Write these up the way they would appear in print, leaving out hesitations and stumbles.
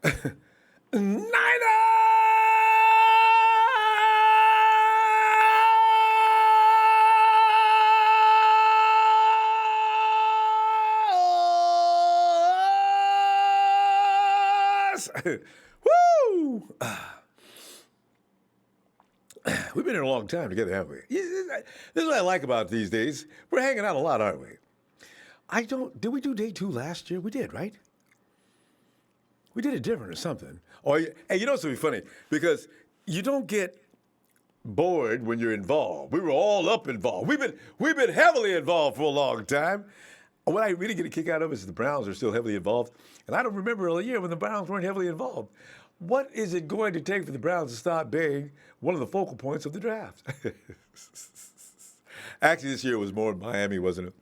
Woo! We've been here a long time together, haven't we? This is what I like about these days. We're hanging out a lot, aren't we? Did we do day 2 last year? We did, right? We did it different or something. Hey, you know what's going to be funny? Because you don't get bored when you're involved. We were all up involved. We've been heavily involved for a long time. What I really get a kick out of is the Browns are still heavily involved. And I don't remember a year when the Browns weren't heavily involved. What is it going to take for the Browns to stop being one of the focal points of the draft? Actually, this year it was more in Miami, wasn't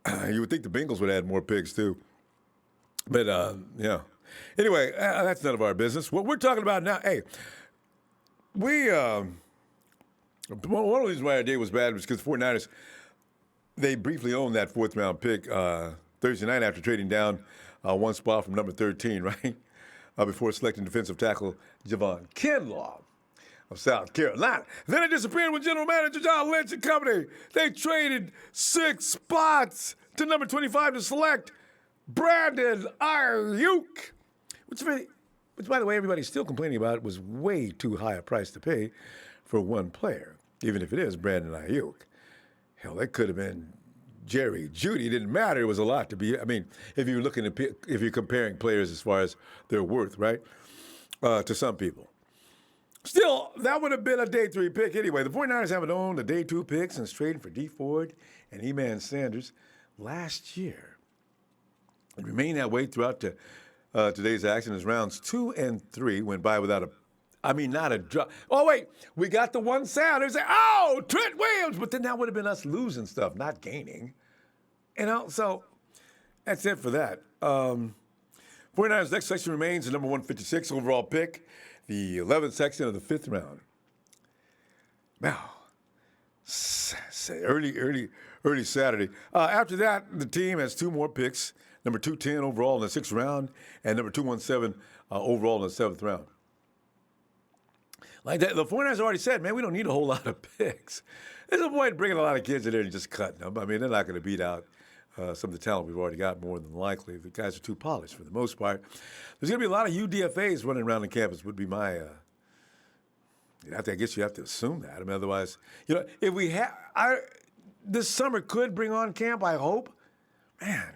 it? You would think the Bengals would add more picks, too. But, yeah. Anyway, that's none of our business. What we're talking about now, hey, one of the reasons why our day was bad was because the 49ers, they briefly owned that 4th-round pick Thursday night after trading down one spot from number 13, right? Before selecting defensive tackle Javon Kinlaw of South Carolina. Then it disappeared with general manager John Lynch and company. They traded 6 spots to number 25 to select Brandon Aiyuk, which, by the way, everybody's still complaining about was way too high a price to pay for one player, even if it is Brandon Aiyuk. Hell, that could have been Jerry Jeudy. It didn't matter. It was a lot to be. I mean, if you're comparing players as far as their worth, right, to some people. Still, that would have been a day 3 pick anyway. The 49ers haven't owned a day 2 pick since trading for Dee Ford and E-Man Sanders last year. It remained that way throughout today's action as rounds 2 and 3 went by without not a drop. Oh, wait, we got the one Sanders. Oh, Trent Williams. But then that would have been us losing stuff, not gaining. You know, so that's it for that. 49ers next section remains the number 156 overall pick, the 11th section of the 5th round. Now, early Saturday. After that, the team has 2 more picks, number 210 overall in the 6th round and number 217 overall in the 7th round. Like that, the 49ers already said, man, we don't need a whole lot of picks. There's no point in bringing a lot of kids in there and just cutting them. I mean, they're not going to beat out some of the talent we've already got more than likely. The guys are too polished for the most part. There's going to be a lot of UDFAs running around the campus would be my, I guess you have to assume that. I mean, otherwise, you know, if we have, this summer could bring on camp, I hope. Man,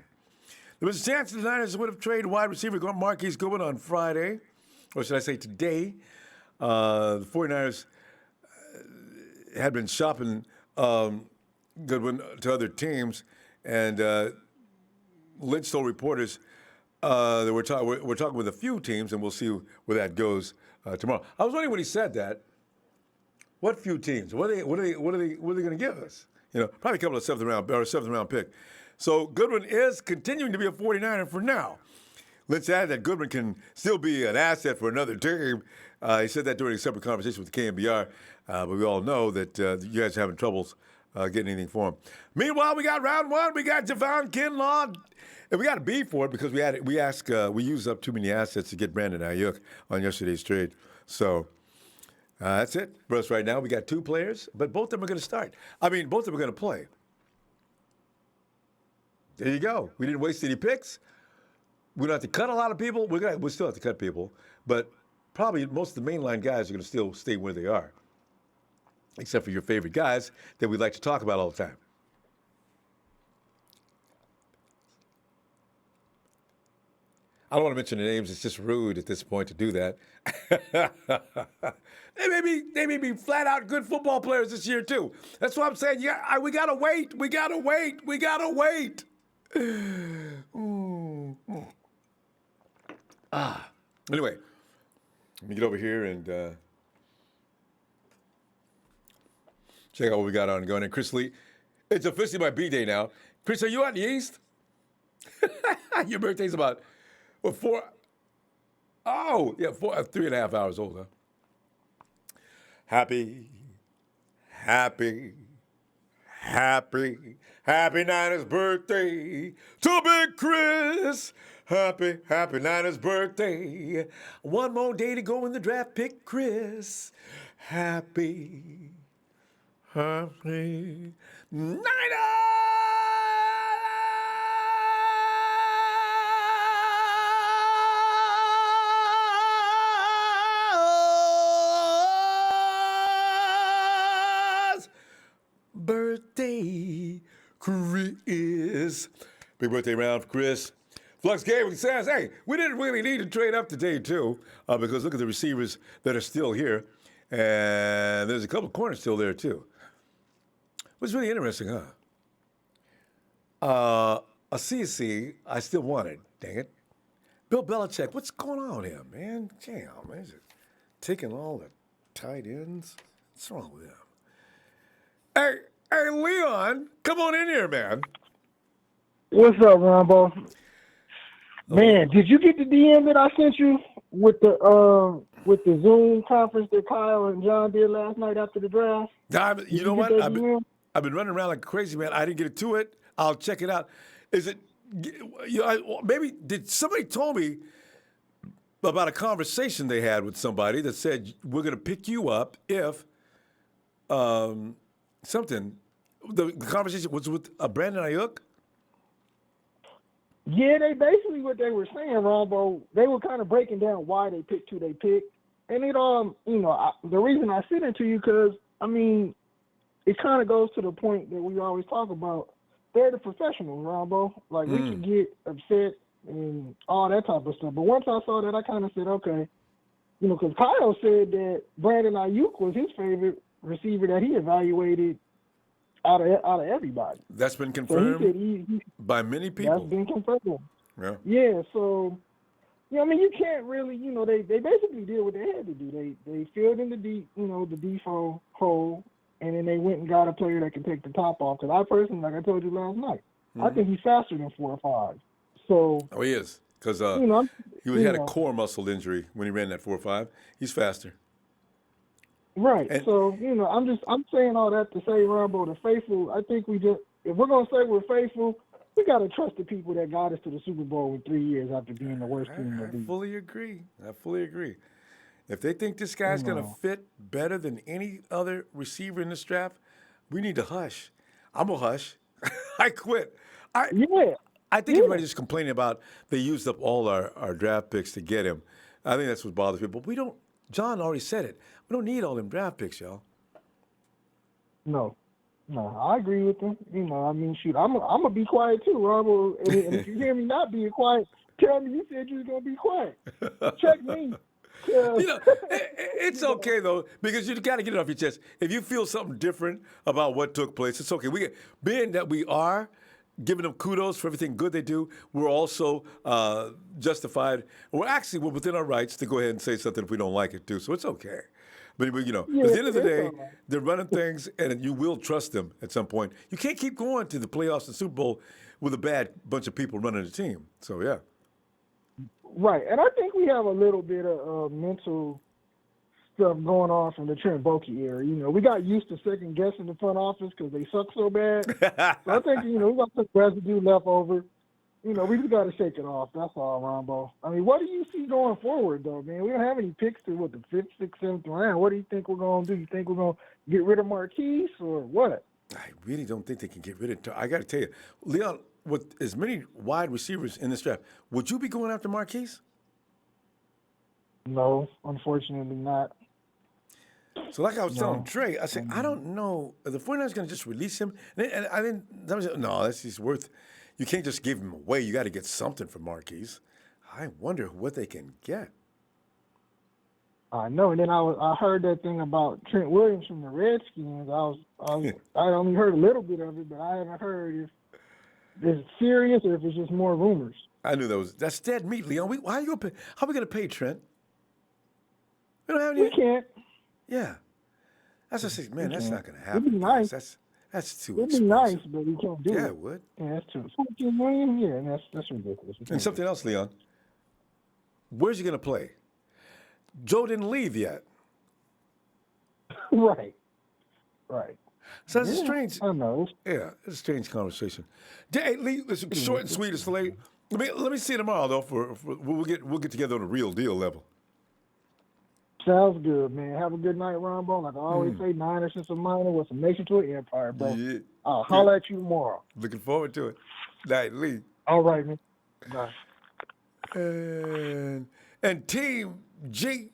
there was a chance the Niners would have traded wide receiver Marquise Goodwin on Friday, or should I say today. The 49ers had been shopping Goodwin to other teams, and Lynch told reporters that we're talking with a few teams, and we'll see where that goes tomorrow. I was wondering when he said that, what few teams? What are they going to give us? You know, probably a couple of 7th round pick. So Goodwin is continuing to be a 49er for now. Lynch added that Goodwin can still be an asset for another team. He said that during a separate conversation with the KNBR, but we all know that you guys are having troubles getting anything for him. Meanwhile, we got round 1. We got Javon Kinlaw, and we got a B for it because we used up too many assets to get Brandon Aiyuk on yesterday's trade. So that's it for us right now. We got 2 players, but both of them are going to start. I mean, both of them are going to play. There you go. We didn't waste any picks. We don't have to cut a lot of people. We'll still have to cut people, but probably most of the mainline guys are going to still stay where they are, except for your favorite guys that we like to talk about all the time. I don't want to mention the names. It's just rude at this point to do that. They may be flat out good football players this year too. That's what I'm saying. Yeah, we gotta wait. We gotta wait. Anyway, let me get over here and check out what we got on going. And Chris Lee, it's officially my B-Day now. Chris, are you out in the East? Your birthday's about, 4? Oh, yeah, 3.5 hours old, huh? Happy Niners birthday to Big Chris. Happy, happy Niners birthday. One more day to go in the draft pick, Chris. Happy, happy Niners birthday, Chris. Big birthday round for Chris. Flux Gaming says, hey, we didn't really need to trade up today, too, because look at the receivers that are still here. And there's a couple of corners still there, too. What's really interesting, huh? A CC, I still want it, dang it. Bill Belichick, what's going on here, man? Damn, man. Is it taking all the tight ends? What's wrong with him? Hey, Leon, come on in here, man. What's up, Ronbo? Man, did you get the DM that I sent you with the Zoom conference that Kyle and John did last night after the draft? You know what? I've been running around like crazy, man. I didn't get to it. I'll check it out. Is it? Maybe did somebody told me about a conversation they had with somebody that said we're going to pick you up if something. The conversation was with Brandon Aiyuk. Yeah, they basically what they were saying, Ronbo. They were kind of breaking down why they picked who they picked, and it the reason I sent it to you because it kind of goes to the point that we always talk about. They're the professionals, Ronbo. Like we can get upset and all that type of stuff, but once I saw that, I kind of said, okay, because Kyle said that Brandon Aiyuk was his favorite receiver that he evaluated out of everybody. That's been confirmed by many people. That's been confirmed. Yeah. Yeah. So, you can't really, they basically did what they had to do. They filled in the default hole, and then they went and got a player that can take the top off. Because I personally, like I told you last night, I think he's faster than 4 or 5. So. Oh, he is. Because he had a core muscle injury when he ran that 4 or 5. He's faster. Right. And, so, I'm saying all that to say, Ronbo, the faithful, I think if we're going to say we're faithful, we got to trust the people that got us to the Super Bowl in 3 years after being the worst team in the league. I fully agree. If they think this guy's going to fit better than any other receiver in this draft, we need to hush. I'm going to hush. I quit. I think everybody's just complaining about they used up all our draft picks to get him. I think that's what bothers people. But we don't. John already said it. We don't need all them draft picks, y'all. No, I agree with them. Shoot, I'm gonna be quiet too, Ronbo. And if you hear me not being quiet, tell me you said you was gonna be quiet. Check me. It's okay though because you got to get it off your chest. If you feel something different about what took place, it's okay. Being that we are giving them kudos for everything good they do, we're also justified. We're within our rights to go ahead and say something if we don't like it too. So it's okay. But at the end of the day, they're running things, and you will trust them at some point. You can't keep going to the playoffs and Super Bowl with a bad bunch of people running the team. So, yeah. Right. And I think we have a little bit of mental stuff going on from the Trent Baalke era. We got used to second-guessing the front office because they suck so bad. So I think, we got some residue left over. We just got to shake it off. That's all, Ronbo. What do you see going forward, though, man? We don't have any picks to the 5th, 6th, 7th round. What do you think we're going to do? You think we're going to get rid of Marquise or what? I really don't think they can get rid of him. I got to tell you, Leon, with as many wide receivers in this draft, would you be going after Marquise? No, unfortunately not. So like I was telling Trey, I said, I don't know. Are the 49ers going to just release him? And I didn't, no, that's just worth. You can't just give him away. You got to get something for Marquise. I wonder what they can get. I know. And then I heard that thing about Trent Williams from the Redskins. I only heard a little bit of it, but I haven't heard if it's serious or if it's just more rumors. I knew that's dead meat, Leon. How are we going to pay Trent? We don't have any. We can't. Yeah. That's just man. That's not going to happen. It'd be nice. That's too It'd expensive. be nice, but we can't do it. Yeah, it would. Yeah, that's too. $14 million? Yeah, that's ridiculous. And something else, Leon. Where's he going to play? Joe didn't leave yet. Right. So that's strange. I know. Yeah, it's a strange conversation. Hey, Lee, it's short and sweet. It's late. Let me see you tomorrow though. For we'll get together on a real deal level. Sounds good, man. Have a good night, Ronbo. Like I always say, Niners since a minor was a nation to an empire, bro. Yeah. I'll holler at you tomorrow. Looking forward to it. Night, Lee. All right, man. Bye. And Team G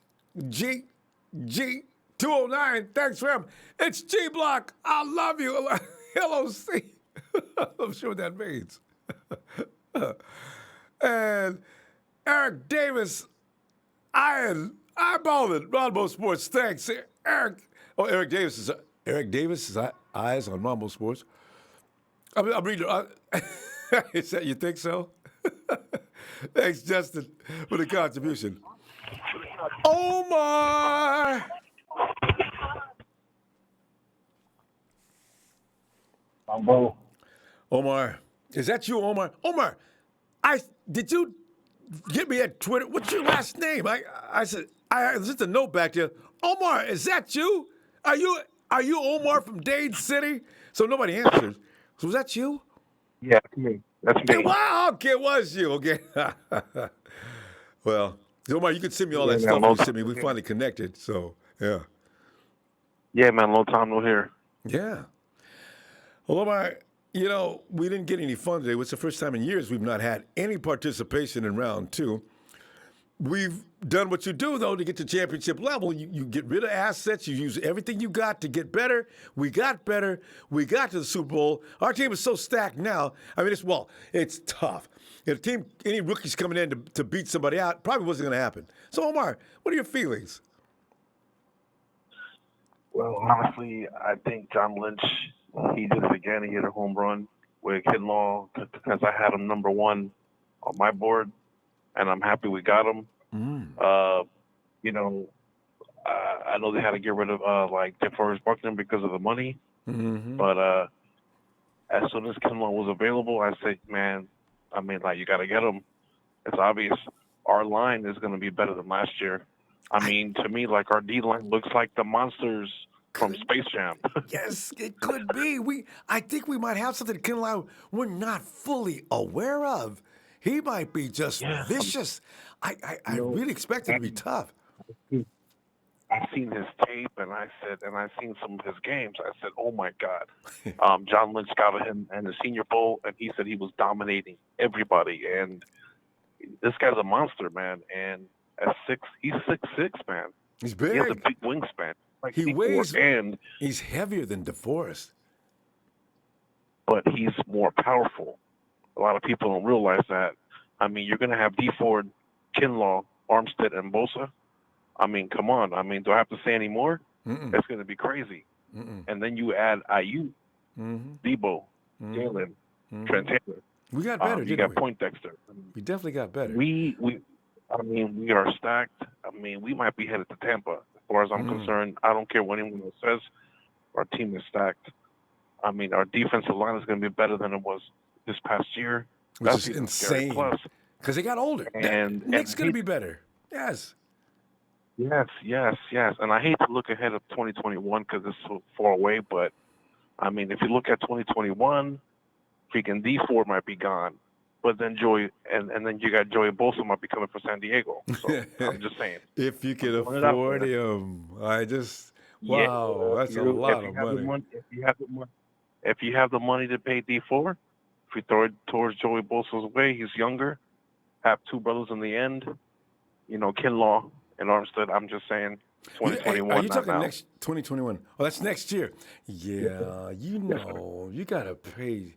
209. Thanks for him. It's G Block. I love you. LOC. I'm sure what that means. And Eric Davis. Eyeballing Ronbo Sports. Thanks, Eric. Oh, Eric Davis is eyes on Ronbo Sports. I'm reading. Is that you think so? Thanks, Justin, for the contribution. Omar. Ronbo. Omar, is that you, Omar? Omar, did you get me at Twitter? What's your last name? I said there's just a note back there. Omar, is that you? Are you Omar from Dade City? So nobody answers. So was that you? Yeah, that's me. That's me. Wow, okay, it was you. Okay. Well, Omar, you could send me all that Yeah, stuff man, you sent me. We finally connected. So yeah. Yeah, man, long time no hear. Yeah. Well, Omar, we didn't get any fun today. It's the first time in years we've not had any participation in round two. We've done what you do, though, to get to championship level. You get rid of assets. You use everything you got to get better. We got better. We got to the Super Bowl. Our team is so stacked now. I mean, it's tough. If any rookies coming in to beat somebody out, probably wasn't going to happen. So, Omar, what are your feelings? Well, honestly, I think John Lynch, he did it again. He hit a home run with Kinlaw because I had him number one on my board, and I'm happy we got him. I know they had to get rid of DeForest Buckner because of the money, but as soon as Kinlaw was available, I said, man, you got to get him. It's obvious our line is going to be better than last year. I mean, to me, our D line looks like the monsters from Space Jam. Yes, it could be. I think we might have something Kinlaw we're not fully aware of. He might be just vicious. I really expect it to be tough. I've seen his tape, and I've seen some of his games. I said, "Oh my God!" John Lynch scouted him in the Senior Bowl, and he said he was dominating everybody. And this guy's a monster, man. And he's 6'6", man. He's big. He has a big wingspan. He weighs, and he's heavier than DeForest, but he's more powerful. A lot of people don't realize that. I mean, you're going to have D Ford, Kinlaw, Armstead, and Bosa. I mean, come on. I mean, do I have to say any more? It's going to be crazy. And then you add Aiyuk, Debo, Jalen, Trent Taylor. We got better, you didn't got Poindexter. we definitely got better. We are stacked. I mean, we might be headed to Tampa. As far as I'm concerned, I don't care what anyone else says. Our team is stacked. I mean, our defensive line is going to be better than it was this past year. Which is insane. Because they got older. And Nick's going to be better. Yes. Yes. And I hate to look ahead of 2021 because it's so far away. But, I mean, if you look at 2021, freaking D4 might be gone. But then then you got Joey Bosa might be coming for San Diego. So I'm just saying. If you can afford him, that's a lot of money. If you have the money to pay D4, if you throw it towards Joey Bosa's way, he's younger, have two brothers in the end, Kinlaw and Armstead. I'm just saying 2021. Are you talking now. next 2021? Oh, that's next year. Yeah, you got to pay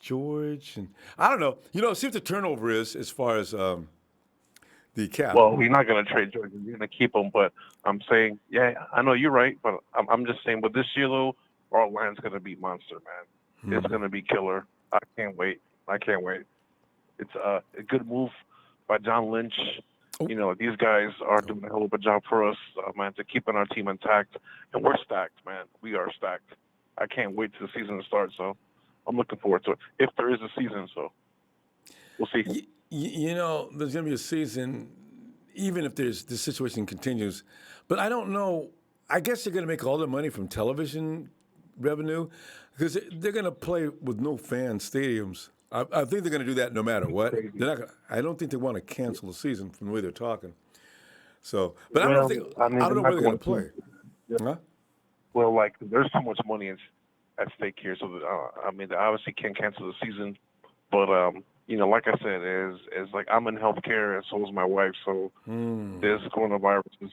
George. And I don't know. See what the turnover is as far as the cap. Well, we're not going to trade George. We're going to keep him. But I'm saying, I know you're right. But I'm just saying, but this year, though, our line's going to be monster, man. It's going to be killer. I can't wait. It's a good move by John Lynch. These guys are doing a hell of a job for us, man, to keeping our team intact. And we're stacked, man. We are stacked. I can't wait till the season to start, so I'm looking forward to it. If there is a season, so we'll see. There's going to be a season, even if the situation continues. But I don't know. I guess they're going to make all their money from television revenue because they're going to play with no fan stadiums I think they're going to do that no matter what. Crazy. They're not. I don't think they want to cancel the season from the way they're talking. So, but I Well, don't think. I mean, I don't know they're where they're going not to play. Yeah. Huh? Well, like there's so much money at stake here, so I mean, they obviously can't cancel the season. But you know, like I said, is like I'm in healthcare, and so is my wife. So this coronavirus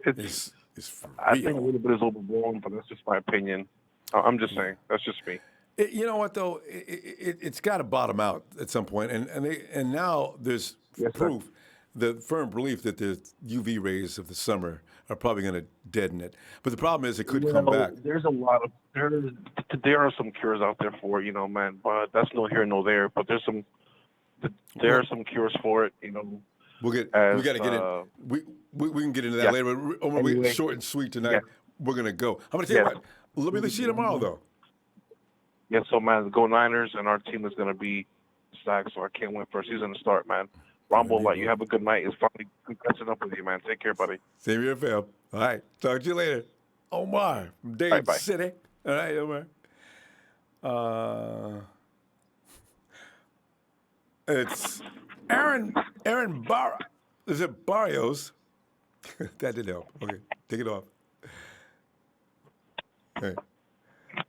it's It's for I think a real. little bit is overblown, but that's just my opinion. I'm just saying that's just me. You know what though? It's got to bottom out at some point, and now there's Yes, sir. proof, the firm belief that the UV rays of the summer are probably going to deaden it. But the problem is it could come back. There's a lot of there are some cures out there for it, you know, man. But that's no here, no there. But there are some cures for it, you know. We got to get in. We can get into that Yeah. later. But Omar, Anyway. we're short and sweet tonight. Yeah. We're going to go. I'm going to tell you Yeah. what. Let me see you tomorrow though. Yeah, so man, go Niners, and our team is gonna be stacked. So I can't wait for a season to start, man. Ronbo, like you have a good night. It's finally good catching up with you, man. Take care, buddy. Same here, fam. All right. Talk to you later. Omar from Dade Bye-bye. City. All right, Omar. It's Aaron Bar. Is it Barrios? That didn't help. Okay, take it off. Hey.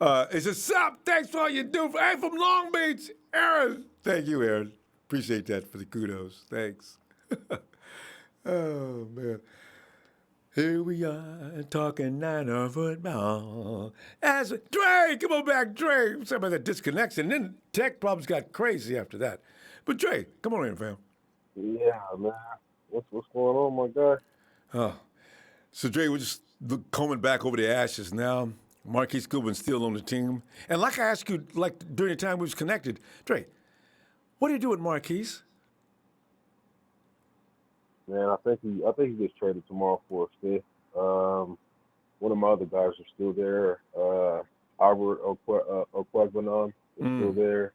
It says, Sup, thanks for all you do. Hey, from Long Beach, Aaron. Thank you, Aaron. Appreciate that for the kudos. Thanks. Oh, man. Here we are talking Niner football. As Dre, come on back, Dre. Somebody that disconnects, and then tech problems got crazy after that. But Dre, come on in, fam. Yeah, man. What's going on, my guy? So Dre, we're just combing back over the ashes now. Marquise Goodwin still on the team. And like I asked you, like during the time we was connected, Dre, what do you do with Marquise? Man, I think he gets traded tomorrow for a fifth. One of my other guys are still there. Albert Okwegbanon is still there.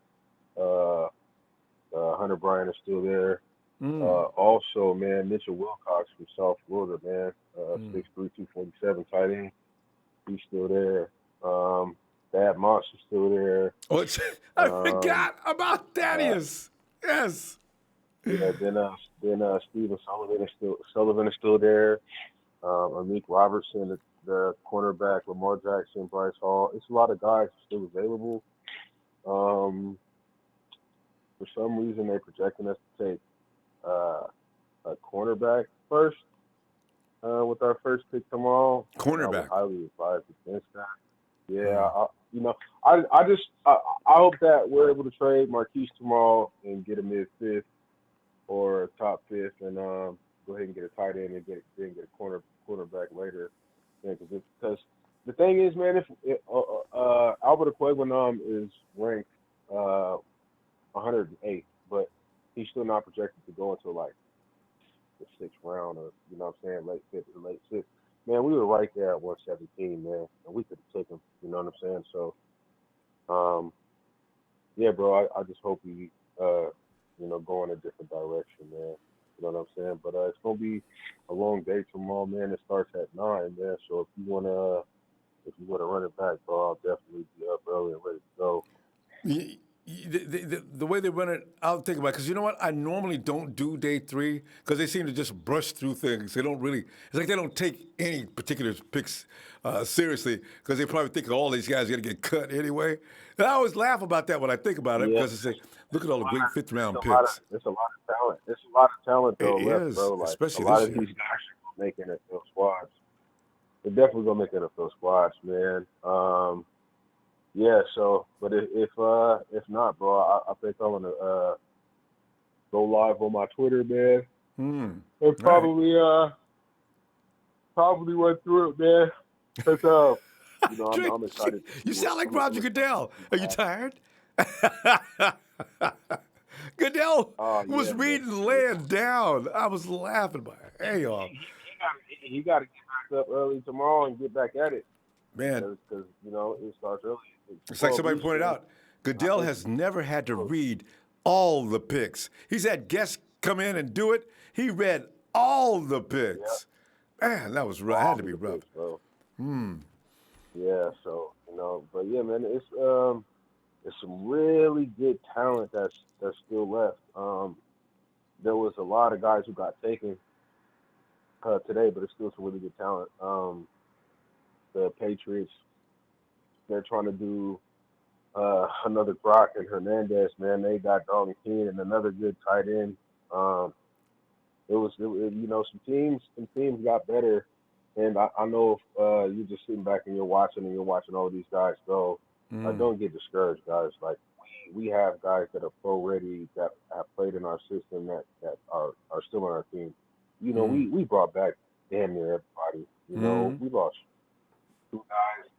Hunter Bryant is still there. Also, man, Mitchell Wilcox from South Florida, man, 6'3", 247 tight end. He's still there. Thad Moss is still there. Oh, I forgot about Thaddeus. Yes. Yeah, then Stephen Sullivan is still there. Amik Robertson, the cornerback, Lamar Jackson, Bryce Hall. It's a lot of guys still available. For some reason, they're projecting us to take a cornerback first with our first pick tomorrow. Cornerback. I would highly advise against that. Yeah, I hope that we're able to trade Marquise tomorrow and get a mid-fifth or a top fifth, and go ahead and get a tight end and get a cornerback later. Yeah, because the thing is, man, if Albert Okwegbanon is ranked 108th, but he's still not projected to go until like the 6th round, or you know what I'm saying, late 5th or late 6th. Man, we were right there at 117, man, and we could have taken him. You know what I'm saying? So, yeah, bro, I just hope we go in a different direction, man. You know what I'm saying? But it's gonna be a long day tomorrow, man. It starts at 9, man. So if you wanna run it back, bro, I'll definitely be up early and ready to go. The way they run it, I'll think about it. Because you know what? I normally don't do day 3 because they seem to just brush through things. They don't really, it's like they don't take any particular picks seriously because they probably think all these guys are going to get cut anyway. And I always laugh about that when I think about it because I say, look at all the great 5th round picks. It's a lot of talent. It's a lot of talent, though, It left, is, bro. Like, especially a lot this of year. these guys are making NFL squads. They're definitely going to make NFL squads, man. Yeah, so, but if not, bro, I think I'm gonna go live on my Twitter, man. And probably went through it, man. Cause I'm excited. You sound like Roger Goodell. Are you tired? Goodell was reading, laying down. I was laughing by it. Hey, y'all. He got to get back up early tomorrow and get back at it. Man, because it starts early. It's like somebody pointed out, Goodell has never had to read all the picks. He's had guests come in and do it. He read all the picks. Yep. Man, that was rough. Had to be rough. Picks, yeah, so, but yeah, man, it's there's some really good talent that's still left. There was a lot of guys who got taken today, but there's still some really good talent. The Patriots, they're trying to do another Brock and Hernandez, man. They got Darwin King and another good tight end. Some teams got better, and I know if you're just sitting back and you're watching all these guys go. Don't get discouraged, guys. Like we have guys that are pro ready that have played in our system that are still on our team. We brought back damn near everybody. We lost 2 guys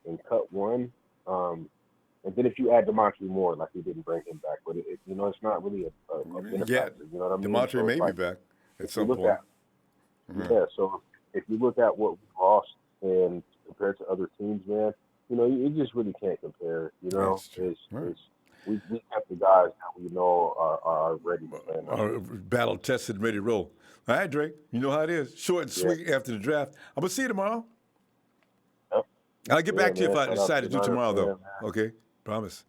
and cut 1. And then if you add Demontre Moore, like we didn't bring him back, but it's not really a benefit. Yeah, You know what I mean? Demontre So may like, be back at some point. Yeah, so if you look at what we lost and compared to other teams, man, you just really can't compare. That's true. We kept the guys that we know are ready to play. Are battle tested and ready to roll. All right, Drake. You know how it is. Short and sweet after the draft. I'm going to see you tomorrow. Yep. I'll get back to you if I Shout decide out to to do tomorrow, though. man. Okay? Promise.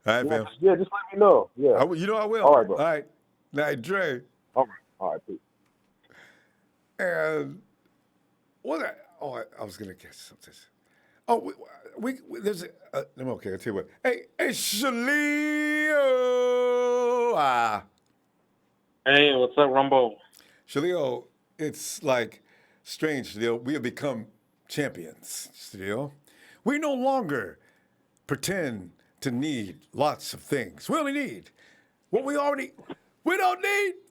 All right, fam. Yeah, just let me know. Yeah. I will. All right, bro. All right. Night, Dre. All right, peace. And I was going to catch something. Oh, there's I'm okay. I'll tell you what. Hey, Shalio. Hey, what's up, Ronbo? Shalio, it's like strange, Shalio. We have become champions, Shalio. We no longer pretend to need lots of things. We only need what we don't need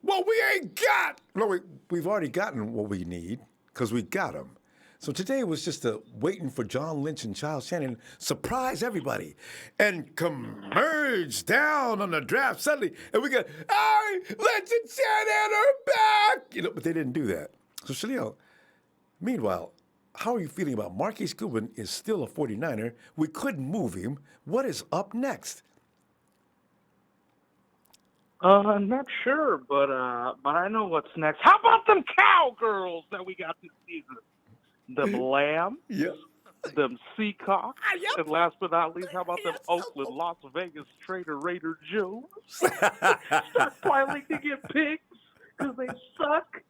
what we ain't got. No, we've already gotten what we need because we got them. So today was just waiting for John Lynch and Charles Shannon surprise everybody and converge down on the draft suddenly. And we got, hey, Lynch and Shannon are back! But they didn't do that. So Shalio, meanwhile, how are you feeling about Marquise Goodwin is still a 49er? We couldn't move him. What is up next? I'm not sure, but I know what's next. How about them cowgirls that we got this season? Them lambs, Yep. them seacocks, Yep. and last but not least, how about them Oakland, Las Vegas Trader Raider Joes? Start finally to get picks because they suck.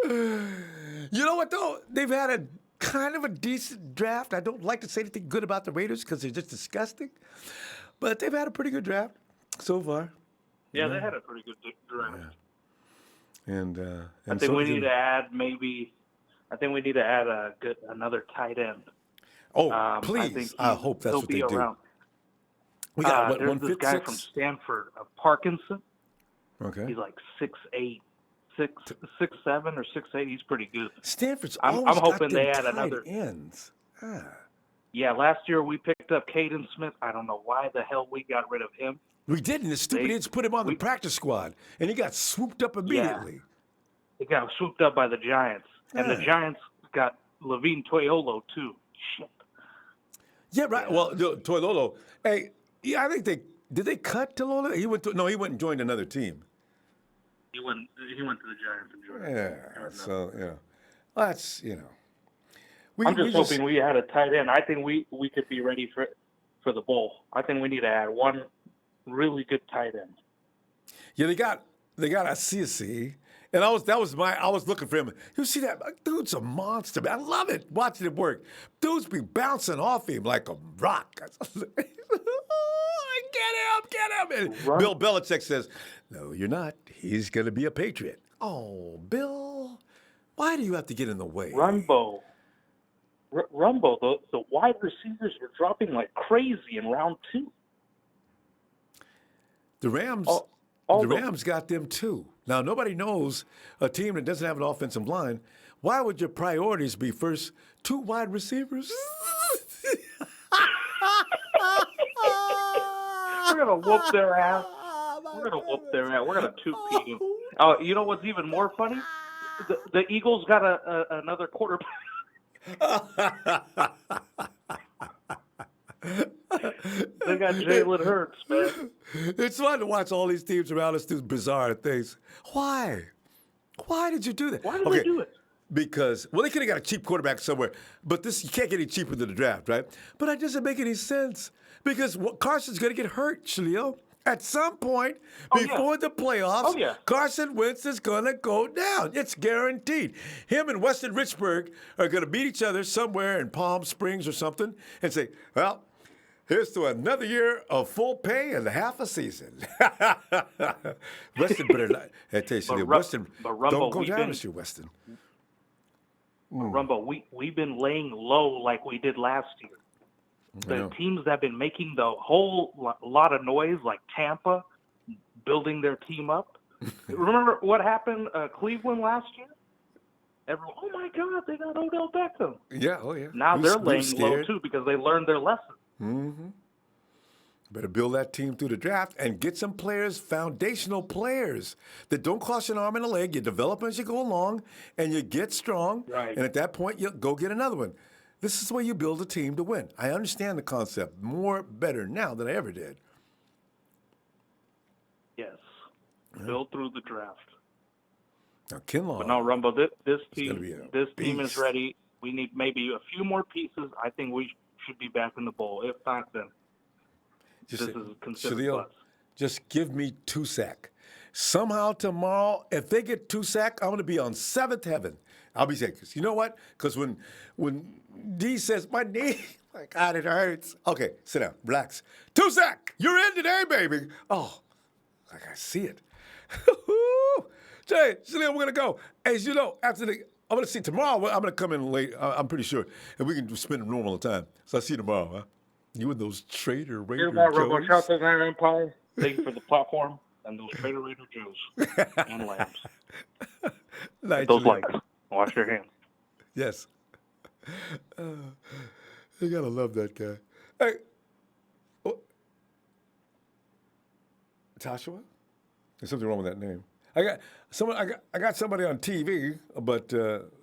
You know what, though? They've had a kind of a decent draft. I don't like to say anything good about the Raiders because they're just disgusting. But they've had a pretty good draft so far. Yeah, they had a pretty good draft. Yeah. And I think we need to add another tight end. Oh, please! I hope that's what they do. Around. We got there's this guy from Stanford, Parkinson. Okay. He's like 6'8", 6'7" or 6'8". He's pretty good. Stanford's I'm always hoping got they them add tight another ends. Yeah, last year we picked up Caden Smith. I don't know why the hell we got rid of him. We didn't. The stupid idiots put him on the practice squad, and he got swooped up immediately. Yeah. He got swooped up by the Giants, and the Giants got Levine Toilolo too. Shit. Yeah, right. Yeah. Well, Toilolo. Hey, yeah, I think did they cut Toilolo? He went and joined another team. He went to the Giants and joined. Yeah. So that's I'm just hoping we had a tight end. I think we could be ready for the bowl. I think we need to add one really good tight end. Yeah, they got a CSC, and I was looking for him. You see that dude's a monster, man. I love it watching him work. Dudes be bouncing off him like a rock. Get him! And Bill Belichick says, "No, you're not. He's gonna be a Patriot." Oh, Bill, why do you have to get in the way? Ronbo, the wide receivers were dropping like crazy in round 2. The Rams, Rams got them too. Now, nobody knows a team that doesn't have an offensive line. Why would your priorities be first 2 wide receivers? We're going to whoop their ass. We're going to 2-peat them. Oh, you know what's even more funny? The Eagles got another quarterback. They got Jalen Hurts, man. It's fun to watch all these teams around us do bizarre things. Why? Why did you do that? Why did they do it? because, well, they could have got a cheap quarterback somewhere, but you can't get any cheaper than the draft, right? But that doesn't make any sense because Carson's going to get hurt, Shalil. At some point before the playoffs, Carson Wentz is going to go down. It's guaranteed. Him and Weston Richburg are going to meet each other somewhere in Palm Springs or something and say, well, here's to another year of full pay and half a season. Weston better not. I tell you, Shalil, Weston, don't go down this year, Weston. Rumbo, we've been laying low like we did last year. The teams that have been making the whole lot of noise, like Tampa, building their team up. Remember what happened Cleveland last year? Everyone, oh my God, they got Odell Beckham. Yeah, oh yeah. Now they're laying low too because they learned their lesson. Mm-hmm. Better build that team through the draft and get some players, foundational players that don't cost you an arm and a leg. You develop them as you go along, and you get strong. Right. And at that point, you go get another one. This is the way you build a team to win. I understand the concept better now than I ever did. Yes. Build through the draft. Now, Kinlaw. But no, Rumbo, this team is beast. ready. We need maybe a few more pieces. I think we should be back in the bowl. If not, then this is considered Shalil, plus. just give me 2 sack. Somehow tomorrow, if they get 2 sack, I'm going to be on 7th heaven. I'll be saying, you know what? Because when D says, my knee, my God, it hurts. Okay, sit down, relax. 2 sack, you're in today, baby. Oh, like I see it. Jay, Shalil, we're going to go. As you know, I'm going to see tomorrow, I'm going to come in late, I'm pretty sure, and we can spend normal time. So I'll see you tomorrow, huh? You and those Trader Raider Joes. Thank you for the platform and those Trader Raider Joes and Lambs. Nice, those likes. Wash your hands. Yes. You gotta love that guy. Hey, Joshua? There's something wrong with that name. I got somebody on TV, but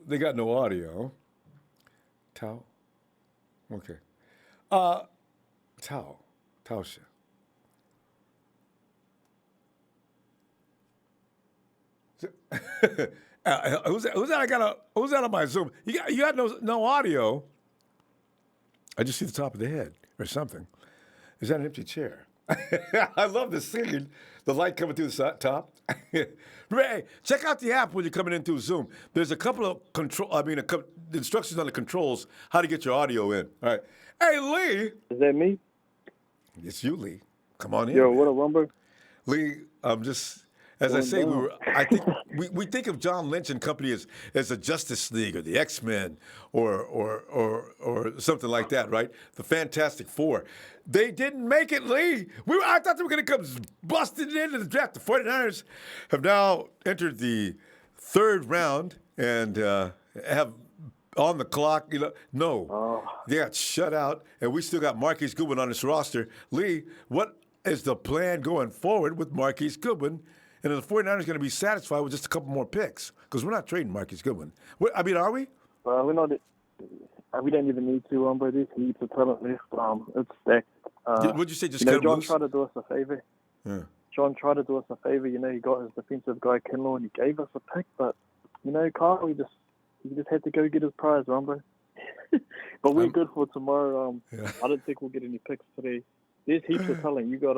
they got no audio. Tao? Okay. Taosha. Who's that? Who's that on my Zoom? You got no audio. I just see the top of the head or something. Is that an empty chair? I love the scene. The light coming through the top. Hey, check out the app when you're coming in through Zoom. There's a couple of instructions on the controls how to get your audio in. All right. Hey, Lee. Is that me? It's you, Lee. Come on in. Yo, what up, Rumbo? Lee, I'm just, as I say, I think we think of John Lynch and company as the Justice League or the X-Men or something like that, right? The Fantastic Four. They didn't make it, Lee. I thought they were going to come busting into the draft. The 49ers have now entered the 3rd round and have on the clock. They got shut out, and we still got Marquise Goodwin on this roster. Lee, what is the plan going forward with Marquise Goodwin? And the 49ers going to be satisfied with just a couple more picks? Because we're not trading Marquise Goodwin. Are we? We're not. We don't even need to, Rumbo. There's heaps of talent left. It's stacked. What'd you say? Just cut John loose? tried to do us a favor. Yeah. John tried to do us a favor. He got his defensive guy Kinlaw, and he gave us a pick. But Kyle, he just had to go get his prize, Rumbo. But we're good for tomorrow. I don't think we'll get any picks today. There's heaps of talent. You got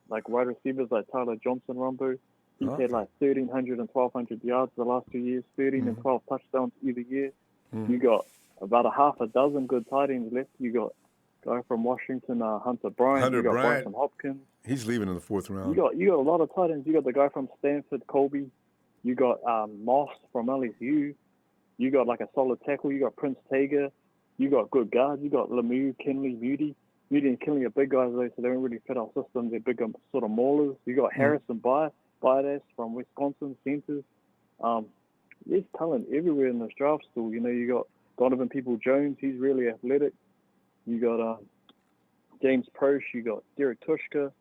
like wide receivers like Tyler Johnson, Rumbo. He's had like 1,300 and 1,200 yards the last 2 years, 13 and 12 touchdowns either year. You got about a half a dozen good tight ends left. You got a guy from Washington, Hunter Bryant. You got Bryson Hopkins. He's leaving in the 4th round. You got a lot of tight ends. You got the guy from Stanford, Colby. You got Moss from LSU. You got like a solid tackle. You got Prince Tager. You got good guards. You got Lemieux, Kinley, Moody. Moody and Kinley are big guys, though, so they don't really fit our system. They're bigger sort of maulers. You got Harrison Bidas from Wisconsin, centers. There's talent everywhere in this draft still. You got Donovan People-Jones. He's really athletic. You got James Proche. You got Derek Tushka.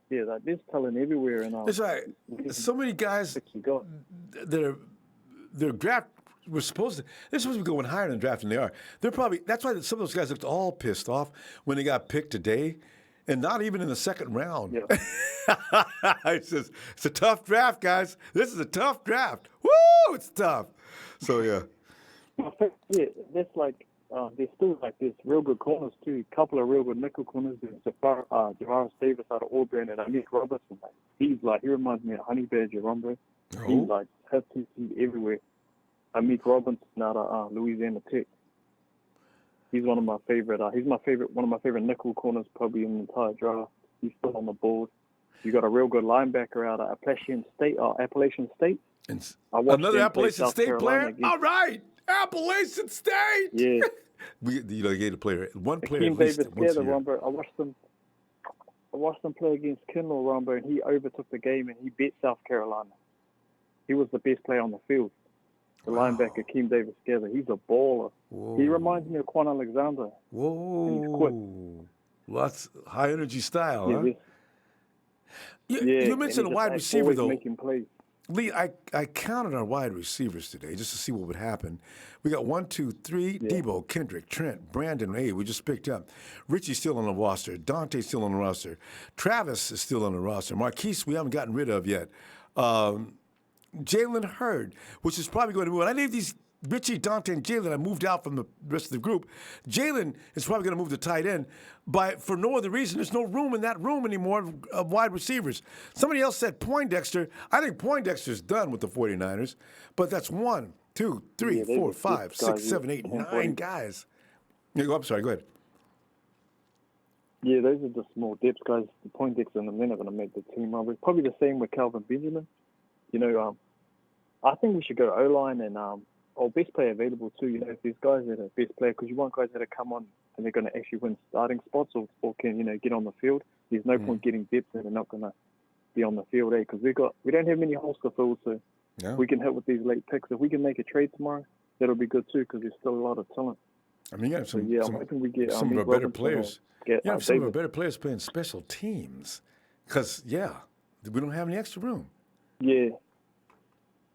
Yeah, there's talent everywhere. And that's right. So many guys that are they're draft. They're supposed to be going higher in the draft than they are. That's why some of those guys looked all pissed off when they got picked today, and not even in the 2nd round. Yeah. It's a tough draft, guys. This is a tough draft. Woo! It's tough. So yeah, Yeah, that's like there's still like this real good corners too. A couple of real good nickel corners. There's Javaris Davis out of Auburn and Aiyuk Robertson. Like, he reminds me of Honey Badger Ronbo. He's like has his feet everywhere. Aiyuk Robertson out of Louisiana Tech. He's one of my favorite. One of my favorite nickel corners probably in the entire draft. He's still on the board. You got a real good linebacker out of Appalachian State. And another Appalachian State player? All right. Appalachian State. Yeah. You gave the player one player Akeem at least Davis once a together, year. Ronbo. I watched them play against Kinlaw, Ronbo, and he overtook the game and he beat South Carolina. He was the best player on the field. The linebacker, Akeem Davis together. He's a baller. Whoa. He reminds me of Quan Alexander. Whoa. And he's quick. Lots high energy style, huh? Yeah, You mentioned a wide receiver, though. Making plays. Lee, I counted our wide receivers today just to see what would happen. We got 1, 2, 3, Debo, Kendrick, Trent, Brandon, we just picked up. Richie's still on the roster. Dante's still on the roster. Travis is still on the roster. Marquise, we haven't gotten rid of yet. Jalen Hurd, which is probably going to move. I leave these Richie, Dante, and Jalen. I moved out from the rest of the group. Jalen is probably going to move to tight end, but for no other reason. There's no room in that room anymore of wide receivers. Somebody else said Poindexter. I think Poindexter's done with the 49ers, but that's 1, 2, 3, 4, 5, 6, 7, 8, 9 guys. I'm sorry, go ahead. Yeah, those are the small depth guys. The Poindexter and they're not going to make the team. Probably the same with Calvin Benjamin. I think we should go O-line and best player available too. If these guys that are best player, because you want guys that are come on and they're going to actually win starting spots or can get on the field. There's no point getting depth and they're not going to be on the field, because we don't have many holes to fill, so we can hit with these late picks. If we can make a trade tomorrow, that'll be good too, because there's still a lot of talent. I mean, you got I'm hoping we get some of our better players. You have some of our better players playing special teams, because we don't have any extra room. Yeah.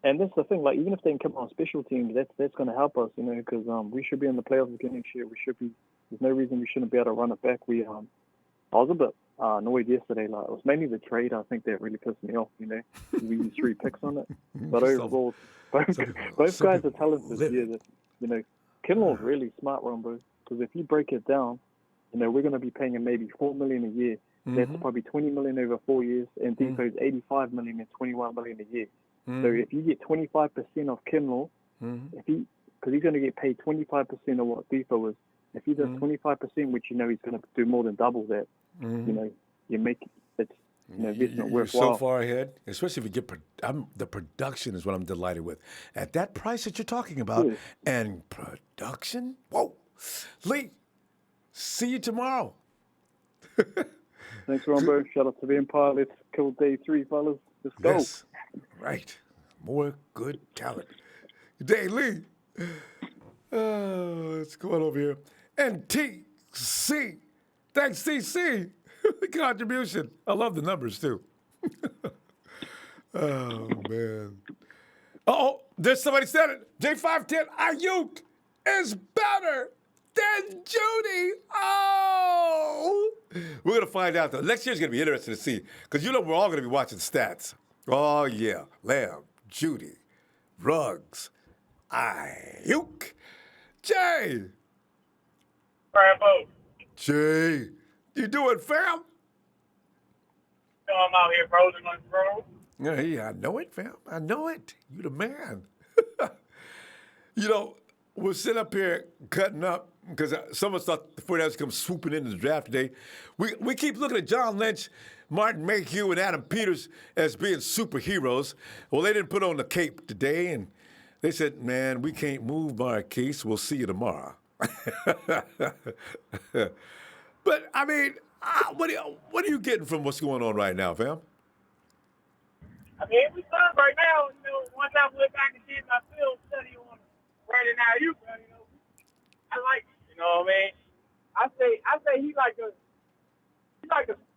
And that's the thing, like, even if they can come on special teams, that's going to help us, because we should be in the playoffs again next year. We should be. There's no reason we shouldn't be able to run it back. I was a bit annoyed yesterday. Like, it was mainly the trade, I think, that really pissed me off, We used 3 picks on it. But overall, both guys are talented. Kinlaw's really smart, Ronbo, because if you break it down, we're going to be paying him maybe $4 million a year. That's probably $20 million over 4 years, and Defoe's $85 million and $21 million a year. So if you get 25% of Kinlaw, because he's going to get paid 25% of what Defoe is, if he does 25%, which he's going to do more than double that, you make it's not worthwhile. You're so far ahead, especially if you get the production is what I'm delighted with. At that price that you're talking about, and production, whoa, Lee, see you tomorrow. Thanks, Ronbo. Shout out to the Empire. Let's kill day 3, fellas. Let's go. Yes. Right. More good talent. Day Lee. Let's go on over here. And TC. Thanks, TC. Contribution. I love the numbers, too. Oh, man. There's somebody said it. J510 Aiyuk is better than Judy. Oh. We're going to find out, though. Next year's going to be interesting to see, because we're all going to be watching stats. Oh, yeah. Lamb, Judy, Ruggs, Aiyuk, Jay. Ronbo. Jay, you doing, fam? I'm out here rolling on the road. Yeah, I know it, fam. I know it. You the man. We'll sit up here cutting up because some of us thought the 49ers come swooping into the draft today. We keep looking at John Lynch, Martin Mayhew, and Adam Peters as being superheroes. Well, they didn't put on the cape today, and they said, man, we can't move Marquise. We'll see you tomorrow. But, I mean, what are you getting from what's going on right now, fam? I mean, we start right now. Once I went back and did my field study on running Aiyuk, I like it. You know what I mean? I say he's like a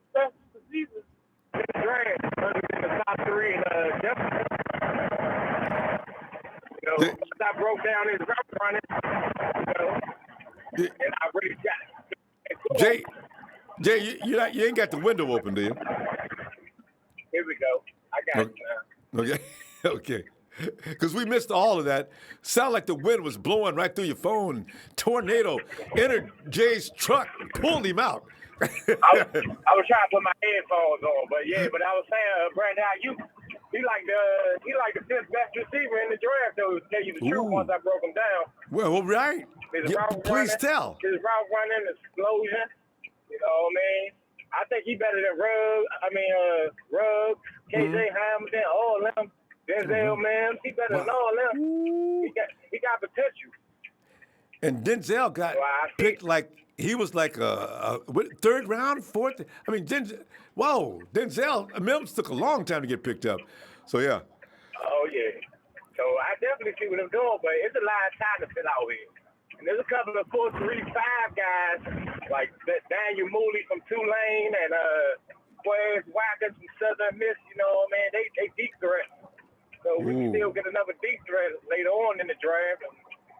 special receiver in the draft, in the top 3 in depth. Once I broke down his route running, and I really got it. Jay, you ain't got the window open, do you? Here we go. I got it. Okay. Okay. Because we missed all of that. Sound like the wind was blowing right through your phone. Tornado entered Jay's truck, pulled him out. I was trying to put my headphones on, but I was saying, Brandon Aiyuk, he like the fifth best receiver in the draft. Though, to tell you the truth, once I broke him down. Well, right. Yeah, please tell. His route running, explosion. You know what I mean? I think he better than Ruggs, KJ Hamilton, all them. Denzel, man, he better than all them. He got potential. And Denzel got picked like he was like a third round, fourth. I mean, Denzel Mims took a long time to get picked up. So yeah. Oh yeah. So I definitely see what I'm doing, but it's a lot of time to fill out here. And there's a couple of 4-3-5 guys like Daniel Mooley from Tulane and Wes Watkins from Southern Miss. You know, man, they deep threat. So we can still get another deep threat later on in the draft.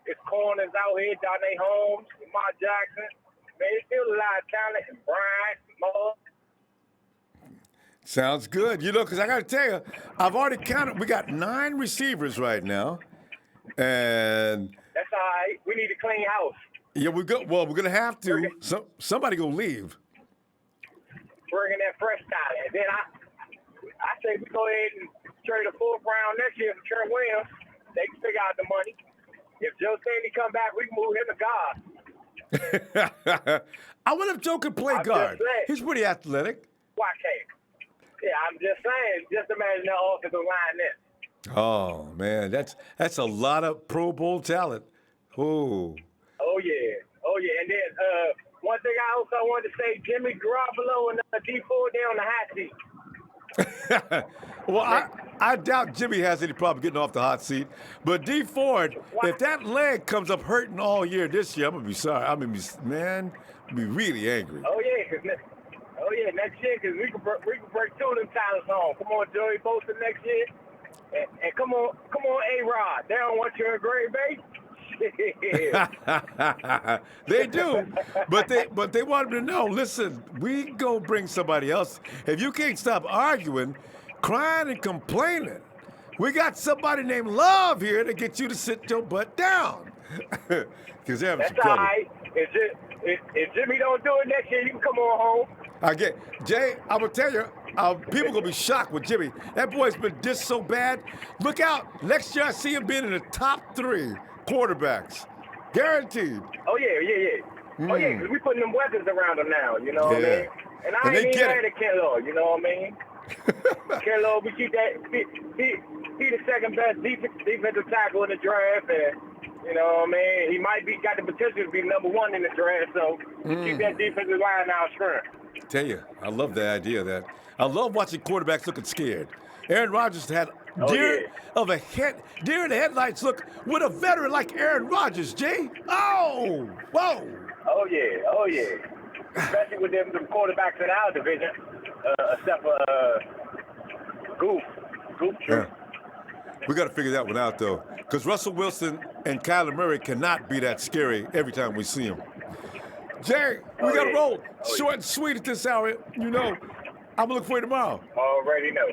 It's corners out here, Dante Holmes, Lamar Jackson. Man, there's still a lot of talent. And Bryant, Moore. Sounds good. You know, because I got to tell you, I've already counted. We got 9 receivers right now. And that's all right. We need a clean house. Yeah, we're going to have to. Somebody going to leave. Bringing that fresh talent. And then I say we go ahead and trade a 4th round next year for Trent Williams. They can figure out the money. If Joe Stanley come back, we can move him to guard. I wonder if Joe can play guard. He's pretty athletic. Why can't? Yeah, I'm just saying. Just imagine that offensive line there. Oh man, that's a lot of Pro Bowl talent. Oh yeah. And then one thing I also wanted to say, Jimmy Garoppolo and D4, they on the hot seat. Well, I doubt Jimmy has any problem getting off the hot seat. But D Ford, if that leg comes up hurting all year this year, I'm gonna be sorry. I'm gonna be really angry. Oh yeah, next year, because we can break 2 of them talents home. Come on, Joey Bosa next year, and come on, A-Rod. They don't want you in Green Bay. They do, but they want them to know. Listen, we go bring somebody else. If you can't stop arguing, crying, and complaining, we got somebody named Love here to get you to sit your butt down. Because they're having some trouble. That's all right. If Jimmy don't do it next year, you can come on home. Jay, I'm gonna tell you, people gonna be shocked with Jimmy. That boy's been dissed so bad. Look out! Next year, I see him being in the top 3 quarterbacks, guaranteed. Oh yeah. Oh yeah, because we putting them weapons around him now. You know what I mean? And I ain't even mad at Kinlaw. You know what I mean? Kinlaw, we keep that. He the second best defensive tackle in the draft, and you know what I mean. He might got the potential to be number 1 in the draft. So keep that defensive line out strong. Tell you, I love the idea of that. I love watching quarterbacks looking scared. Aaron Rodgers had deer in the headlights look with a veteran like Aaron Rodgers, Jay. Oh, whoa. Oh yeah. Especially with them quarterbacks in our division, except for Goof. Yeah. We got to figure that one out though, because Russell Wilson and Kyler Murray cannot be that scary every time we see them. Jay, we got to roll short and sweet at this hour. You know, I'm looking for you tomorrow. Already know.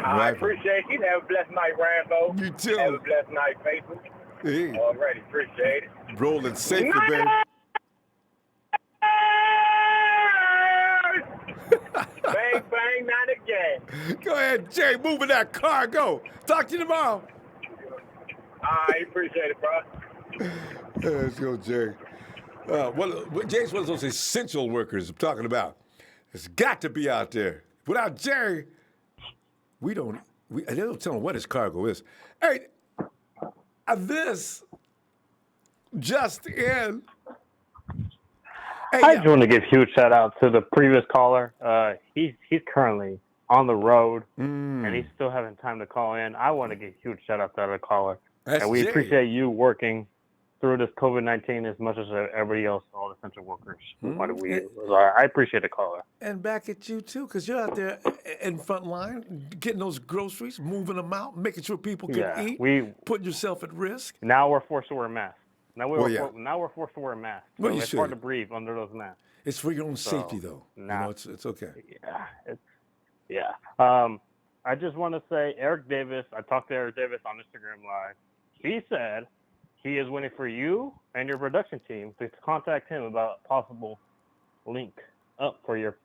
I appreciate you. Have a blessed night, Ronbo. You too. Have a blessed night, faithful. Hey. Already appreciate it. Rolling safely, baby. Bang, bang, not again. Go ahead, Jay. Moving that car. Go. Talk to you tomorrow. I appreciate it, bro. Let's go, Jay. Jay's one of those essential workers I'm talking about. It's got to be out there. Without Jerry, they don't tell him what his cargo is. Hey, this just in. Hey, I just want to give a huge shout out to the previous caller. He's currently on the road, and he's still having time to call in. I want to give a huge shout out to the caller. And we appreciate you working through this COVID-19 as much as everybody else, all the essential workers. I appreciate the caller. And back at you, too, because you're out there in front line, getting those groceries, moving them out, making sure people can eat, putting yourself at risk. Now we're forced to wear masks. Now we're forced to wear masks. So well, it's hard to breathe under those masks. It's for your own safety, though. It's okay. I I just want to say Eric Davis. I talked to Eric Davis on Instagram Live. He said he is waiting for you and your production team to contact him about a possible link up for your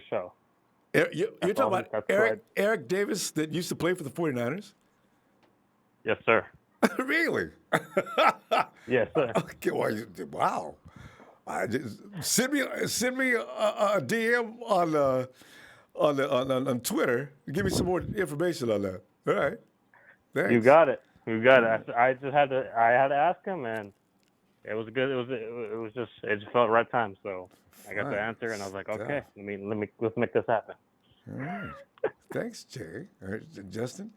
show. You're talking about Eric Davis that used to play for the 49ers? Yes, sir. Really? Yes, sir. Okay, wow. Send me a DM on Twitter. Give me some more information on that. All right. Thanks. You got it. I just had to ask him, and it was good. It just felt right time. So I got the answer, and I was like, okay, let's make this happen. All right. Thanks, Jay. All right, Justin.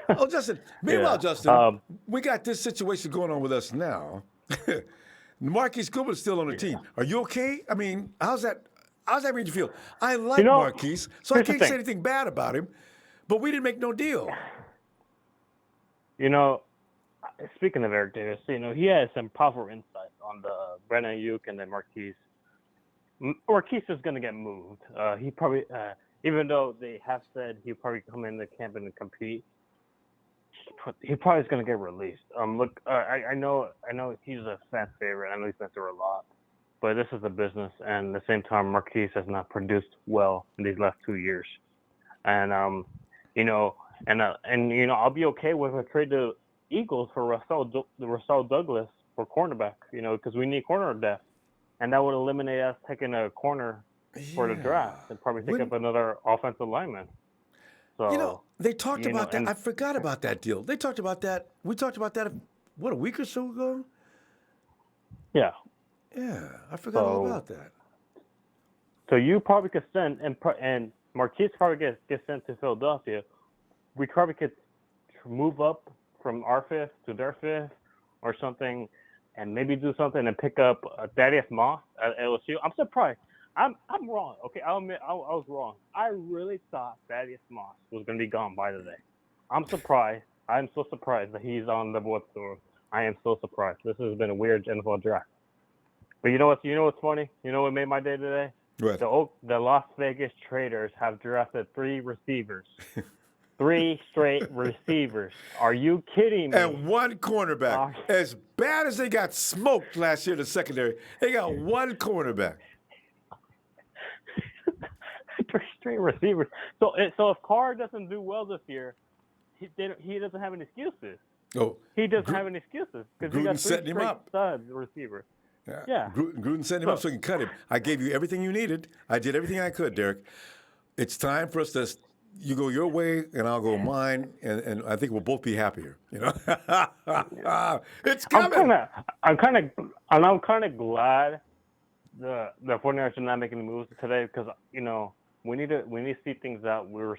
Oh, Justin. Meanwhile, Justin, we got this situation going on with us now. Marquis Goodwin is still on the team. Are you okay? I mean, how's that make you feel? I like Marquis, so I can't say anything bad about him, but we didn't make no deal. Speaking of Eric Davis, he has some powerful insights on the Brandon Aiyuk and then Marquis. Marquis is going to get moved. He probably, even though they have said he'll probably come in the camp and compete, he probably is going to get released. I know he's a fan favorite. I know he's been through a lot, but this is a business, and at the same time, Marquis has not produced well in these last 2 years, and I'll be okay with a trade to Eagles for Russell Douglas for cornerback, because we need corner depth, and that would eliminate us taking a corner for the draft and probably take up another offensive lineman. So they talked about that. I forgot about that deal. They talked about that. We talked about that, a week or so ago? Yeah. Yeah, I forgot all about that. So you probably could send, and Marquise probably gets sent to Philadelphia. We probably could move up from our fifth to their fifth or something, and maybe do something and pick up Thaddeus Moss at LSU. I'm surprised. I'm wrong. Okay, I'll admit I was wrong. I really thought Thaddeus Moss was going to be gone by today. I'm surprised. I'm so surprised that he's on the board store. I am so surprised. This has been a weird NFL draft. But you know what's funny? You know what made my day today? What? The Las Vegas Traders have drafted 3 receivers. 3 straight receivers. Are you kidding me? And 1 cornerback. As bad as they got smoked last year in the secondary, they got 1 cornerback. 3 straight receivers. So if Carr doesn't do well this year, he doesn't have any excuses. Oh, he doesn't have any excuses because he got 3 straight stud receivers. Yeah. Gruden set him up so he can cut him. I gave you everything you needed. I did everything I could, Derek. It's time for us to. You go your way, and I'll go mine, and I think we'll both be happier. It's coming. I'm kind of glad the 49ers are not making the moves today because we need to see things out. We're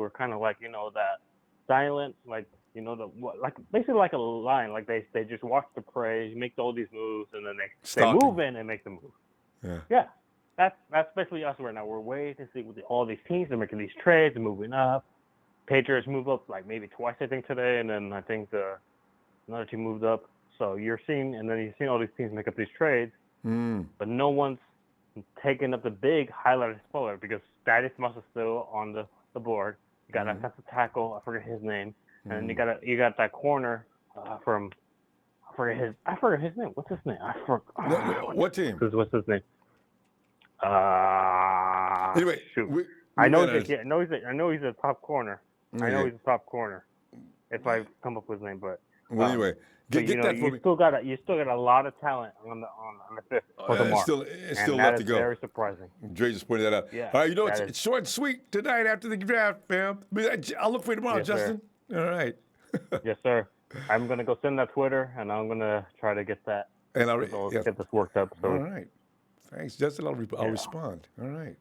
kind of like that silent basically like a lion. Like they just watch the prey, make all these moves, and then they move in and make the move. Yeah. That's basically us right now. We're waiting to see with all these teams. They're making these trades and moving up. Patriots move up like maybe twice, I think, today, and then I think another team moved up. So you're seeing all these teams make up these trades, but no one's taking up the big highlighted spoiler because Thaddeus Moss is still on the board. You got that tackle, I forget his name, and you got that corner from I forget his name. What's his name? What team? What's his name? Anyway, shoot. I know he's a top corner. I know he's a top corner. If I come up with his name, but anyway, get that for me. You still got a lot of talent on the fifth for the mark. It's still left to go. Very surprising. Dre just pointed that out. Yeah, all right, it's short and sweet tonight after the draft, fam. I'll look for you tomorrow, Justin. Sir. All right. Yes, sir. I'm gonna go send that Twitter, and I'm gonna try to get that. And I'll get this worked up. So. All right. Thanks, Justin. I'll respond. All right.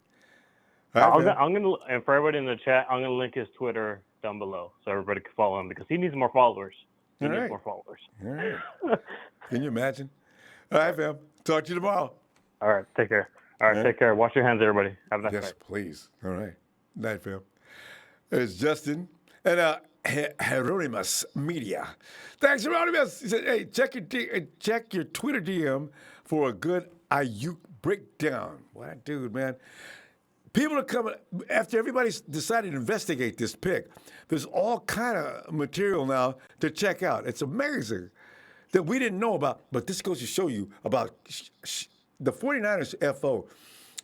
I'm gonna, and for everybody in the chat, I'm gonna link his Twitter down below so everybody can follow him because he needs more followers. He needs more followers. All right. Can you imagine? All right, fam. Talk to you tomorrow. All right. Take care. All right. Take care. Wash your hands, everybody. Have a nice night. Yes, please. All right. Night, fam. It's Justin and Hieronymus Media. Thanks, Hieronymus. He said, "Hey, check your Twitter DM for a good Aiyuk breakdown." What a dude, man. People are coming after everybody's decided to investigate this pick. There's all kind of material now to check out. It's amazing that we didn't know about, but this goes to show you about the 49ers FO.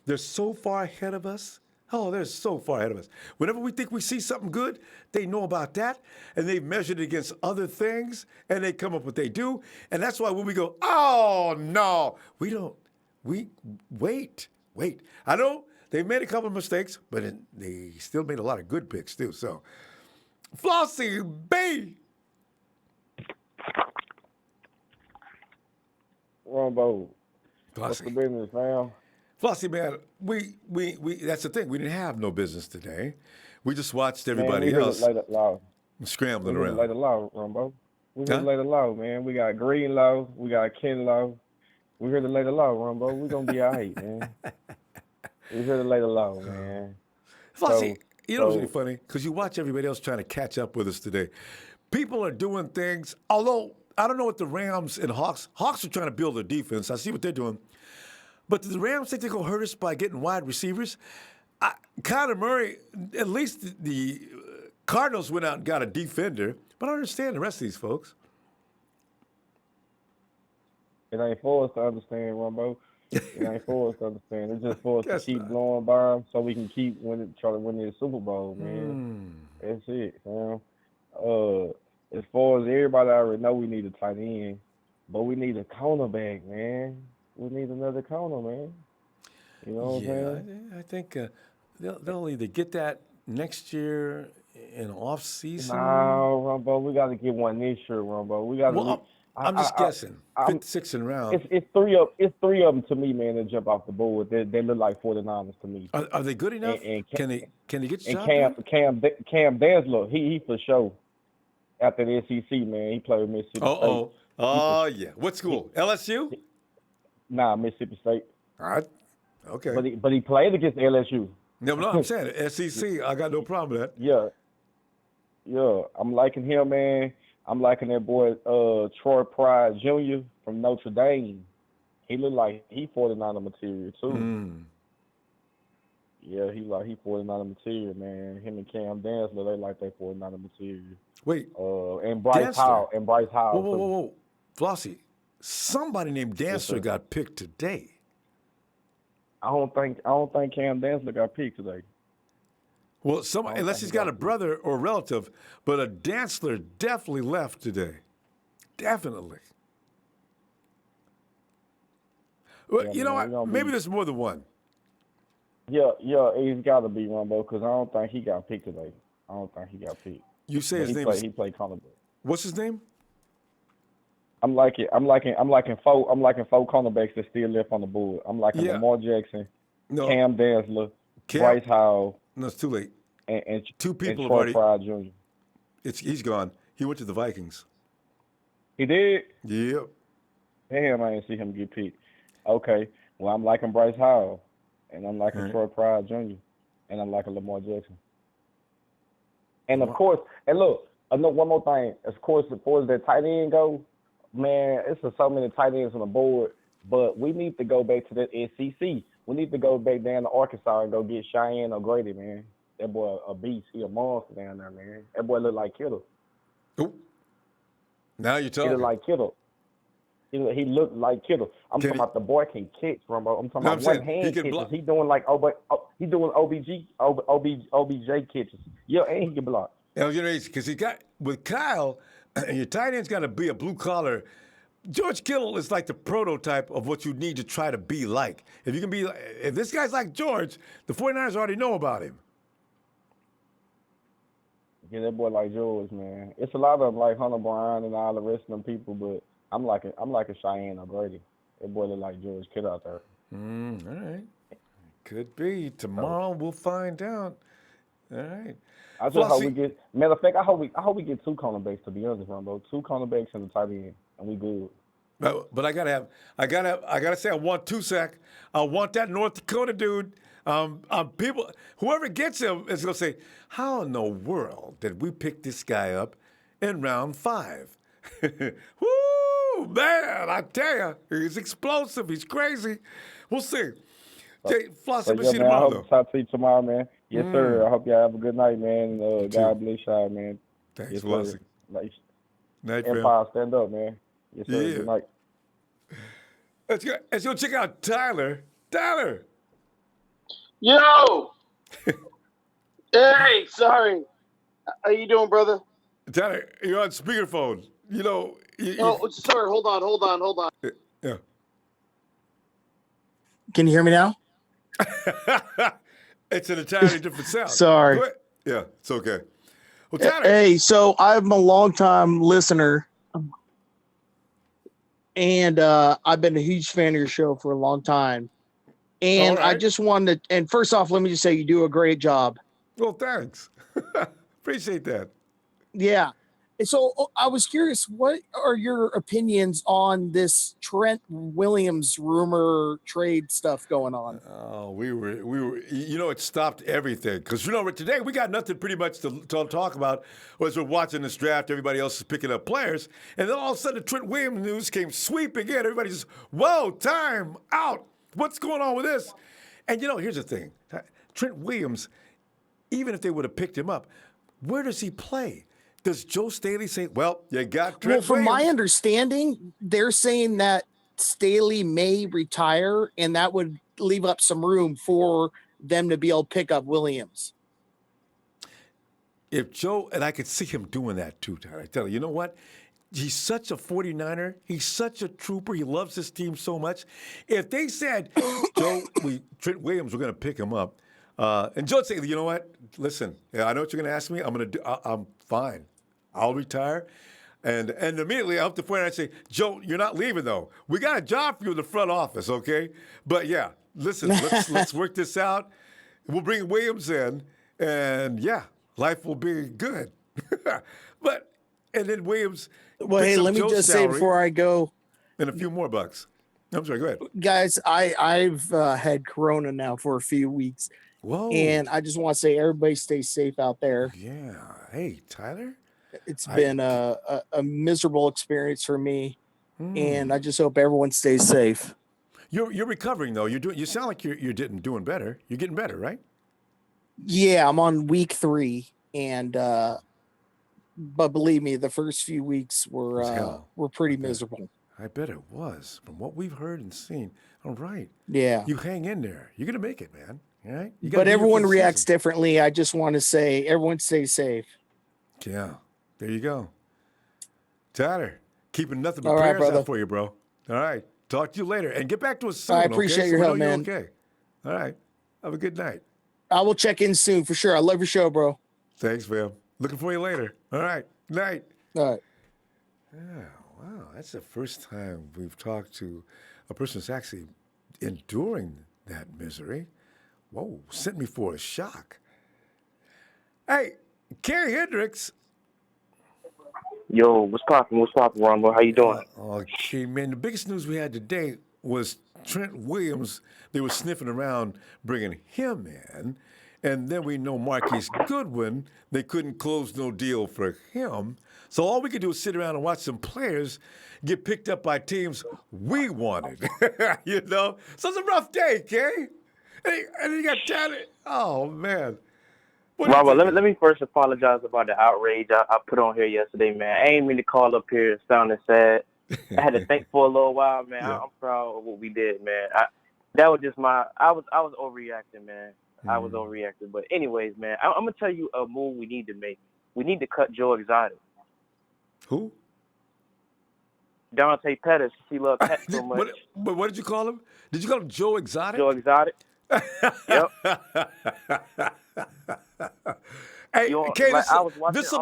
They're so far ahead of us. Oh, they're so far ahead of us. Whenever we think we see something good, they know about that, and they've measured it against other things, and they come up with what they do. And that's why when we go, oh, no, we don't. We wait. I know they've made a couple of mistakes, but they still made a lot of good picks, too. So, Flossie B. Ronbo, what's the business, fam? Flossie, man, we that's the thing. We didn't have no business today. We just watched everybody else scrambling around. We lay the law, Ronbo. We here to lay the law, man. We got Greenlaw, we got Kinlaw. We're here to lay the law, Ronbo. We're going to be all right, man. We're here to lay the law, man. Flossie, you know what's really funny? Because you watch everybody else trying to catch up with us today. People are doing things, although I don't know what the Rams and Hawks are trying to build their defense. I see what they're doing. But do the Rams think they're going to hurt us by getting wide receivers? Kyler Murray, at least the Cardinals went out and got a defender. But I understand the rest of these folks. It ain't for us to understand, Ronbo. It ain't for us to understand. It's just for us to keep blowing by them so we can keep try to win the Super Bowl, man. That's it, man. As far as everybody already know, we need a tight end, but we need a cornerback, man. We need another corner, man. You know what I'm saying? I think they'll either get that next year in off season. No, Ronbo, we got to get one this year, Ronbo. We got to. Well, I'm just guessing. Fifth, sixth in round. It's three of them to me, man. That jump off the board. They look like 49ers to me. Are they good enough? And can they get the job done? Cam Dansler, he for sure. After the SEC, man, he played with Mississippi State. Oh yeah. What school? LSU? Nah, Mississippi State. All right. Okay. But he played against LSU. No, I'm saying SEC. I got no problem with that. Yeah. I'm liking him, man. I'm liking that boy Troy Pride Jr. from Notre Dame. He look like he 49er material too. Yeah, he 49er material, man. Him and Cam Dansler, they like that 49er material. Wait. And Bryce Howell. Whoa. Flossie, somebody named Dansler got picked today. I don't think Cam Dansler got picked today. Well, unless he's got a brother or relative, but a Dansler definitely left today. Definitely. Well, you know what? Maybe there's more than one. Yeah, he's got to be Ronbo because I don't think he got picked today. I don't think he got picked. You say his name is? He played cornerback. What's his name? I'm liking four cornerbacks that still left on the board. I'm liking Lamar Jackson, Cam Dansler, Bryce Howell. No, it's too late. And two people have already. Pride Jr. He's gone. He went to the Vikings. He did? Yep. Damn, I didn't see him get picked. Okay. Well, I'm liking Bryce Howell, and I'm liking Troy Pride Jr., and I'm liking Lamar Jackson. And of course, and look, I know one more thing. Of course, as far as that tight end go, man, it's so many tight ends on the board, but we need to go back to that SEC. We need to go back down to Arkansas and go get Cheyenne O'Grady, man. That boy a beast. He a monster down there, man. That boy look like Kittle. Ooh. Now you're talking. He look like Kittle. He looked like Kittle. I'm talking about the boy can catch, Ronbo. I'm talking about one-hand catches. He doing like he doing OBJ catches. Yeah, and he can block. Yeah, because he got with Kyle, your tight end's got to be a blue collar. George Kittle is like the prototype of what you need to try to be like. If this guy's like George, the 49ers already know about him. Yeah, that boy like George, man. It's a lot of them like Hunter Brown and all the rest of them people, but I'm liking Cheyenne O'Grady. That boy look like George Kittle out there. All right. Could be. Tomorrow we'll find out. All right. I just hope we get. Matter of fact, I hope we get two cornerbacks. To be honest, Ronbo, two cornerbacks and a tight end, and we good. But I gotta say, I want Tusac. I want that North Dakota dude. People, whoever gets him is gonna say, "How in the world did we pick this guy up in round 5?" Woo, man! I tell you, he's explosive. He's crazy. We'll see. Floss But and yeah, see man, I tomorrow, hope to talk to you tomorrow, man. Yes, sir. I hope y'all have a good night, man. God bless y'all, man. Thanks, yes, Flossie. Like, Night, fam. Empire, stand up, man. Yes, sir. Yeah. Good night. Let's go check out Tyler. Tyler. Yo! Hey, sorry. How you doing, brother? Tyler, you're on speakerphone. You know. Sorry. Hold on. Yeah. Can you hear me now? It's an entirely different sound. Sorry. Go ahead. Yeah, it's okay. Well, Tyler. Hey, so I'm a longtime listener, and I've been a huge fan of your show for a long time. And I just wanted to, and first off, let me just say you do a great job. Well, thanks. Appreciate that. Yeah. And so I was curious, what are your opinions on this Trent Williams rumor trade stuff going on? Oh, we were, it stopped everything. Because, today we got nothing pretty much to talk about as we're watching this draft. Everybody else is picking up players. And then all of a sudden the Trent Williams news came sweeping in. Everybody just, whoa, time out. What's going on with this? And, here's the thing. Trent Williams, even if they would have picked him up, where does he play? Does Joe Staley say, well, you got Trent Williams? Well, from my understanding, they're saying that Staley may retire, and that would leave up some room for them to be able to pick up Williams. If Joe, and I could see him doing that too, Tyler. I tell you, you know what? He's such a 49er. He's such a trooper. He loves his team so much. If they said, Joe, Trent Williams, we're going to pick him up, and Joe would say, you know what? Listen, I know what you're going to ask me. I'm fine. I'll retire. And immediately up the point, I say, Joe, you're not leaving, though. We got a job for you in the front office, okay? But, yeah, listen, let's work this out. We'll bring Williams in, and, yeah, life will be good. And then Williams. Well, hey, let me just say before I go. And a few more bucks. I'm sorry, go ahead. Guys, I've had Corona now for a few weeks. Whoa. And I just want to say everybody stay safe out there. Yeah. Hey, Tyler. It's been a miserable experience for me, and I just hope everyone stays safe. You're recovering though. You sound like you're doing better. You're getting better, right? Yeah, I'm on week 3, and but believe me, the first few weeks were pretty miserable. I bet it was, from what we've heard and seen. All right. Yeah. You hang in there. You're gonna make it, man. All right. But everyone reacts differently. I just want to say, everyone stay safe. Yeah. There you go. Tyler, keeping nothing but all prayers right, out for you, bro. All right. Talk to you later. And get back to us soon, I appreciate your help, man. Okay. All right. Have a good night. I will check in soon for sure. I love your show, bro. Thanks, man. Looking for you later. All right. Night. All right. Yeah, wow. That's the first time we've talked to a person that's actually enduring that misery. Whoa, sent me for a shock. Hey, Kerry Hendricks. Yo, what's poppin', Ronbo? How you doing? Okay, man. The biggest news we had today was Trent Williams. They were sniffing around bringing him in. And then we know Marquise Goodwin, they couldn't close no deal for him. So all we could do is sit around and watch some players get picked up by teams we wanted. So it's a rough day, Kerry. And then you got talent. Oh, man. Robert, let me first apologize about the outrage I put on here yesterday, man. I ain't mean to call up here sounding sad. I had to think for a little while, man. Yeah. I'm proud of what we did, man. That was just I was overreacting, man. I was overreacting. But anyways, man, I'm going to tell you a move we need to make. We need to cut Joe Exotic. Who? Dante Pettis. He loves pets so much. But what did you call him? Did you call him Joe Exotic? Joe Exotic. Yep. Hey, okay, this will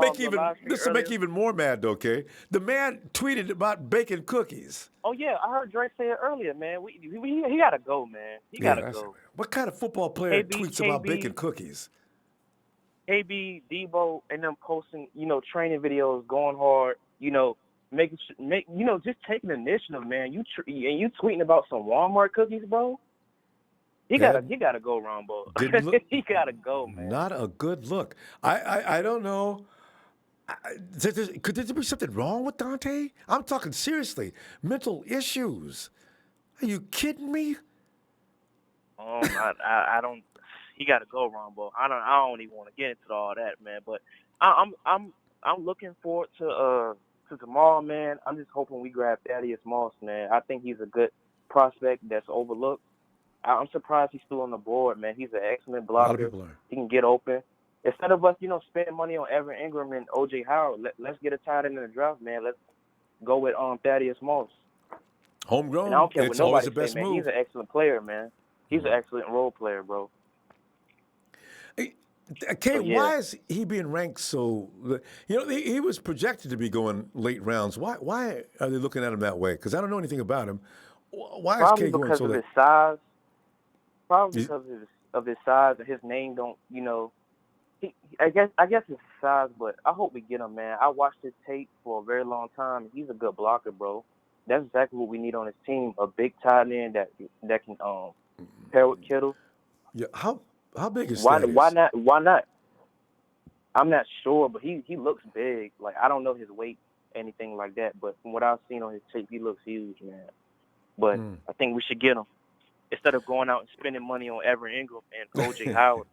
make even more mad, though, okay? The man tweeted about baking cookies. Oh, yeah, I heard Drake say it earlier, man. He got to go, man. He got to go. What kind of football player tweets about baking cookies? KB, Debo, and them posting, training videos, going hard, just taking initiative, man. You tweeting about some Walmart cookies, bro? He gotta go, Ronbo. He gotta go, man. Not a good look. I don't know. Could there be something wrong with Dante? I'm talking seriously. Mental issues. Are you kidding me? I don't. He got to go, Ronbo. I don't even want to get into all that, man. But I'm looking forward to tomorrow, man. I'm just hoping we grab Thaddeus Moss, man. I think he's a good prospect that's overlooked. I'm surprised he's still on the board, man. He's an excellent blocker. A lot of people are. He can get open. Instead of us, spending money on Evan Ingram and O.J. Howard, let's get a tight end in the draft, man. Let's go with Thaddeus Moss. Homegrown. And I don't care it's what always nobody the best say, man. move. He's an excellent player, man. He's an excellent role player, bro. Kate, why is he being ranked so? He was projected to be going late rounds. Why are they looking at him that way? Because I don't know anything about him. Why is Kate going so late? Probably because of his size. Probably because of his size and his name don't, I guess it's size, but I hope we get him, man. I watched his tape for a very long time. He's a good blocker, bro. That's exactly what we need on his team, a big tight end that can pair with Kittle. Yeah, how big is Why Thaddeus? Why not? I'm not sure, but he looks big. Like, I don't know his weight, anything like that, but from what I've seen on his tape, he looks huge, man. But I think we should get him. Instead of going out and spending money on Evan Ingram and O.J. Howard,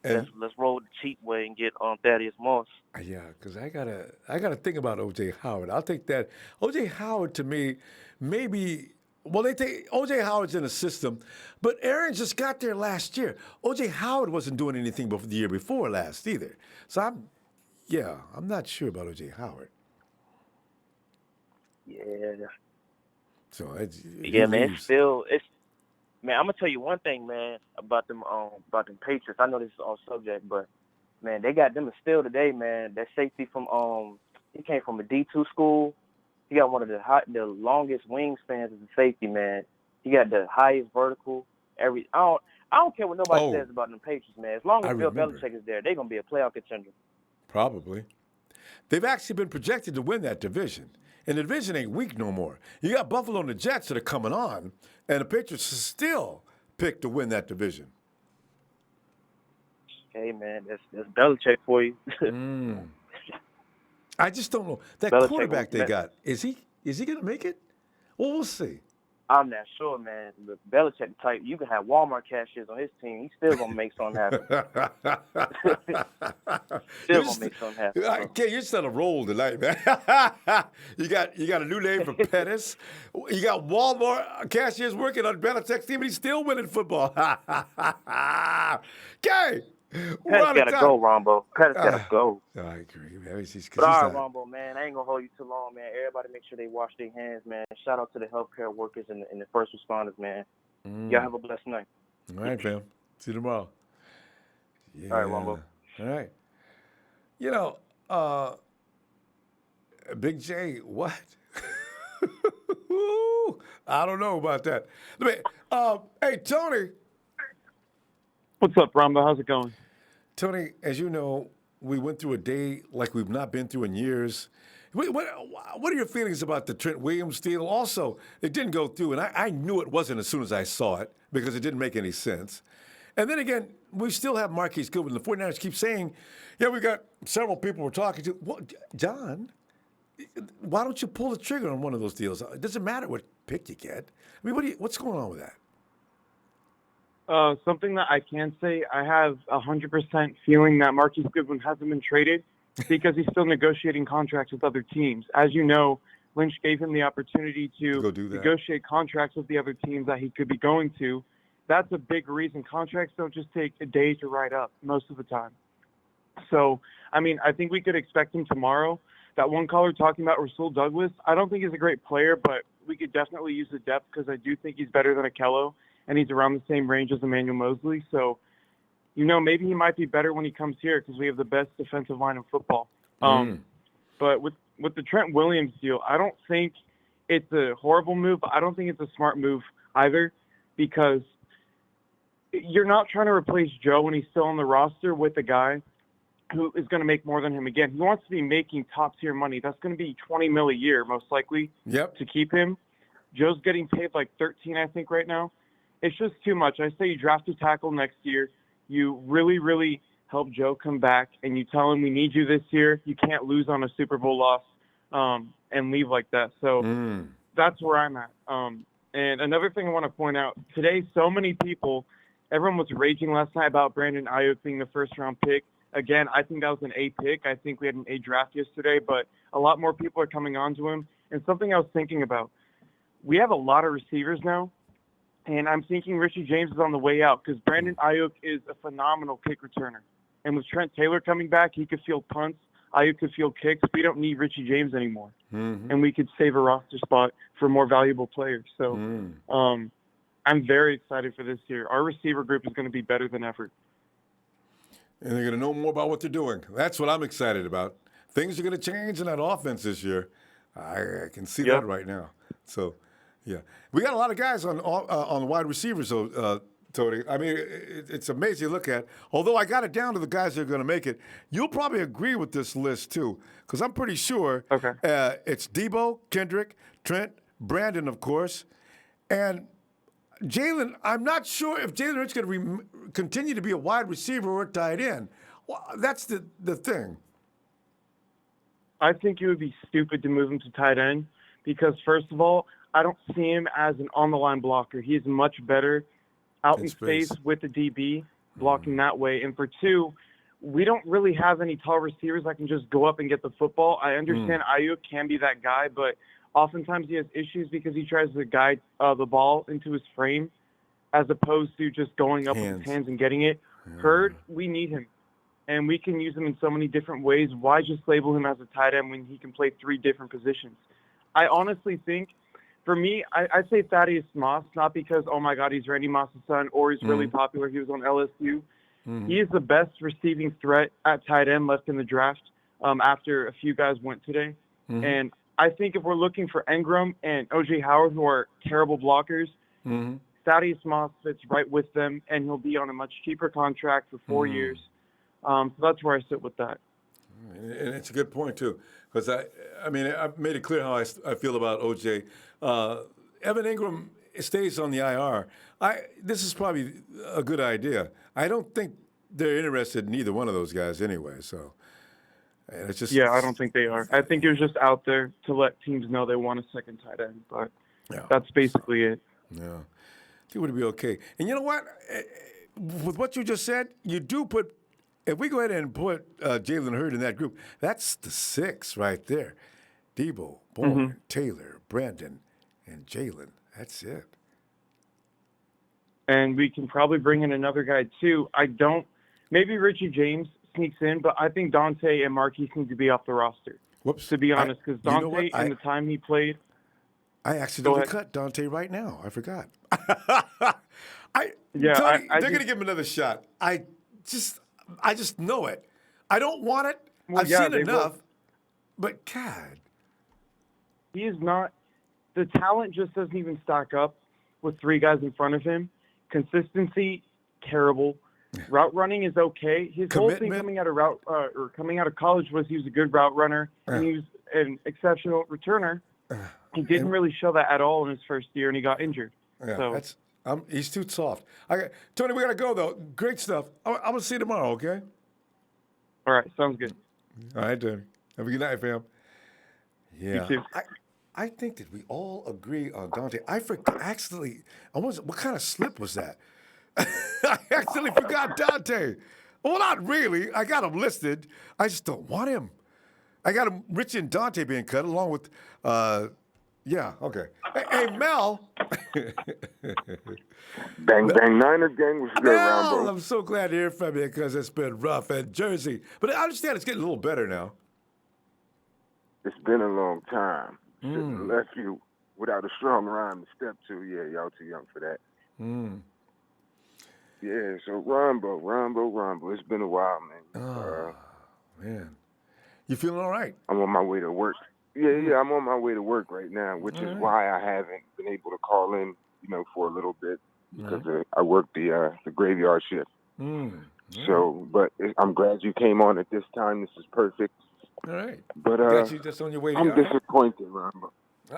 let's roll the cheap way and get Thaddeus Moss. Yeah, because I gotta think about O.J. Howard. I'll take that. O.J. Howard to me, maybe. Well, they take O.J. Howard's in the system, but Aaron just got there last year. O.J. Howard wasn't doing anything the year before last either. So I'm not sure about O.J. Howard. Yeah. So man, man, I'm gonna tell you one thing, man, about them Patriots. I know this is off subject, but man, they got them a steal today, man. That safety from he came from a D2 school. He got one of the longest wingspans as a safety, man. He got the highest vertical. I don't care what nobody says about them Patriots, man. As long as Bill Belichick is there, they're gonna be a playoff contender. Probably. They've actually been projected to win that division. And the division ain't weak no more. You got Buffalo and the Jets that are coming on, and the Patriots are still picked to win that division. Hey, man, that's Belichick for you. I just don't know. That Belichick quarterback they got, is he going to make it? Well, we'll see. I'm not sure, man. The Belichick type, you can have Walmart cashiers on his team. He's still going to make something happen. Still going to make something happen. Okay, you're still on a roll tonight, man. You got a new name for Pettis. You got Walmart cashiers working on Belichick's team, and he's still winning football. Okay. Pettis got to go, Ronbo. Pettis got to go. I agree, man. But all right, Ronbo, man, I ain't going to hold you too long, man. Everybody make sure they wash their hands, man. Shout out to the healthcare workers and the first responders, man. Y'all have a blessed night. All right, fam. See you tomorrow. Yeah. All right, Ronbo. All right. Big J, what? I don't know about that. Hey, Tony. What's up, Ronbo? How's it going? Tony, as you know, we went through a day like we've not been through in years. What are your feelings about the Trent Williams deal? Also, it didn't go through, and I knew it wasn't as soon as I saw it because it didn't make any sense. And then again, we still have Marquise Goodwin. The 49ers keep saying, we got several people we're talking to. Well, John, why don't you pull the trigger on one of those deals? It doesn't matter what pick you get. I mean, what's going on with that? Something that I can say, I have 100% feeling that Marquise Goodwin hasn't been traded because he's still negotiating contracts with other teams. As you know, Lynch gave him the opportunity to negotiate contracts with the other teams that he could be going to. That's a big reason. Contracts don't just take a day to write up most of the time. So, I mean, I think we could expect him tomorrow. That one caller talking about Rasul Douglas, I don't think he's a great player, but we could definitely use the depth because I do think he's better than Akello. And he's around the same range as Emmanuel Mosley. So, maybe he might be better when he comes here because we have the best defensive line in football. But with the Trent Williams deal, I don't think it's a horrible move, but I don't think it's a smart move either because you're not trying to replace Joe when he's still on the roster with a guy who is going to make more than him again. He wants to be making top-tier money. That's going to be $20 million a year, most likely, to keep him. Joe's getting paid like $13, I think, right now. It's just too much. I say you draft a tackle next year. You really, really help Joe come back, and you tell him we need you this year. You can't lose on a Super Bowl loss and leave like that. So that's where I'm at. And another thing I want to point out, today so many people, everyone was raging last night about Brandon Aiyuk being the first-round pick. Again, I think that was an A pick. I think we had an A draft yesterday, but a lot more people are coming on to him. And something I was thinking about, we have a lot of receivers now, and I'm thinking Richie James is on the way out because Brandon Aiyuk is a phenomenal kick returner. And with Trent Taylor coming back, he could field punts. Aiyuk could field kicks. We don't need Richie James anymore. And we could save a roster spot for more valuable players. So I'm very excited for this year. Our receiver group is going to be better than ever. And they're going to know more about what they're doing. That's what I'm excited about. Things are going to change in that offense this year. I can see that right now. So, yeah. We got a lot of guys on the wide receivers, though, Tony. I mean, it's amazing to look at. Although I got it down to the guys that are going to make it, you'll probably agree with this list, too, because I'm pretty sure it's Debo, Kendrick, Trent, Brandon, of course, and Jalen. I'm not sure if Jalen Hurts going to continue to be a wide receiver or a tight end. Well, that's the thing. I think it would be stupid to move him to tight end because, first of all, I don't see him as an on-the-line blocker. He is much better out in space with the DB, blocking that way. And for two, we don't really have any tall receivers that can just go up and get the football. I understand Aiyuk can be that guy, but oftentimes he has issues because he tries to guide the ball into his frame as opposed to just going up with his hands and getting it. Hurd, we need him. And we can use him in so many different ways. Why just label him as a tight end when he can play 3 different positions? I honestly think, for me, I'd say Thaddeus Moss, not because, oh, my God, he's Randy Moss's son or he's really popular. He was on LSU. He is the best receiving threat at tight end left in the draft after a few guys went today. And I think if we're looking for Engram and O.J. Howard, who are terrible blockers, Thaddeus Moss fits right with them, and he'll be on a much cheaper contract for 4 years. So that's where I sit with that. And it's a good point, too, because, I mean, I've made it clear how I feel about O.J. Evan Engram stays on the IR. This is probably a good idea. I don't think they're interested in either one of those guys anyway, so it's just... Yeah, I don't think they are. I think it was just out there to let teams know they want a second tight end, but that's basically it. Yeah. I think it would be okay. And you know what? With what you just said, you do put... If we go ahead and put Jalen Hurd in that group, that's the 6 right there. Debo, Bourne, Taylor, Brandon, and Jalen. That's it. And we can probably bring in another guy, too. Maybe Richie James sneaks in, but I think Dante and Marquise need to be off the roster. Whoops. To be honest, because Dante, in the time he played... I accidentally cut Dante right now. I forgot. Tony, they're going to give him another shot. I just know it. I don't want it. I've seen enough. But, God. He is not – the talent just doesn't even stack up with 3 guys in front of him. Consistency, terrible. Route running is okay. His whole thing coming out of college was he was a good route runner and he was an exceptional returner. He didn't really show that at all in his first year, and he got injured. Yeah, he's too soft. Tony, we got to go, though. Great stuff. I'm going to see you tomorrow, okay? All right, sounds good. All right, Tony. Have a good night, fam. Yeah. You too. I think that we all agree on Dante. I forgot, actually, what kind of slip was that? I actually forgot Dante. Well, not really. I got him listed. I just don't want him. I got him, Richie and Dante being cut along with, okay. Hey, Mel. Bang, bang, Niner gang was good, Ronbo. I'm so glad to hear from you because it's been rough at Jersey. But I understand it's getting a little better now. It's been a long time. Shouldn't have left you without a strong rhyme to step to. Yeah, y'all too young for that. Yeah, so Ronbo. It's been a while, man. Oh, man. You feeling all right? I'm on my way to work. Yeah, I'm on my way to work right now, which is why I haven't been able to call in, for a little bit because I work the graveyard shift. So, but I'm glad you came on at this time. This is perfect. All right. But got you just on your way. I'm disappointed, Ronbo.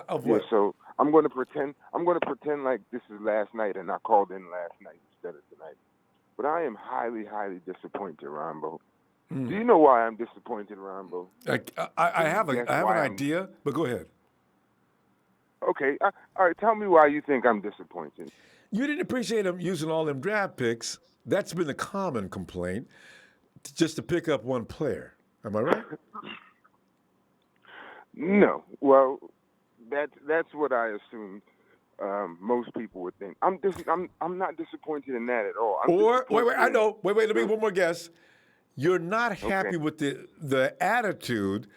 Of what? Yeah, so I'm going to pretend like this is last night and I called in last night instead of tonight. But I am highly, highly disappointed, Ronbo. Do you know why I'm disappointed, Ronbo? I have an idea, but go ahead. Okay, all right. Tell me why you think I'm disappointed. You didn't appreciate him using all them draft picks. That's been the common complaint, just to pick up one player. Am I right? No. Well, that's what I assumed. Most people would think. I'm not disappointed in that at all. Wait, I know. Wait, let me one more guess. You're not happy with the attitude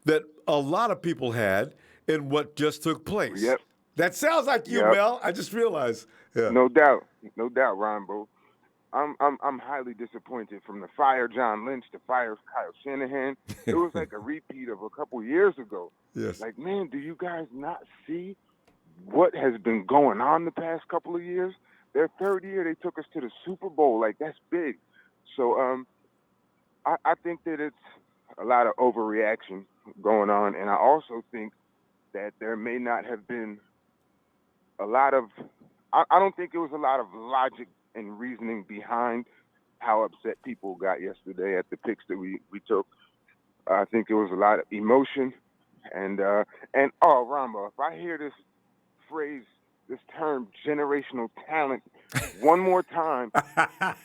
that a lot of people had in what just took place. Yep. That sounds like you, Mel. I just realized. Yeah. No doubt, Ronbo. I'm highly disappointed from the fire John Lynch to fire Kyle Shanahan. It was like a repeat of a couple years ago. Yes. Like, man, do you guys not see what has been going on the past couple of years? Their third year, they took us to the Super Bowl. Like, that's big. So I think that it's a lot of overreaction going on, and I also think that there may not have been a lot of – I don't think it was a lot of logic and reasoning behind how upset people got yesterday at the picks that we took. I think it was a lot of emotion. And Ronbo, if I hear this phrase, this term, generational talent, one more time,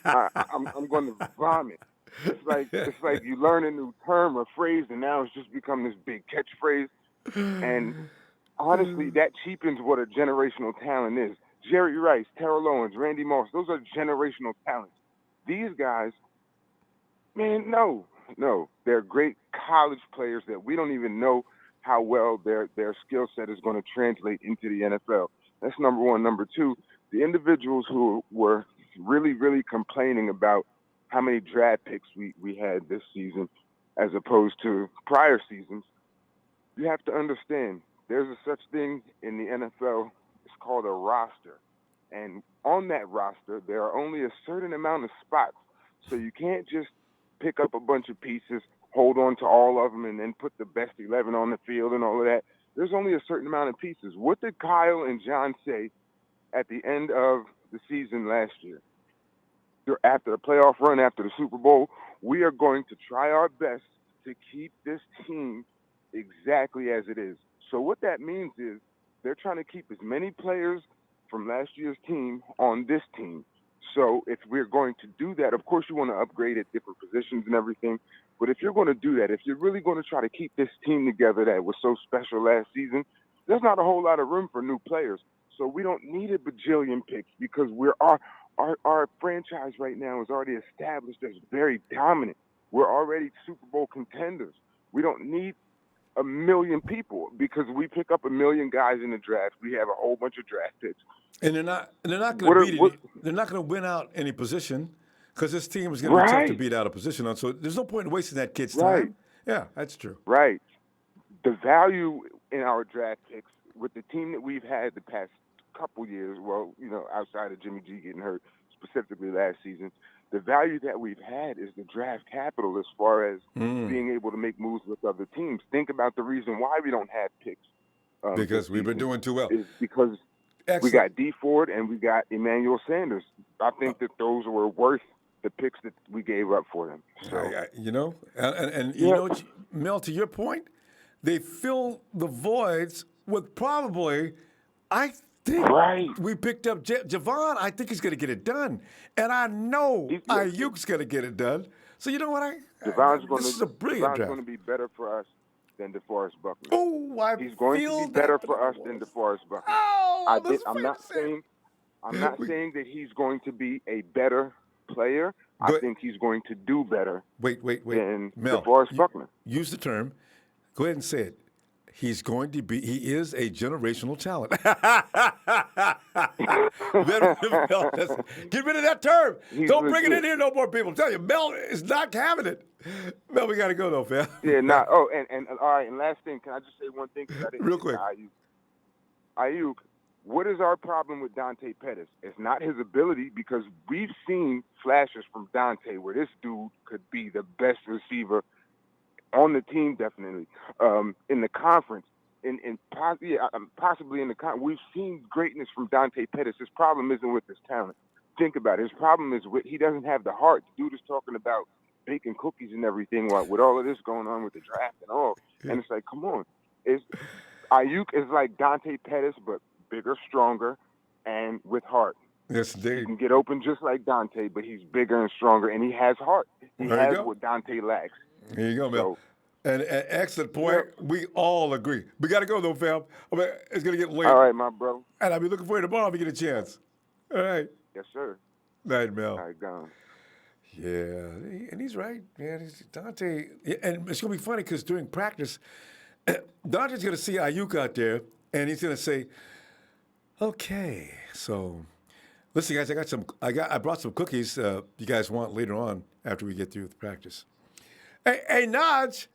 I'm going to vomit. It's like you learn a new term or phrase, and now it's just become this big catchphrase. And honestly, that cheapens what a generational talent is. Jerry Rice, Terrell Owens, Randy Moss, those are generational talents. These guys, man, no. They're great college players that we don't even know how well their skill set is going to translate into the NFL. That's number one. Number two, the individuals who were really, really complaining about how many draft picks we had this season as opposed to prior seasons, you have to understand there's a such thing in the NFL. It's called a roster. And on that roster, there are only a certain amount of spots. So you can't just pick up a bunch of pieces, hold on to all of them, and then put the best 11 on the field and all of that. There's only a certain amount of pieces. What did Kyle and John say at the end of the season last year? After the playoff run, after the Super Bowl, we are going to try our best to keep this team exactly as it is. So what that means is they're trying to keep as many players from last year's team on this team. So if we're going to do that, of course you want to upgrade at different positions and everything. But if you're going to do that, if you're really going to try to keep this team together that was so special last season, there's not a whole lot of room for new players. So we don't need a bajillion picks because our franchise right now is already established as very dominant. We're already Super Bowl contenders. We don't need a million people because we pick up a million guys in the draft. We have a whole bunch of draft picks. And they're not going to they're not going to win out any position because this team is going to be tough to beat out a position on. So there's no point in wasting that kid's time. Yeah, that's true. Right. The value in our draft picks with the team that we've had the past couple years, well, outside of Jimmy G getting hurt, specifically last season, the value that we've had is the draft capital as far as being able to make moves with other teams. Think about the reason why we don't have picks. Because we've been doing too well. Is because we got D Ford and we got Emmanuel Sanders. I think that those were worth the picks that we gave up for them. So, Mel, to your point, they fill the voids with probably, I think we picked up Javon. I think he's going to get it done. And I know Aiyuk's going to get it done. So you know what? This is a brilliant draft. Javon's going to be better for us than DeForest Buckner. Oh, he's going to be better for us than DeForest Buckner. I'm not saying that he's going to be a better player. I think he's going to do better. Wait. Than Mel, DeForest Buckner. Use the term. Go ahead and say it. He is a generational talent. Get rid of that term. Don't bring it in here no more, people. I'm telling you, Mel is not having it. Mel, we got to go, though, fam. Yeah, and all right, and last thing, can I just say one thing? Real quick. Aiyuk, what is our problem with Dante Pettis? It's not his ability because we've seen flashes from Dante where this dude could be the best receiver on the team, definitely, in the conference, possibly in the conference. We've seen greatness from Dante Pettis. His problem isn't with his talent. Think about it. His problem is he doesn't have the heart. The dude is talking about baking cookies and everything with all of this going on with the draft and all. And it's like, come on. Aiyuk is like Dante Pettis, but bigger, stronger, and with heart. Yes, He indeed. can get open just like Dante, but he's bigger and stronger, and he has heart. He There you has go. what Dante lacks. There you go, man. So, and excellent point. We all agree. We got to go, though, fam. I mean, it's going to get late. all right, my brother. And I'll be looking for you tomorrow if you get a chance. All right. Yes, sir. Night, Mel. All right, gone. Yeah, and he's right. Yeah, Dante. And it's going to be funny because during practice, Dante's going to see Aiyuk out there, and he's going to say, okay, so listen, guys, I brought some cookies you guys want later on after we get through with practice. Hey, Naj!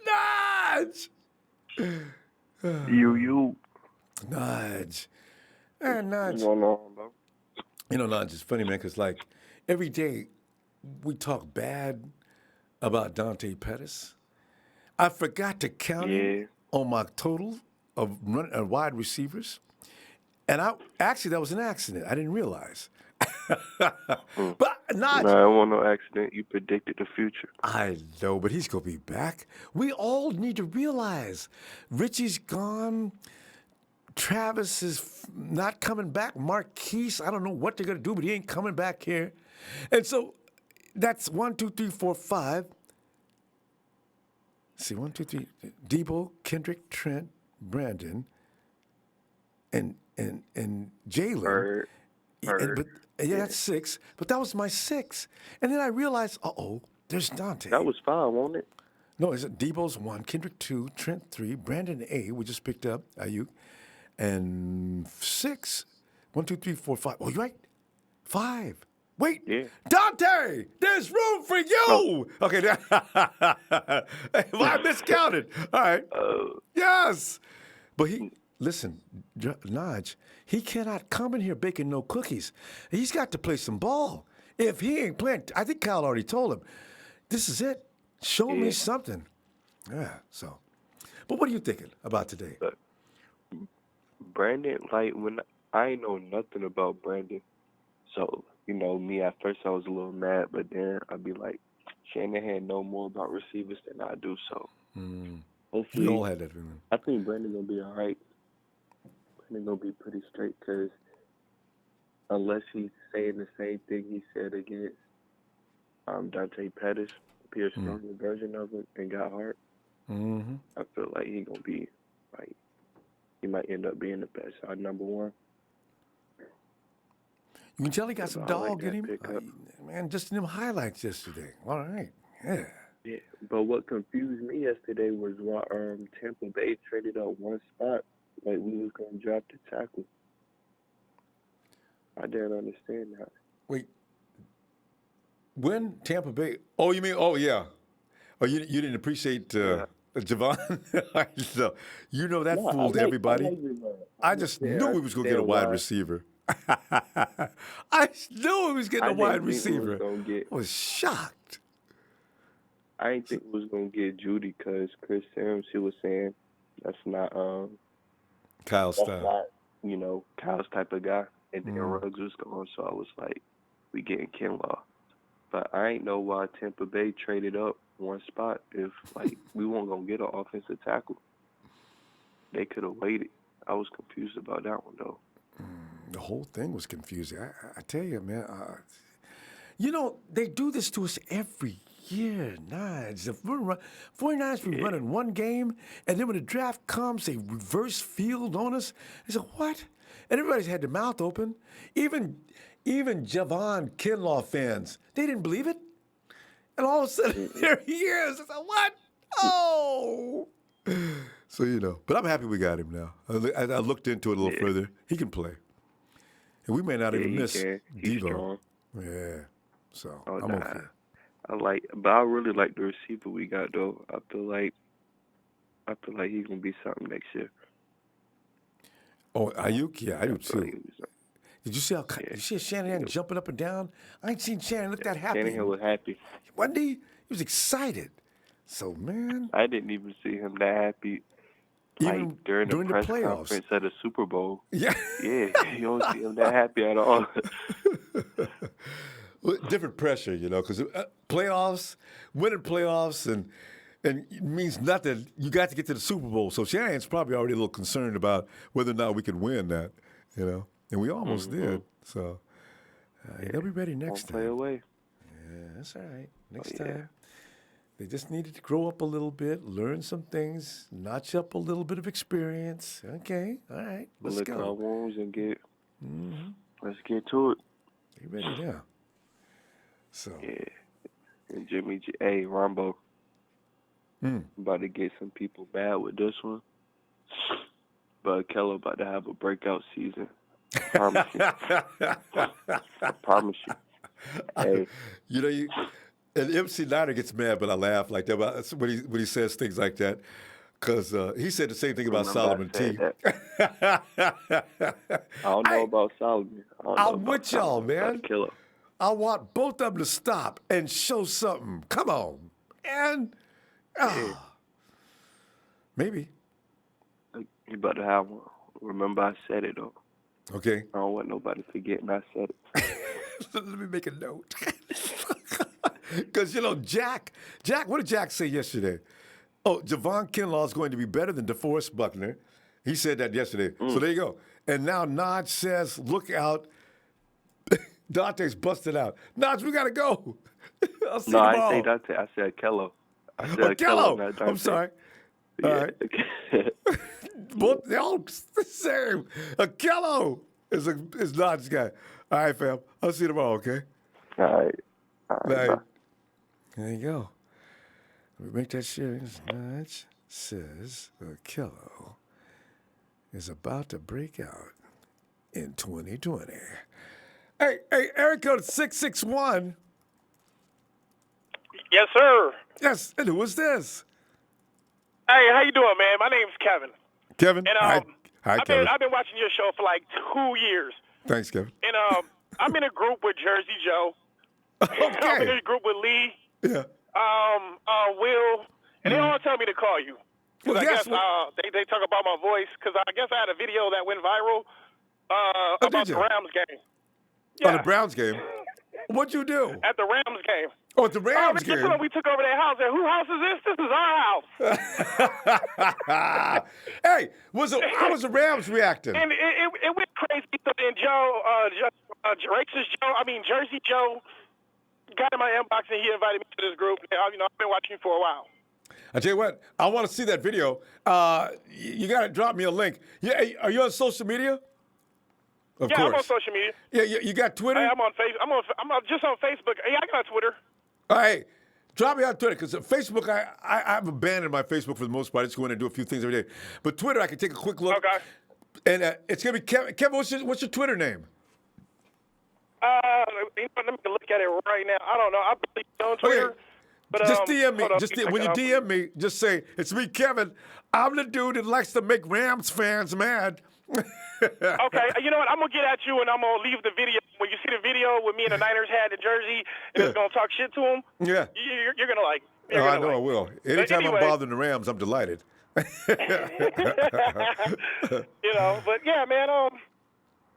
Naj! You. Naj. And Naj. What's going on, bro? You know, Naj, it's funny, man, because, like, every day we talk bad about Dante Pettis. I forgot to count him on my total of wide receivers. And actually, that was an accident. I didn't realize. But Naj. No, it wasn't no accident. You predicted the future. I know, but he's going to be back. We all need to realize Richie's gone. Travis is not coming back. Marquise, I don't know what they're going to do, but he ain't coming back here. And so that's 1, 2, 3, 4, 5. See, 1, 2, 3. Debo, Kendrick, Trent, Brandon, and Jalen. That's 6. But that was my 6. And then I realized, there's Dante. That was 5, wasn't it? No, is it Debo's 1, Kendrick 2, Trent 3, Brandon A, we just picked up, Aiyuk, and 6. 1, 2, 3, 4, 5. Oh, you're right. 5. Wait, Dante, there's room for you. Oh. Okay, I miscounted. All right. Yes. But listen, Naj, he cannot come in here baking no cookies. He's got to play some ball. If he ain't playing, I think Kyle already told him, this is it. Show me something. Yeah, so. But what are you thinking about today? Brandon, like, when I ain't know nothing about Brandon. So, you know, me at first I was a little mad, but then I'd be like, Shanahan know more about receivers than I do, so hopefully. We all had that feeling. I think Brandon going to be all right. Brandon going to be pretty straight because unless he's saying the same thing he said against Dante Pettis, be a stronger version of him and got heart, I feel like he going to be, like, he might end up being the best. Our number 1. You can tell he got some dog in him. Man, just in them highlights yesterday. All right. Yeah. Yeah, but what confused me yesterday was why Tampa Bay traded up one spot like we was going to draft a tackle. I didn't understand that. Wait. When Tampa Bay? Oh, you mean? Oh, yeah. Oh, you didn't appreciate Javon? So, you know that fooled everybody. I just knew he was going to get a wide receiver. I knew he was getting a wide receiver. I was shocked. I didn't think it was going to get Judy because Chris Sims, he was saying that's not Kyle's style. Not, you know, Kyle's type of guy. And then Ruggs was gone, so I was like, we getting Kinlaw. But I ain't know why Tampa Bay traded up one spot if, like, we weren't going to get an offensive tackle. They could have waited. I was confused about that one, though. The whole thing was confusing. I tell you, man. You know, they do this to us every year. Nice. The 49ers be running one game, and then when the draft comes, they reverse field on us. They say, what? And everybody's had their mouth open. Even Javon Kinlaw fans, they didn't believe it. And all of a sudden, there he is. I said, what? Oh! So, you know. But I'm happy we got him now. I looked into it a little further. He can play. And we may not even miss Devo. Yeah. So, I'm okay. But I really like the receiver we got, though. I feel like he's going to be something next year. Oh, Aiyuk? Yeah, I do too. Did you see you see Shanahan jumping up and down? I ain't seen Shanahan look that happy. Shanahan was happy. Wasn't he? He was excited. So, man. I didn't even see him that happy. Even like during the press playoffs. conference at the Super Bowl. Yeah. Yeah, you don't see him that happy at all. Well, different pressure, you know, because playoffs, winning playoffs, and And it means nothing. You got to get to the Super Bowl. So Shanahan's probably already a little concerned about whether or not we could win that, And we almost did. So they'll be ready next time. Play away. Yeah, that's all right. Next time. They just needed to grow up a little bit, learn some things, notch up a little bit of experience. Okay, all right, let's Lick go. our wounds and get. Let's get to it. You ready now? So. Yeah. And Jimmy G. Hey, Ronbo. I'm about to get some people mad with this one. But Kello about to have a breakout season. I promise you. I promise you. Hey. And MC Niner gets mad, but I laugh like that when he says things like that, because he said the same thing about Solomon T. I don't know about Solomon. I'm with y'all, man. I want both of them to stop and show something. Come on, and maybe you about to have one. Remember, I said it though. Okay. I don't want nobody forgetting I said it. Let me make a note. Because, Jack, what did Jack say yesterday? Oh, Javon Kinlaw is going to be better than DeForest Buckner. He said that yesterday. So there you go. And now Nod says, look out. Dante's busted out. Nod, we got to go. I'll see you tomorrow. I didn't say Dante. I said Kello. Kello. I'm sorry. All right. Well, they're all the same. Kello is Nod's guy. All right, fam. I'll see you tomorrow, okay? All right. Bye. There you go. We make that share. Nudge says Kello is about to break out in 2020. Hey, Eric code 661. Yes, sir. Yes, and who is this? Hey, how you doing, man? My name's Kevin. Kevin? And Hi, Kevin. I've been watching your show for like 2 years. Thanks, Kevin. And I'm in a group with Jersey Joe. Okay. I'm in a group with Lee. Yeah. Will, and they all tell me to call you. Well, I yes, guess they talk about my voice because I guess I had a video that went viral about the Rams game. Oh, the Browns game? What'd you do? At the Rams game. Oh, at the Rams game? We took over their house. And whose house is this? This is our house. Hey, how was the Rams reacting? And it went crazy. And Jersey Joe got in my inbox and he invited me to this group. I've been watching you for a while. I tell you what, I want to see that video. You got to drop me a link. Yeah, are you on social media? Of course. I'm on social media. Yeah, you got Twitter? I'm on Facebook. I'm just on Facebook. Yeah, I got Twitter. All right. Drop me on Twitter, because Facebook, I've abandoned my Facebook for the most part. I just go in and do a few things every day. But Twitter, I can take a quick look. Okay. And it's going to be Kevin. Kevin, what's your Twitter name? Let me look at it right now. I don't know. I believe on Twitter. Okay. But, just DM me. When you DM me, just say, it's me, Kevin. I'm the dude that likes to make Rams fans mad. Okay, you know what? I'm going to get at you, and I'm going to leave the video. When you see the video with me in the Niners hat and jersey, and it's going to talk shit to him, you're going to like it. I know I will. Anytime I'm bothering the Rams, I'm delighted. But yeah, man,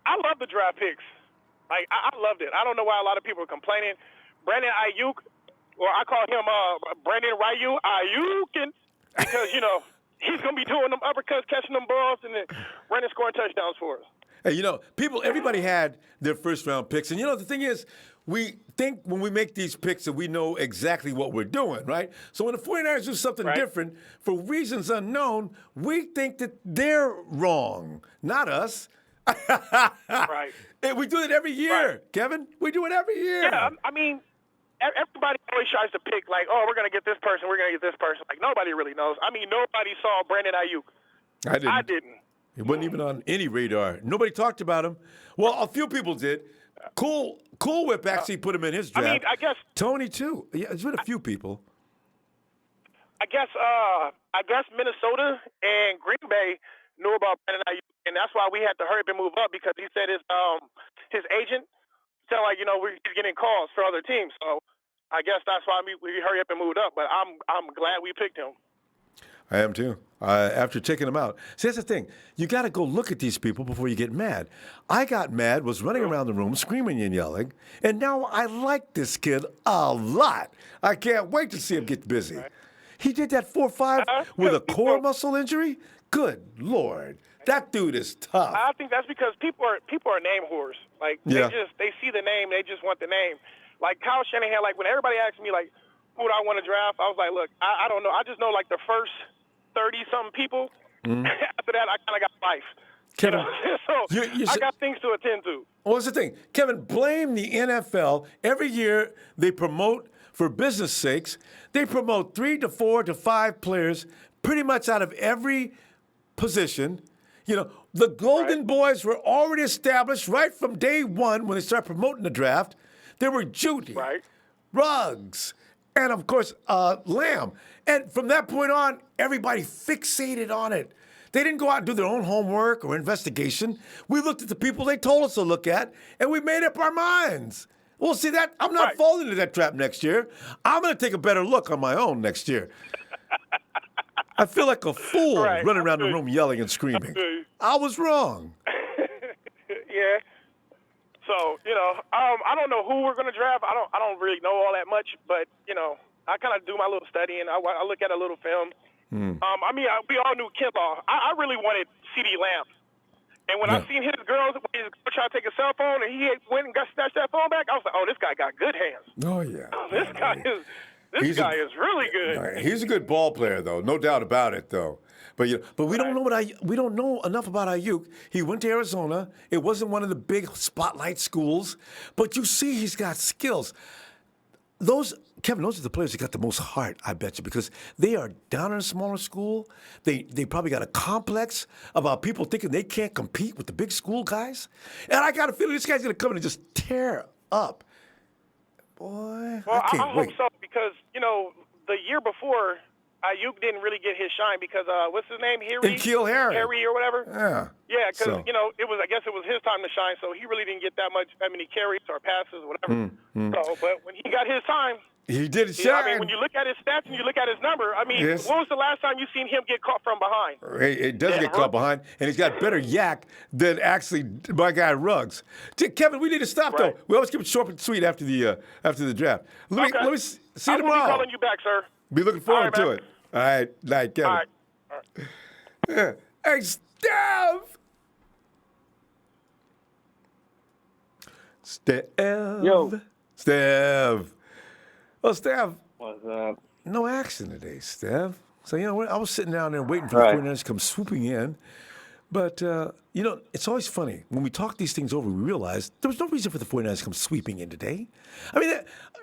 I love the draft picks. Like, I loved it. I don't know why a lot of people are complaining. Brandon Aiyuk, or I call him Brandon Ryu Aiyuk, because, he's going to be doing them uppercuts, catching them balls, and then running, scoring touchdowns for us. Hey, everybody had their first-round picks. And, the thing is, we think when we make these picks that we know exactly what we're doing, right? So when the 49ers do something different, for reasons unknown, we think that they're wrong, not us. Right. We do it every year, Kevin. We do it every year. Yeah, I mean, everybody always tries to pick, like, oh, we're going to get this person, we're going to get this person. Like, nobody really knows. I mean, nobody saw Brandon Aiyuk. I didn't. He wasn't even on any radar. Nobody talked about him. Well, a few people did. Cool Whip actually put him in his draft. I mean, I guess Tony too. Yeah, there's been a few people. I guess Minnesota and Green Bay knew about Brandon Aiyuk, and that's why we had to hurry up and move up, because he said his agent said, like, we're getting calls for other teams. So I guess that's why we hurry up and moved up. But I'm glad we picked him. I am too. After checking them out. See, that's the thing. You got to go look at these people before you get mad. I got mad, was running around the room screaming and yelling, and now I like this kid a lot. I can't wait to see him get busy. Right. He did that 4.5 with a core muscle injury? Good Lord. That dude is tough. I think that's because people are name whores. Like they see the name, they just want the name. Like Kyle Shanahan, like when everybody asks me like who do I want to draft, I was like, look, I don't know. I just know like the first 30-something people. After that, I kind of got life. Kevin, so I got things to attend to. Well, what's the thing? Kevin, blame the NFL. Every year they promote, for business sakes, they promote 3 to 4 to 5 players pretty much out of every position. You know, the Golden Boys were already established right from day one when they started promoting the draft. There were Judy, Ruggs, and, of course, Lamb. And from that point on, everybody fixated on it. They didn't go out and do their own homework or investigation. We looked at the people they told us to look at, and we made up our minds. Well, see, that I'm not falling into that trap next year. I'm going to take a better look on my own next year. I feel like a fool running around the room yelling and screaming. I was wrong. Yeah. So, you know, I don't know who we're going to draft. I don't really know all that much, but, you know, I kind of do my little studying. I look at a little film. I mean, we all knew Kinlaw. I really wanted C.D. Lamb. And when I seen his girls trying to take a cell phone and he went and got snatched that phone back, I was like, oh, this guy got good hands. Oh, yeah. This guy is really good. He's a good ball player, though. No doubt about it, though. But we don't know we don't know enough about Aiyuk. He went to Arizona. It wasn't one of the big spotlight schools, but you see he's got skills. Kevin, those are the players that got the most heart, I bet you, because they are down in a smaller school. They probably got a complex about people thinking they can't compete with the big school guys. And I got a feeling this guy's going to come in and just tear up. Boy, well, I can't wait. Hope so, because, you know, the year before, Aiyuk didn't really get his shine because, what's his name? Harry or whatever? Yeah. Yeah, because, you know, I guess it was his time to shine, so he really didn't get that many carries or passes or whatever. So, but when he got his time, he did shine. I mean, when you look at his stats and you look at his number, I mean, when was the last time you seen him get caught from behind? It does get caught behind, and he's got better yak than actually my guy Ruggs. Kevin, we need to stop though. We always keep it short and sweet after the draft. Let me see you tomorrow. I'll be calling you back, sir. Be looking forward to it. All right, night, Kevin. All right. Hey, Steph. Yo. Steph. Well, Steph. What's up? No action today, Steph. So, you know, I was sitting down there waiting for the 49ers to come swooping in. But, you know, it's always funny. When we talk these things over, we realize there was no reason for the 49ers to come sweeping in today. I mean,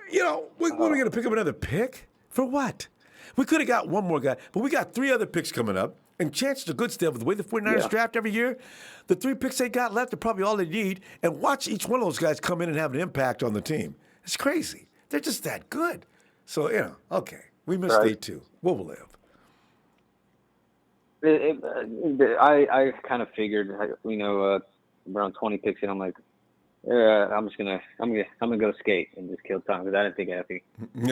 you know, what are we going to pick up another pick? For what? We could have got one more guy, but we got 3 other picks coming up. And chances are good, Steph, with the way the 49ers draft every year, the 3 picks they got left are probably all they need. And watch each one of those guys come in and have an impact on the team. It's crazy. They're just that good. So, you know, okay. We missed day 2. What will live? I kind of figured, you know, around 20 picks in, I'm like, I'm gonna go skate and just kill time because I didn't think anything.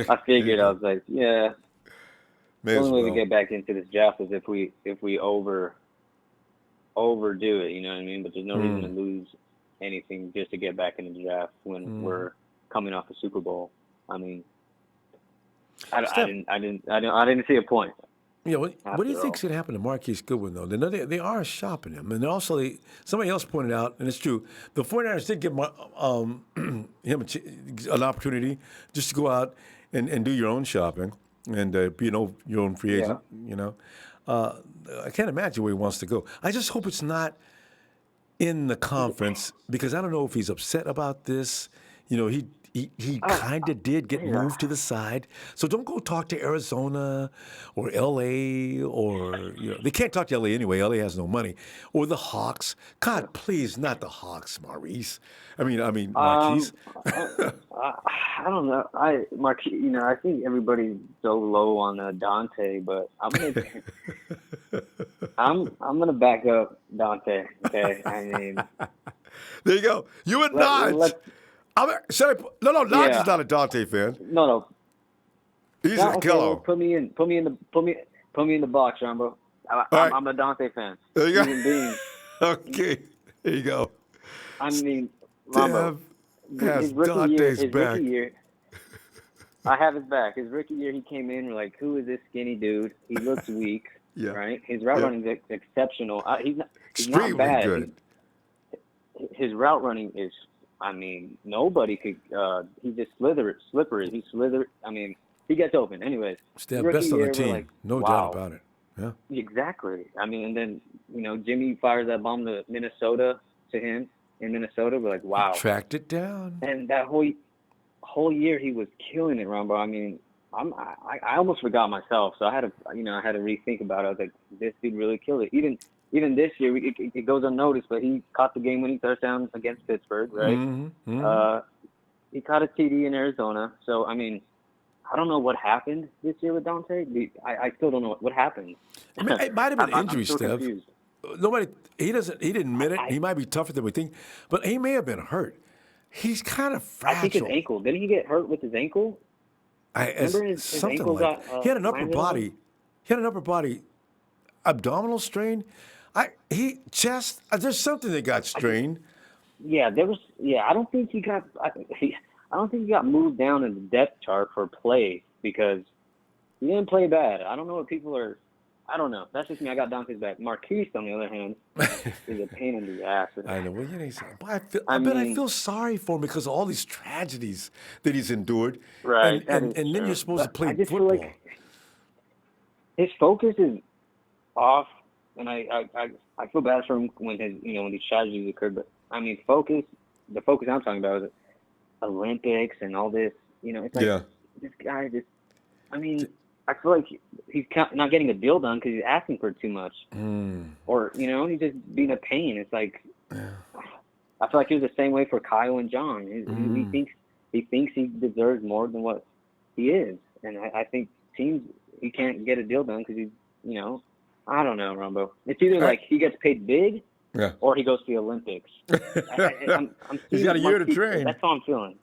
I figured I was like, the only way we get back into this draft is if we overdo it, you know what I mean? But there's no reason to lose anything just to get back into the draft when we're coming off a Super Bowl. I mean, I didn't see a point. Yeah, what do you think's going to happen to Marquise Goodwin, though? They are shopping him. And also, somebody else pointed out, and it's true, the 49ers did give him an opportunity just to go out and do your own shopping and be your own free agent, you know. I can't imagine where he wants to go. I just hope it's not in the conference because I don't know if he's upset about this. You know, he kind of did get moved to the side. So don't go talk to Arizona or L.A. or, you know, they can't talk to L.A. anyway. L.A. has no money. Or the Hawks. God, please, not the Hawks, Maurice. I mean, Marquise. I don't know. Marquise, you know, I think everybody's so low on Dante, but I'm gonna back up Dante. Okay, I mean, there you go. You and Dodge. Nodge is not a Dante fan. No. He's a killer. Put me in the box, Ronbo. I'm a Dante fan. There you go. Okay, there you go. I mean, Ronbo, his rookie year, I have his back. His rookie year, he came in, we're like, who is this skinny dude? He looks weak, right? His route running is exceptional. He's not bad. Good. His route running is, I mean, nobody could. He's just slippery. He's slithered. I mean, he gets open. Anyways, Still best on the team, like, no doubt about it. Yeah. Exactly. I mean, and then Jimmy fires that bomb to Minnesota to him in Minnesota. We're like, wow. He tracked it down. And that whole year he was killing it, Ronbo. I mean, I almost forgot myself, so I had to rethink about it. I was like, this dude really killed it. Even this year, it goes unnoticed, but he caught the game-winning touchdown against Pittsburgh, right? Mm-hmm. He caught a TD in Arizona. So, I mean, I don't know what happened this year with Dante. I still don't know what happened. I mean, it might have been injury, Steph. He didn't admit it. He might be tougher than we think, but he may have been hurt. He's kind of fragile. I think his ankle. Didn't he get hurt with his ankle? Remember his ankle got he had an upper body. He had an upper body abdominal strain. There's something that got strained. I don't think he got. I don't think he got moved down in the depth chart for play because he didn't play bad. I don't know what people are. I don't know. That's just me. I got Dante's back. Marquise, on the other hand, is a pain in the ass. I know. Well, I feel sorry for him because of all these tragedies that he's endured. Right. And then you're supposed to play football. Feel like his focus is off, and I feel bad for him when these tragedies occurred. But I mean, the focus I'm talking about is Olympics and all this. It's like this guy just. I mean. I feel like he's not getting a deal done because he's asking for too much, or he's just being a pain. It's like I feel like he was the same way for Kyle and John. He thinks he deserves more than what he is, and I think teams he can't get a deal done because he's I don't know, Ronbo. It's either like he gets paid big, or he goes to the Olympics. He's got a year to train. That's how I'm feeling.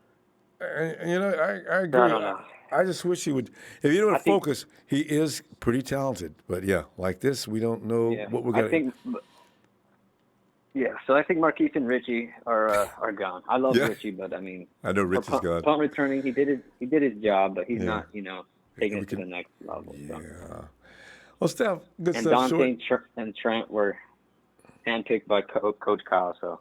I agree. I don't know. I just wish he would. If you don't focus, he is pretty talented. But like this, we don't know what we're going to. So I think Marquise and Richie are gone. I love Richie, but I mean, I know Richie's gone. Punt returning, he did his job, but he's not taking it to the next level. So. Yeah. Well, Steph, good and stuff. Dante and Trent were handpicked by Coach Kyle, so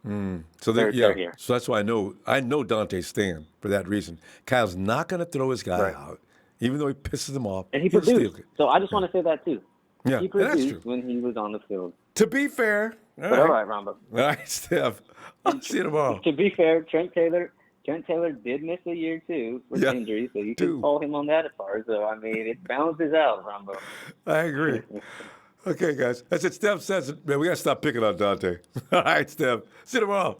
they're here. So that's why I know Dante's staying for that reason. Kyle's not going to throw his guy out, even though he pisses him off. And he produced. So I just want to say that too. Yeah, he produced when he was on the field. To be fair, all right, Ronbo. All right, Steph. I'll see you tomorrow. To be fair, Trent Taylor did miss a year too with injury, so you can call him on that as far. So I mean, it balances out, Ronbo. I agree. Okay, guys. That's it. Steph says it. Man, we got to stop picking on Dante. All right, Steph. See you tomorrow.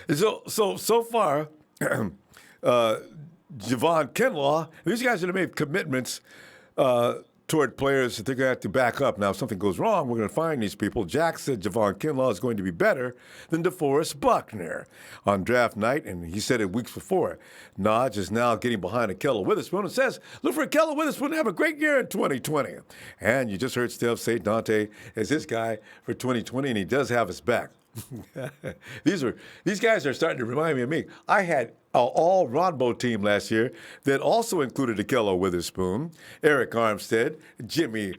So far, Javon Kinlaw, these guys have made commitments toward players that they're going to have to back up. Now, if something goes wrong, we're going to find these people. Jack said Javon Kinlaw is going to be better than DeForest Buckner on draft night, and he said it weeks before. Nodge is now getting behind Ahkello Witherspoon and says, look for Ahkello Witherspoon to have a great year in 2020. And you just heard Steph say Dante is his guy for 2020, and he does have his back. These guys are starting to remind me of me. I had an all Ronbo team last year that also included Ahkello Witherspoon, Eric Armstead, Jimmy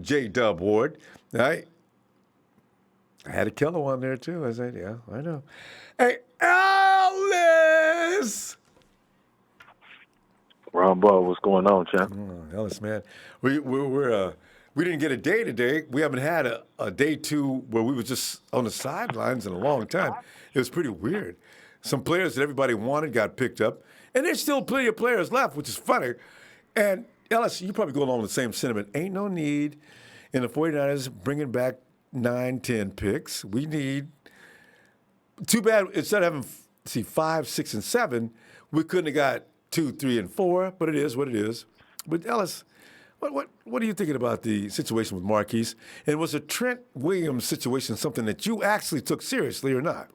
J-Dub Ward. I had Ahkello on there too. I said, yeah, I know. Hey, Ellis! Ronbo, what's going on, champ? Oh, Ellis, man. We didn't get a day today. We haven't had a day two where we were just on the sidelines in a long time. It was pretty weird. Some players that everybody wanted got picked up, and there's still plenty of players left, which is funny. And Ellis, you probably go along with the same sentiment. Ain't no need in the 49ers bringing back 9, 10 picks. We need – too bad instead of having, 5, 6, and 7, we couldn't have got 2, 3, and 4, but it is what it is. But Ellis – What are you thinking about the situation with Marquise? And was the Trent Williams situation something that you actually took seriously or not?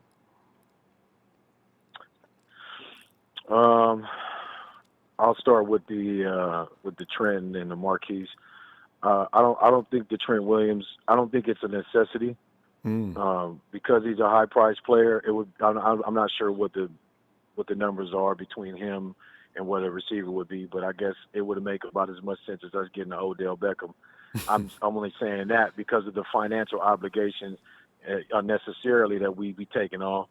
I'll start with the Trent and the Marquise. I don't think the Trent Williams. I don't think it's a necessity because he's a high-priced player. I'm not sure what the what the numbers are between him and what a receiver would be, but I guess it would make about as much sense as us getting an Odell Beckham. I'm only saying that because of the financial obligations unnecessarily that we be taking on.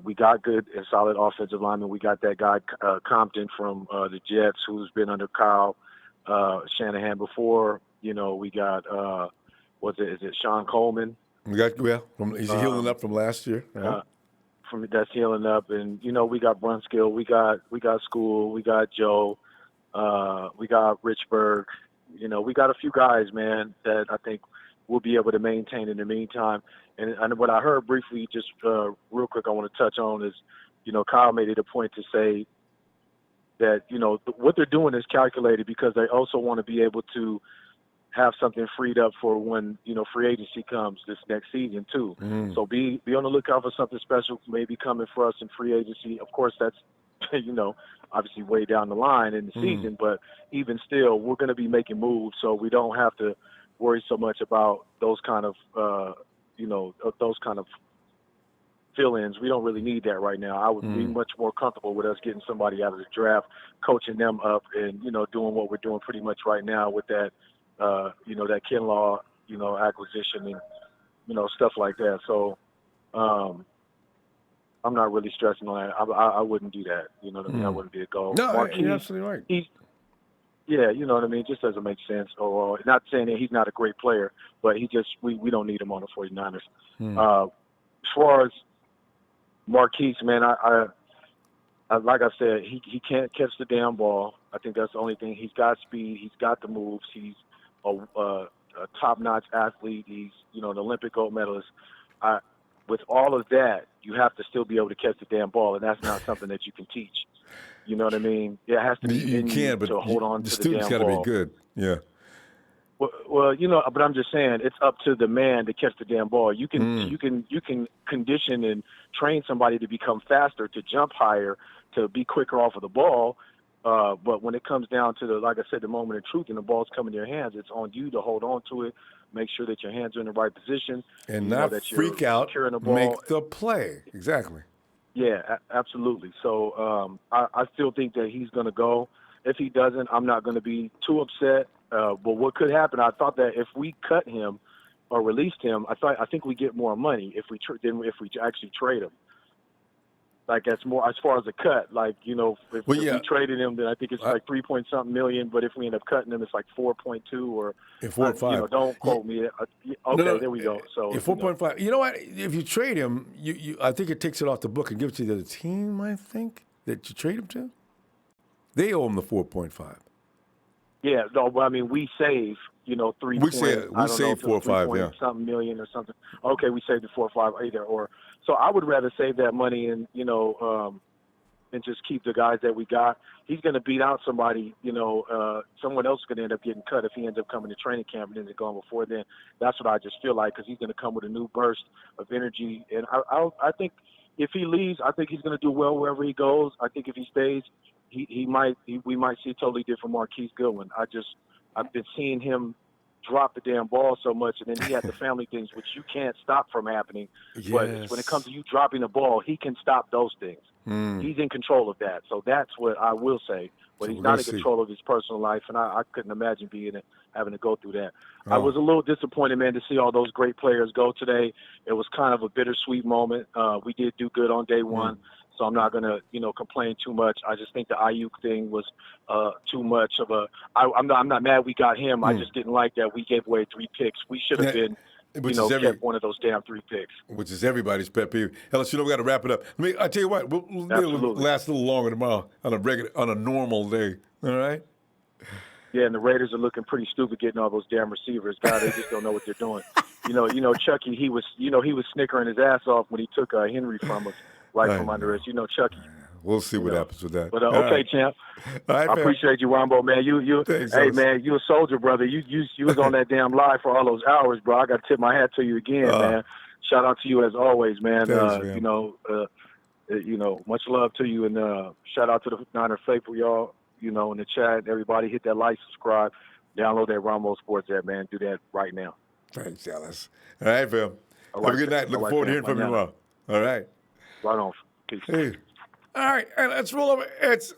We got good and solid offensive linemen. We got that guy Compton from the Jets, who's been under Kyle Shanahan before. You know, we got is it Sean Coleman? We got he's healing up from last year. From that's healing up, and you know we got Brunskill, we got School, we got Joe, we got Richburg. You know, we got a few guys, man, that I think we'll be able to maintain in the meantime. And what I heard briefly, just real quick, I want to touch on is, you know, Kyle made it a point to say that, you know, what they're doing is calculated because they also want to be able to have something freed up for when, you know, free agency comes this next season too. So be on the lookout for something special maybe coming for us in free agency. Of course, that's, you know, obviously way down the line in the season, but even still, we're going to be making moves, so we don't have to worry so much about those kind of, you know, those kind of fill-ins. We don't really need that right now. I would be much more comfortable with us getting somebody out of the draft, coaching them up, and, you know, doing what we're doing pretty much right now with that, you know, that Kinlaw, you know, acquisition and, you know, stuff like that. So I'm not really stressing on that. I wouldn't do that. You know what I mean? I wouldn't be a goal. No, Marquise, you're absolutely right. Yeah, you know what I mean? It just doesn't make sense. Or not saying that he's not a great player, but we don't need him on the 49ers. As far as Marquise, man, I like I said, he can't catch the damn ball. I think that's the only thing. He's got speed. He's got the moves. He's a top-notch athlete. He's, you know, an Olympic gold medalist. With all of that, you have to still be able to catch the damn ball, and that's not something that you can teach. You know what I mean? It has to be you can, but to hold on the to the student's damn got to ball. be good. Yeah. Well, you know, but I'm just saying it's up to the man to catch the damn ball. You can condition and train somebody to become faster, to jump higher, to be quicker off of the ball. But when it comes down to like I said, the moment of truth and the ball's coming in your hands, it's on you to hold on to it, make sure that your hands are in the right position, and not that freak you're out, securing the ball. make the play. Exactly. Yeah, absolutely. So I still think that he's going to go. If he doesn't, I'm not going to be too upset. But what could happen? I thought that if we cut him or released him, I think we get more money if we than if we actually trade him. Like that's more as far as a cut. Like, you know, if we traded him, then I think it's like 3-point-something million. But if we end up cutting him, it's like 4.2 or 4 or 5. You know, don't quote me. Okay, there we go. So 4.5. You know what? If you trade him, I think it takes it off the book and gives it to the team. I think that you trade him to. They owe him the 4.5. Yeah, no, but I mean, we save, you know, 3 We points. save 4 or 5, yeah. Something million or something. Okay, we saved the 4 or 5 either or. So I would rather save that money and, you know, and just keep the guys that we got. He's going to beat out somebody, you know, someone else is going to end up getting cut if he ends up coming to training camp and ends up going before then. That's what I just feel like because he's going to come with a new burst of energy. And I think if he leaves, I think he's going to do well wherever he goes. I think if he stays, we might see a totally different Marquise Goodwin. I've been seeing him drop the damn ball so much, and then he had the family things, which you can't stop from happening. Yes. But when it comes to you dropping the ball, he can stop those things. He's in control of that. So that's what I will say. But he's not in control of his personal life, and I couldn't imagine having to go through that. I was a little disappointed, man, to see all those great players go today. It was kind of a bittersweet moment. We did do good on day one. So I'm not going to, you know, complain too much. I just think the Aiyuk thing was too much of a I'm not mad we got him. I just didn't like that we gave away 3 picks. We should have been, kept one of those damn 3 picks. Which is everybody's pet peeve. Ellis, you know, we got to wrap it up. I tell you what, we'll last a little longer tomorrow on a normal day. All right? Yeah, and the Raiders are looking pretty stupid getting all those damn receivers. God, they just don't know what they're doing. You know, Chucky, he was snickering his ass off when he took Henry from us. From under us, you know, Chucky. We'll see what happens with that. But okay, champ. All right, I appreciate you, Ronbo, man. Thanks, hey, man, you a soldier, brother. You was on that damn live for all those hours, bro. I got to tip my hat to you again, man. Shout out to you as always, man. Thanks, man. You know, much love to you, and shout out to the Niner faithful, y'all. You know, in the chat, everybody hit that like, subscribe, download that Ronbo Sports app, man. Do that right now. Thanks, Ellis. All right, Phil. Have a good night. Looking forward to hearing from you tomorrow. All right. Right on. Peace. Hey. All right, and let's roll over. It's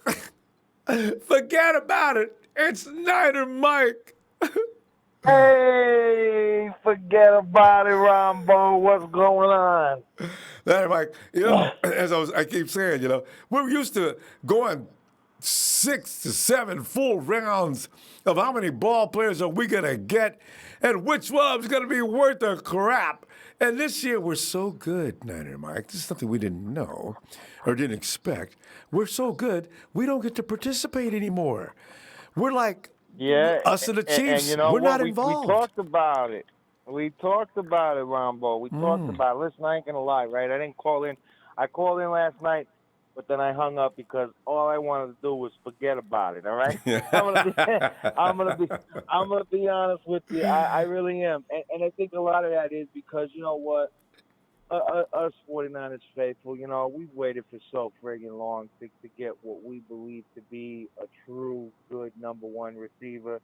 forget about it. It's Niner Mike. Hey, forget about it, Ronbo. What's going on? Niner Mike, as I keep saying, we're used to going 6 to 7 full rounds of how many ball players are we going to get and which one's going to be worth the crap. And this year we're so good, Niner Mike. This is something we didn't know or didn't expect. We're so good, we don't get to participate anymore. We're like us and the Chiefs. And we're not involved. We talked about it. We talked about it, Ronbo. We talked about it. Listen, I ain't going to lie, right? I didn't call in. I called in last night, but then I hung up because all I wanted to do was forget about it, all right? I'm gonna be honest with you. I really am. And I think a lot of that is because, you know what? Us 49ers faithful, we've waited for so friggin' long to get what we believe to be a true good number one receiver.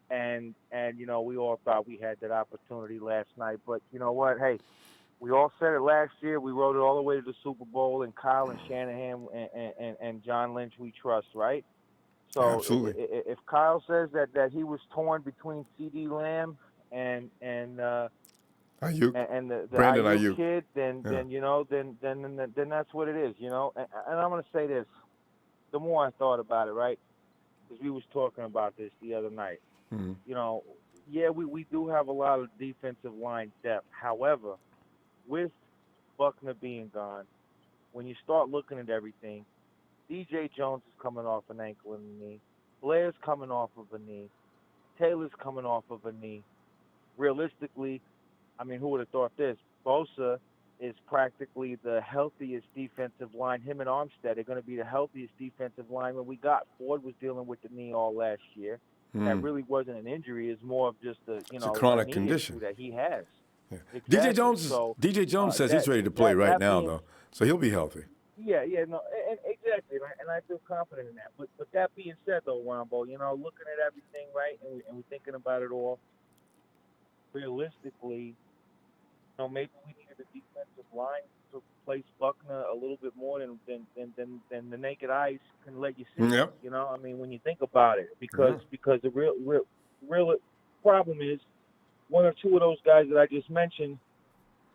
And we all thought we had that opportunity last night. But you know what? Hey, we all said it last year. We rode it all the way to the Super Bowl, and Kyle and Shanahan and John Lynch we trust, right? So absolutely. If Kyle says that he was torn between CD Lamb and Aiyuk. and the Brandon Aiyuk Aiyuk. kid, then that's what it is, And I'm gonna say this: the more I thought about it, right, because we was talking about this the other night. Mm-hmm. Yeah, we do have a lot of defensive line depth. However, with Buckner being gone, when you start looking at everything, DJ Jones is coming off an ankle and a knee. Blair's coming off of a knee. Taylor's coming off of a knee. Realistically, I mean, who would have thought this? Bosa is practically the healthiest defensive line. Him and Armstead are going to be the healthiest defensive lineman we got. Ford was dealing with the knee all last year. That really wasn't an injury. It's more of just it's a chronic knee condition issue that he has. Yeah. Exactly. DJ Jones says he's ready to play right now, though, so he'll be healthy. Yeah, no, and exactly, and I feel confident in that. But that being said, though, Ronbo, looking at everything, right, and we're thinking about it all, realistically, maybe we needed a defensive line to replace Buckner a little bit more than the naked eyes can let you see. Yep. I mean, when you think about it, because the real problem is one or two of those guys that I just mentioned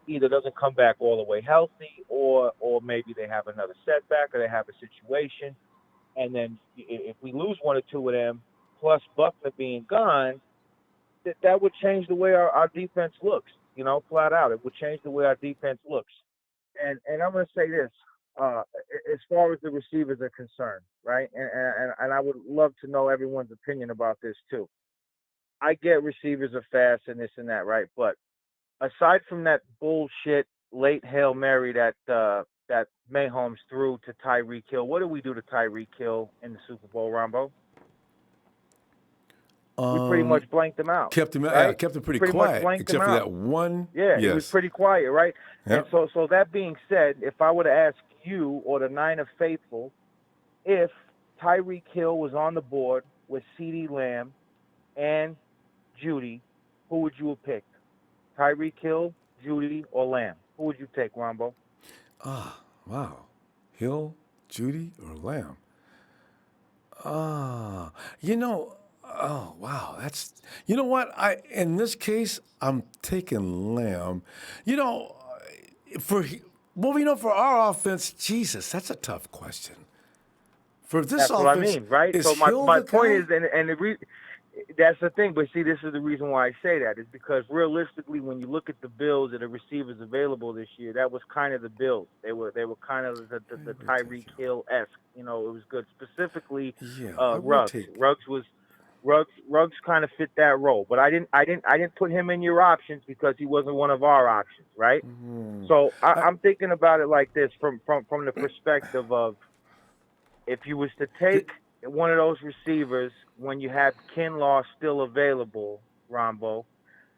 either doesn't come back all the way healthy, or maybe they have another setback, or they have a situation, and then if we lose one or two of them, plus Buckner being gone, that would change the way our defense looks. Flat out, it would change the way our defense looks. And I'm going to say this, as far as the receivers are concerned, right? And I would love to know everyone's opinion about this too. I get receivers are fast and this and that, right? But aside from that bullshit late Hail Mary that Mahomes threw to Tyreek Hill, what did we do to Tyreek Hill in the Super Bowl, Rombo? We pretty much blanked him out. Kept him, right? kept him pretty quiet, except for that one. Yeah, yes. He was pretty quiet, right? Yep. And so that being said, if I were to ask you or the Niner faithful, if Tyreek Hill was on the board with CeeDee Lamb and Judy, who would you have picked? Tyreek Hill, Judy, or Lamb? Who would you take, Rombo? Wow. Hill, Judy, or Lamb? Oh, wow. That's, you know what? In this case, I'm taking Lamb. For our offense, Jesus, that's a tough question. For this that's offense, what I mean, right? Is so Hill my the point guy? is, and that's the thing. But see, this is the reason why I say that is because realistically, when you look at the Bills and the receivers available this year, that was kind of the Bills. They were kind of the Tyreek Hill-esque. It was good. Specifically, Ruggs. Ruggs kind of fit that role, but I didn't put him in your options because he wasn't one of our options, right? Mm-hmm. So I'm thinking about it like this from the perspective of if you was to take one of those receivers when you had Kinlaw still available, Ronbo,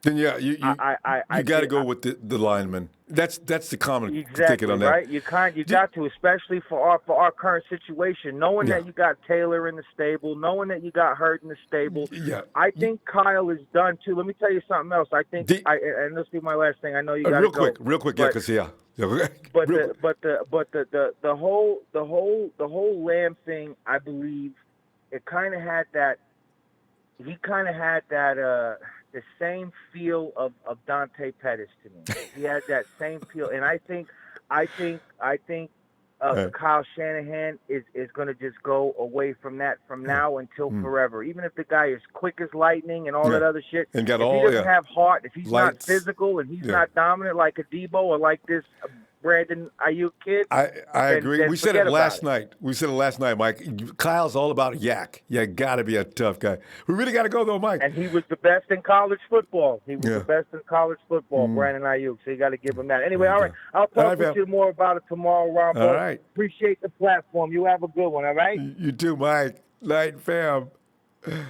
Then you got to go with the lineman. That's the common ticket on that. Right? You got to, especially for our current situation, knowing that you got Taylor in the stable, knowing that you got Hurt in the stable. Yeah. I think Kyle is done too. Let me tell you something else. I think and this will be my last thing. I know you got to go real quick, yeah, because But the whole Lamb thing, I believe, it kind of had that. He kind of had that the same feel of Dante Pettis to me. He had that same feel, and I think Kyle Shanahan is going to just go away from that from now until forever. Even if the guy is quick as lightning and all that other shit, and got if he doesn't have heart, if he's not physical and he's not dominant like a Debo or like this Brandon Aiyuk kid. I agree. We said it last night. Mike. Kyle's all about yak. You got to be a tough guy. We really got to go, though, Mike. And he was the best in college football. Brandon Aiyuk. So you got to give him that. Anyway, all right. I'll talk with you more about it tomorrow, Ronbo. All right. Appreciate the platform. You have a good one, all right? You too, Mike. Night, fam. Yeah.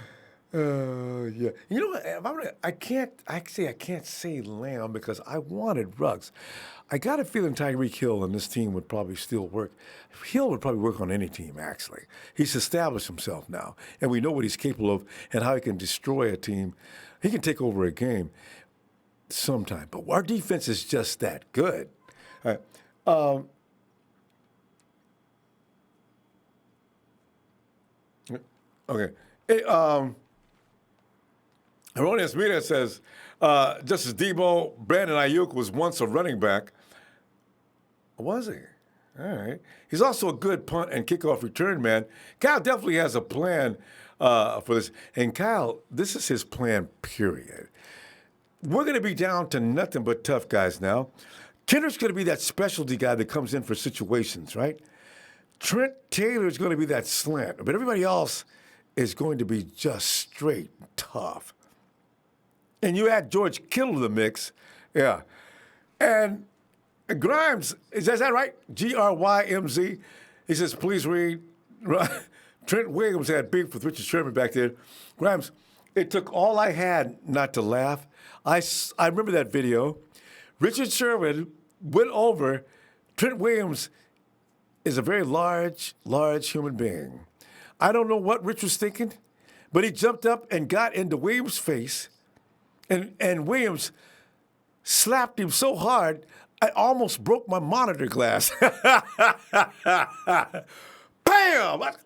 You know what? I can't say Lamb because I wanted Ruggs. I got a feeling Tyreek Hill and this team would probably still work. Hill would probably work on any team, actually. He's established himself now, and we know what he's capable of and how he can destroy a team. He can take over a game sometime, but our defense is just that good. All right. Okay. Hey, Erroneous Media says, just as Debo, Brandon Aiyuk was once a running back. Was he? All right. He's also a good punt and kickoff return man. Kyle definitely has a plan for this. And Kyle, this is his plan, period. We're going to be down to nothing but tough guys now. Kenner's going to be that specialty guy that comes in for situations, right? Trent Taylor's going to be that slant. But everybody else is going to be just straight tough. And you add George Kittle to the mix, yeah. And Grimes, is that right? Grymz. He says, please read. Trent Williams had beef with Richard Sherman back there. Grimes, it took all I had not to laugh. I remember that video. Richard Sherman went over. Trent Williams is a very large human being. I don't know what Rich was thinking, but he jumped up and got into Williams' face, and Williams slapped him so hard, I almost broke my monitor glass. Bam!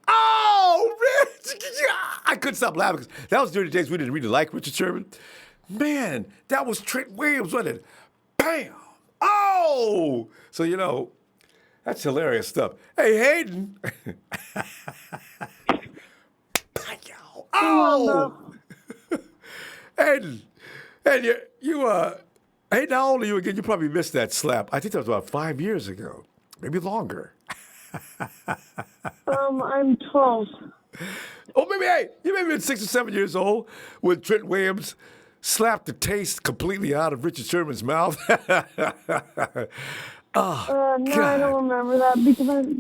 Oh, Rich! I couldn't stop laughing because that was during the days we didn't really like Richard Sherman. Man, that was Trent Williams, wasn't it? Bam! Oh! So, you know, that's hilarious stuff. Hey, Hayden. Oh! Hayden, Hayden, how old are you again? You probably missed that slap. I think that was about 5 years ago, maybe longer. I'm 12. Oh, you may have been 6 or 7 years old when Trent Williams slapped the taste completely out of Richard Sherman's mouth. Oh, no, I don't remember that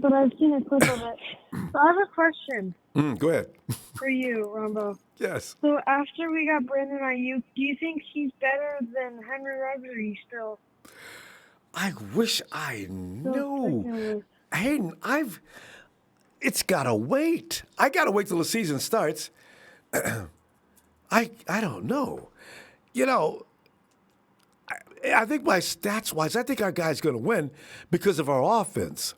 but I've seen a clip of it. So I have a question. Go ahead. For you, Ronbo. Yes. So after we got Brandon Aiyuk, do you think he's better than Henry Ruggs, or he's still? I wish I knew. Hayden, it's gotta wait. I gotta wait till the season starts. I don't know. You know, I think by stats-wise, I think our guy's going to win because of our offense.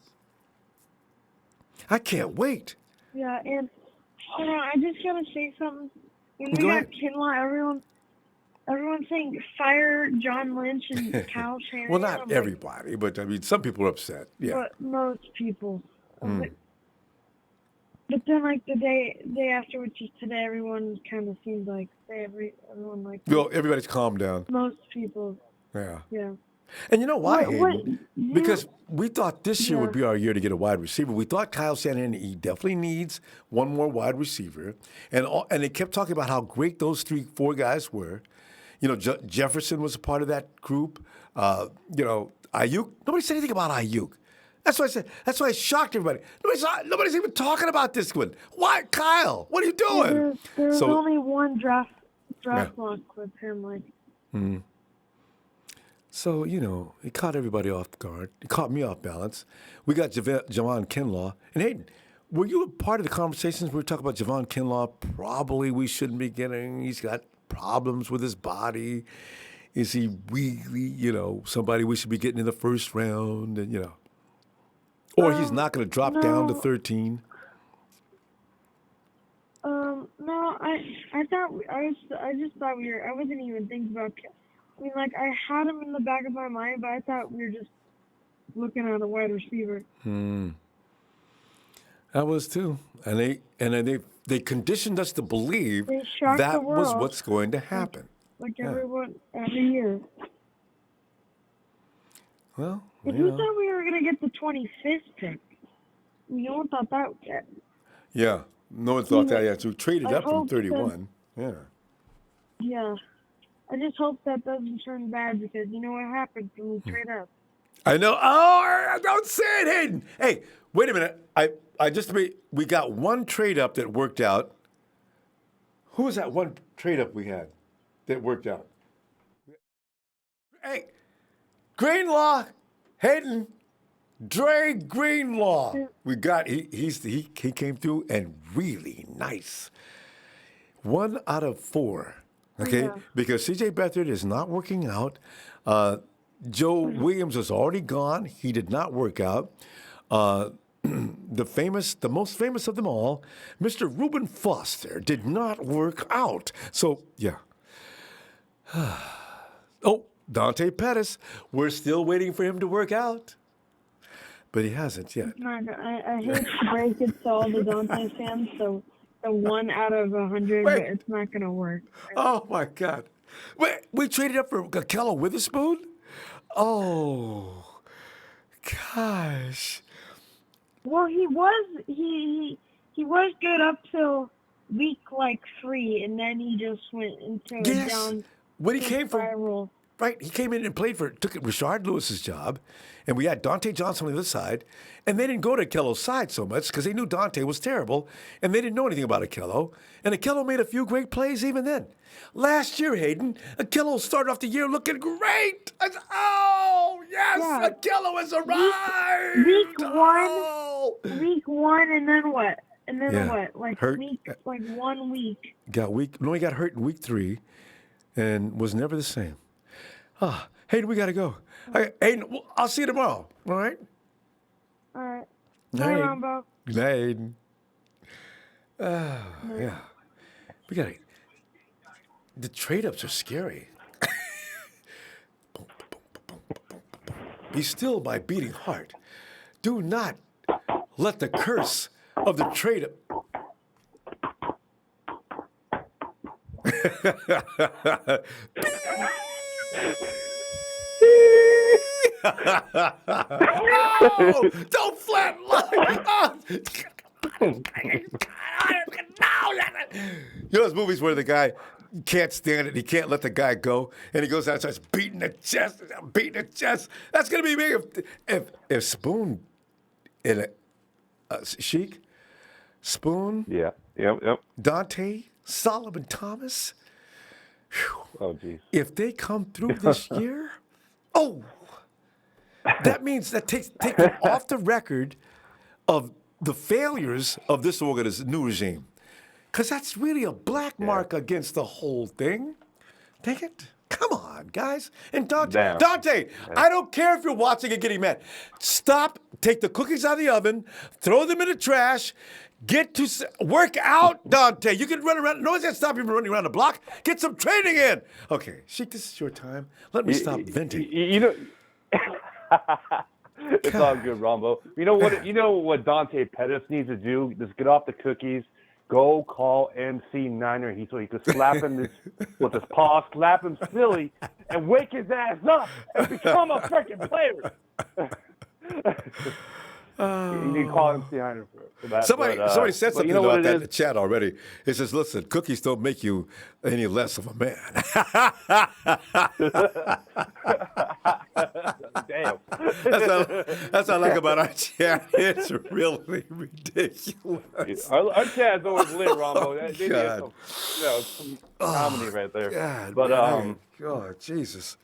I can't wait. Yeah, and hold on, I just got to say something. When we Go got ahead. Kinlaw, everyone's saying fire John Lynch and Kyle Shanahan. Well, not everybody, but I mean, some people are upset. Yeah. But most people. But then, like, the day after, which is today, everyone kind of seems like everyone like. Well, everybody's calmed down. Most people. Yeah. Yeah. And you know why, Hayden? Because we thought this year would be our year to get a wide receiver. We thought Kyle Shanahan, he definitely needs one more wide receiver. And they kept talking about how great those 3-4 guys were. You know, Jefferson was a part of that group. You know, Aiyuk. Nobody said anything about Aiyuk. That's why I said. That's why I shocked everybody. Nobody's even talking about this one. Why, Kyle? What are you doing? There's only one draft block with him. Like, Mm. So, it caught everybody off guard. It caught me off balance. We got Javon Kinlaw. And Hayden, were you a part of the conversations we were talking about Javon Kinlaw? Probably we shouldn't be getting. He's got problems with his body. Is he really, somebody we should be getting in the first round? And, or he's not going to drop down to 13? No, I just thought I wasn't even thinking about. I mean, like, I had him in the back of my mind, but I thought we were just looking at a wide receiver. I was too, and they conditioned us to believe that was what's going to happen. Like every year. Well, but who thought we were gonna get the 25th pick? No one thought that yet. Yeah, no one thought that yet. So we traded up from 31. Yeah. Yeah. I just hope that doesn't turn bad because you know what happens when we trade up. I know. Oh, don't say it, Hayden. Hey, wait a minute. We got one trade up that worked out. Who was that one trade up we had that worked out? Hey, Greenlaw, Hayden, Dre Greenlaw. We got he came through and really nice. 1 out of 4. Okay, because C.J. Beathard is not working out. Joe Williams is already gone. He did not work out. The most famous of them all, Mr. Reuben Foster, did not work out. So, yeah. Dante Pettis, we're still waiting for him to work out. But he hasn't yet. I hate to break it to all the Dante fans, so the 1 out of 100, but it's not going to work. Oh, my God. We traded up for Kello Witherspoon? Oh, gosh. Well, he was good up till week 3, and then he just went into a down. When he came spiral. Right, he came in and took Rashard Lewis's job, and we had Dante Johnson on the other side, and they didn't go to Akello's side so much because they knew Dante was terrible, and they didn't know anything about Akello, and Akello made a few great plays even then. Last year, Hayden, Akello started off the year looking great. Akello has arrived. Week one, and then what? And then what? Like hurt. 1 week. He got hurt in week 3, and was never the same. Hayden, we got to go. Hayden, I'll see you tomorrow. All right? All right. Bye, Ronbo. Good night, Hayden. Yeah. We got to. The trade-ups are scary. Be still, my beating heart. Do not let the curse of the trade-up. Oh, don't flatline. You know those movies where the guy can't stand it, he can't let the guy go, and he goes out and starts beating the chest. That's gonna be me if Spoon and Sheik, Spoon, yep, Dante, Solomon Thomas. Whew, oh geez. If they come through this year, that means that takes them off the record of the failures of this new regime. Because that's really a black mark against the whole thing. Take it. Come on, guys. And Dante, I don't care if you're watching and getting mad. Stop. Take the cookies out of the oven. Throw them in the trash. Get to work out, Dante. You can run around. No one's going to stop you from running around the block. Get some training in. Okay, Sheik, this is your time. Let me stop venting. It's all good, Ronbo. You know what Dante Pettis needs to do? Just get off the cookies. Go call MC Niner so he could slap him with his paw, slap him silly, and wake his ass up and become a freaking player. You need to call MC Niner for that. Somebody said something about that in the chat already. It says, listen, cookies don't make you any less of a man. Damn. That's what I like about our chat. It's really ridiculous. Our chat's always lit, Ronbo. They did God. some comedy right there. God, But man, God, Jesus.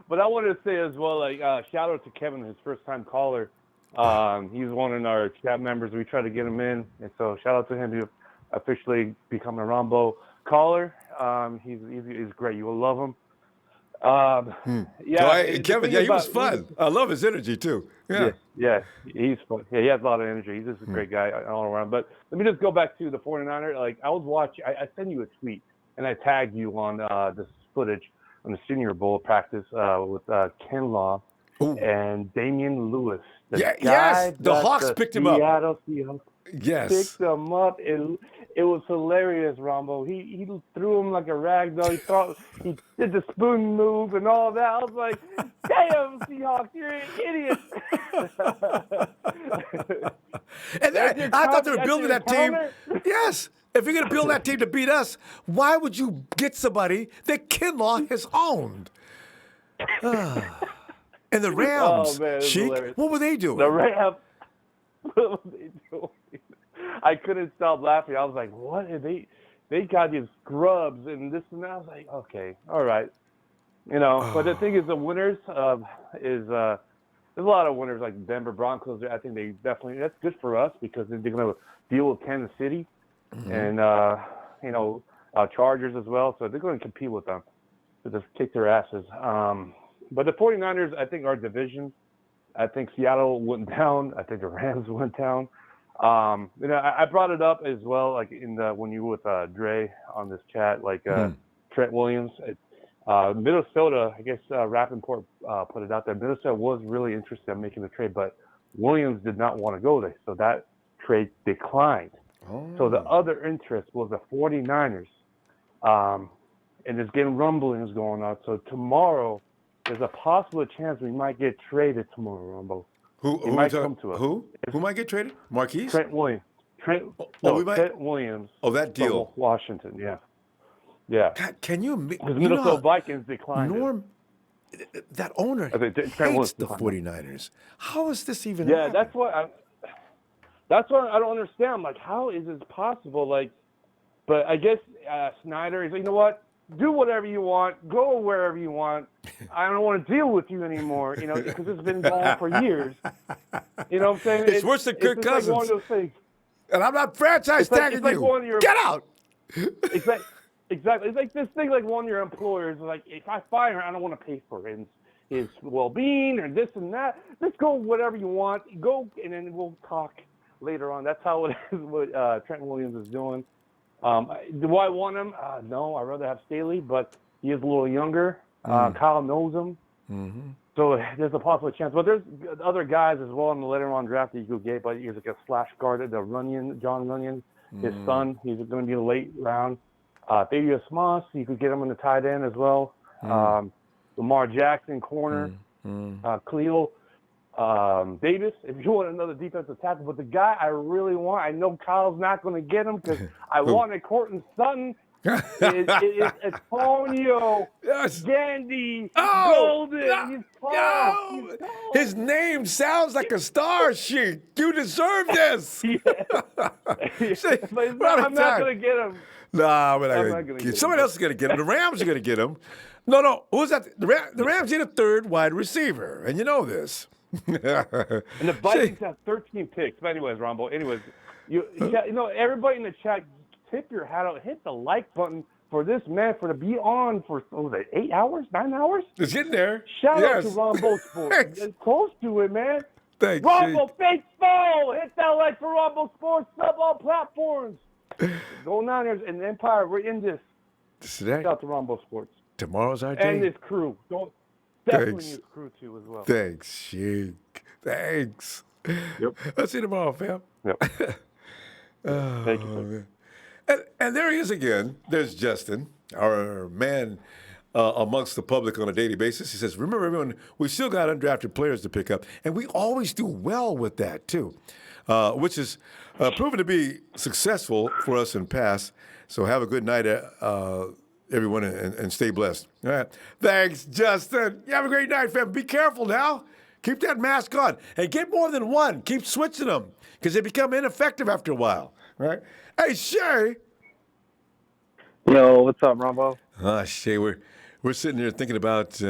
but I wanted to say as well, like shout out to Kevin, his first time caller. He's one of our chat members. We try to get him in, and so shout out to him. He officially become a Ronbo caller. He's great. You will love him. Yeah, Kevin. Yeah, he was fun. I love his energy too. Yeah, he's fun. Yeah, he has a lot of energy. He's just a great guy all around. But let me just go back to the 49ers. Like I was watching. I sent you a tweet and I tagged you on this footage on the Senior Bowl practice with Kinlaw and Damian Lewis. Yes, the Hawks picked him up. Seattle Seahawks picked him up. It was hilarious, Ronbo. He threw him like a rag doll. He did the spoon move and all that. I was like, damn, Seahawks, you're an idiot. And I thought they were building that team. Yes. If you're going to build that team to beat us, why would you get somebody that Kinlaw has owned? And the Rams, Sheik, what were they doing? The Rams, what were they doing? I couldn't stop laughing. I was like, what are they? They got these scrubs and this and that. I was like, okay, all right. But the thing is, the winners there's a lot of winners like Denver Broncos. I think that's good for us because they're going to deal with Kansas City and, Chargers as well. So they're going to compete with them to just kick their asses. But the 49ers, I think, our division. I think Seattle went down. I think the Rams went down. I brought it up as well, like when you were with Dre on this chat, like Trent Williams. Minnesota, I guess Rappaport put it out there. Minnesota was really interested in making the trade, but Williams did not want to go there, so that trade declined. So the other interest was the 49ers, and there's getting rumblings going on. So tomorrow, there's a possible chance we might get traded tomorrow, Rumble. Who might come to us. Who might get traded? Marquise? Trent Williams. Trent Williams. Oh, that deal. From Washington, yeah. Yeah. God, can you? Because Minnesota Vikings declined. Norm, that owner hates the 49ers. How is this even? Yeah, that's what I don't understand. I'm like, how is this possible? Like, but I guess Snyder is like, you know what? Do whatever you want. Go wherever you want. I don't want to deal with you anymore, because it's been going on for years. You know what I'm saying? It's worse than Kirk Cousins. Like one of those things. And I'm not franchise tagging you. Get out. Exactly. It's like this thing, like one of your employers, like, if I fire him, I don't want to pay for his well-being or this and that. Just go whatever you want. Go, and then we'll talk later on. That's how it is what Trent Williams is doing. Do I want him? No, I'd rather have Staley, but he is a little younger. Kyle knows him. Mm-hmm. So there's a possible chance. But there's other guys as well in the later on draft that you could get, but he's like a slash guard, John Runyon, his son. He's going to be a late round. Thaddeus Moss, you could get him in the tight end as well. Lamar Jackson, corner. Khalil Davis, if you want another defensive tackle. But the guy I really want, I know Kyle's not going to get him because I wanted Cortland Sutton. It's Antonio Gandy Golden. No. His name sounds like a star, Sheik. You deserve this. But I'm not going to get him. Nah, we're not going to get him. Somebody else is going to get him. The Rams are going to get him. No. Who's that? The Rams need a third wide receiver, and you know this. And the Vikings have 13 picks. But anyways, Ronbo, everybody in the chat, tip your hat out, hit the like button for this man to be on for 8 hours, 9 hours. It's getting there. Shout out to Ronbo Sports. It's close to it, man. Thanks, Ronbo faithful, hit that like for Ronbo Sports. Sub all platforms. Go Niners and Empire. We're in this. Shout out to Ronbo Sports. Tomorrow's our day. And his crew. Definitely his crew too as well. Thanks, Sheik. Thanks. Yep. I'll see you tomorrow, fam. Yep. Thank you, sir. And there he is again. There's Justin, our man amongst the public on a daily basis. He says, remember, everyone, we still got undrafted players to pick up, and we always do well with that, too, which is proven to be successful for us in past. So have a good night, everyone and stay blessed. All right. Thanks, Justin. You have a great night, fam. Be careful now. Keep that mask on. And get more than one. Keep switching them because they become ineffective after a while. Right? Hey, Shay. Yo, what's up, Ronbo? Shay, we're sitting here thinking about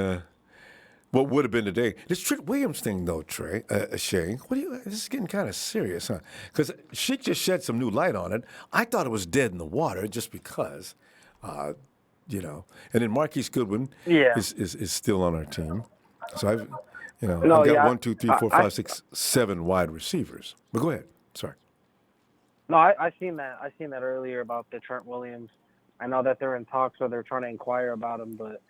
what would have been today. This Trent Williams thing, though, Shay, this is getting kind of serious, huh? Because she just shed some new light on it. I thought it was dead in the water just because, you know. And then Marquise Goodwin is still on our team. So I've got 1, 2, 3, 4, 5, 6, 7 wide receivers. But go ahead. Sorry. No, I seen that. I seen that earlier about the Trent Williams. I know that they're in talks or they're trying to inquire about him, but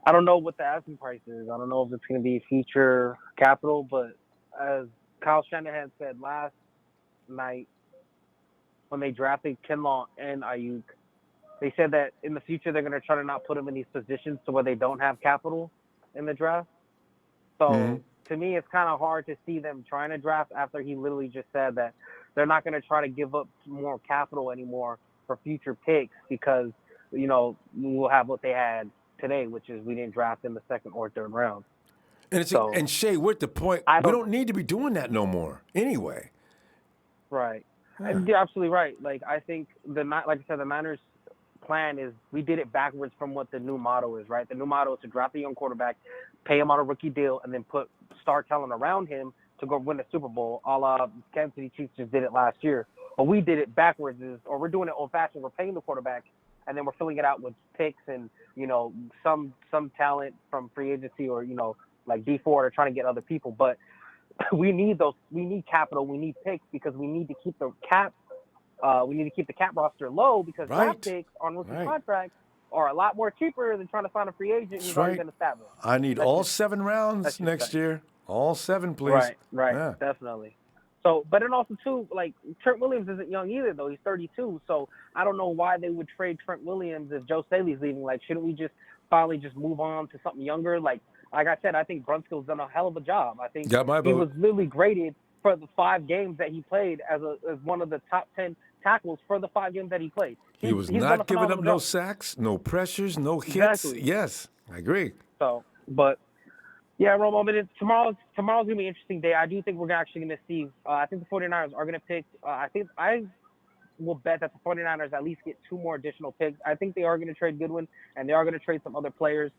I don't know what the asking price is. I don't know if it's going to be future capital, but as Kyle Shanahan said last night when they drafted Kinlaw and Aiyuk, they said that in the future they're going to try to not put him in these positions to where they don't have capital in the draft. So to me, it's kind of hard to see them trying to draft after he literally just said that they're not going to try to give up more capital anymore for future picks because, you know, we'll have what they had today, which is we didn't draft in the second or third round. And Shay, we're at the point we don't need to be doing that no more anyway. Right. And you're absolutely right. Like, I think like I said, the Niners' plan is we did it backwards from what the new motto is, right? The new motto is to draft a young quarterback, pay him on a rookie deal, and then put star talent around him to go win the Super Bowl, a la Kansas City Chiefs just did it last year. But we did it backwards, or we're doing it old-fashioned. We're paying the quarterback, and then we're filling it out with picks and, you know, some talent from free agency or, you know, like D4 or trying to get other people. But we need capital, we need picks because we need to keep the cap roster low because draft picks on rookie contracts are a lot more cheaper than trying to find a free agent who's already been established. I need all 7 rounds next year. All 7, please. Right, definitely. So, but then also too, like Trent Williams isn't young either, though. He's 32. So I don't know why they would trade Trent Williams if Joe Staley's leaving. Like, shouldn't we just finally just move on to something younger? Like I said, I think Brunskill's done a hell of a job. I think he was literally graded for the 5 games that he played as one of the top 10 tackles for the 5 games that he played. He was not giving up no sacks, no pressures, no hits. Exactly. Yes, I agree. So, but. Yeah, Romo, but tomorrow's going to be an interesting day. I do think we're actually going to see I think the 49ers are going to pick I will bet that the 49ers at least get 2 more additional picks. I think they are going to trade Goodwin, and they are going to trade some other players.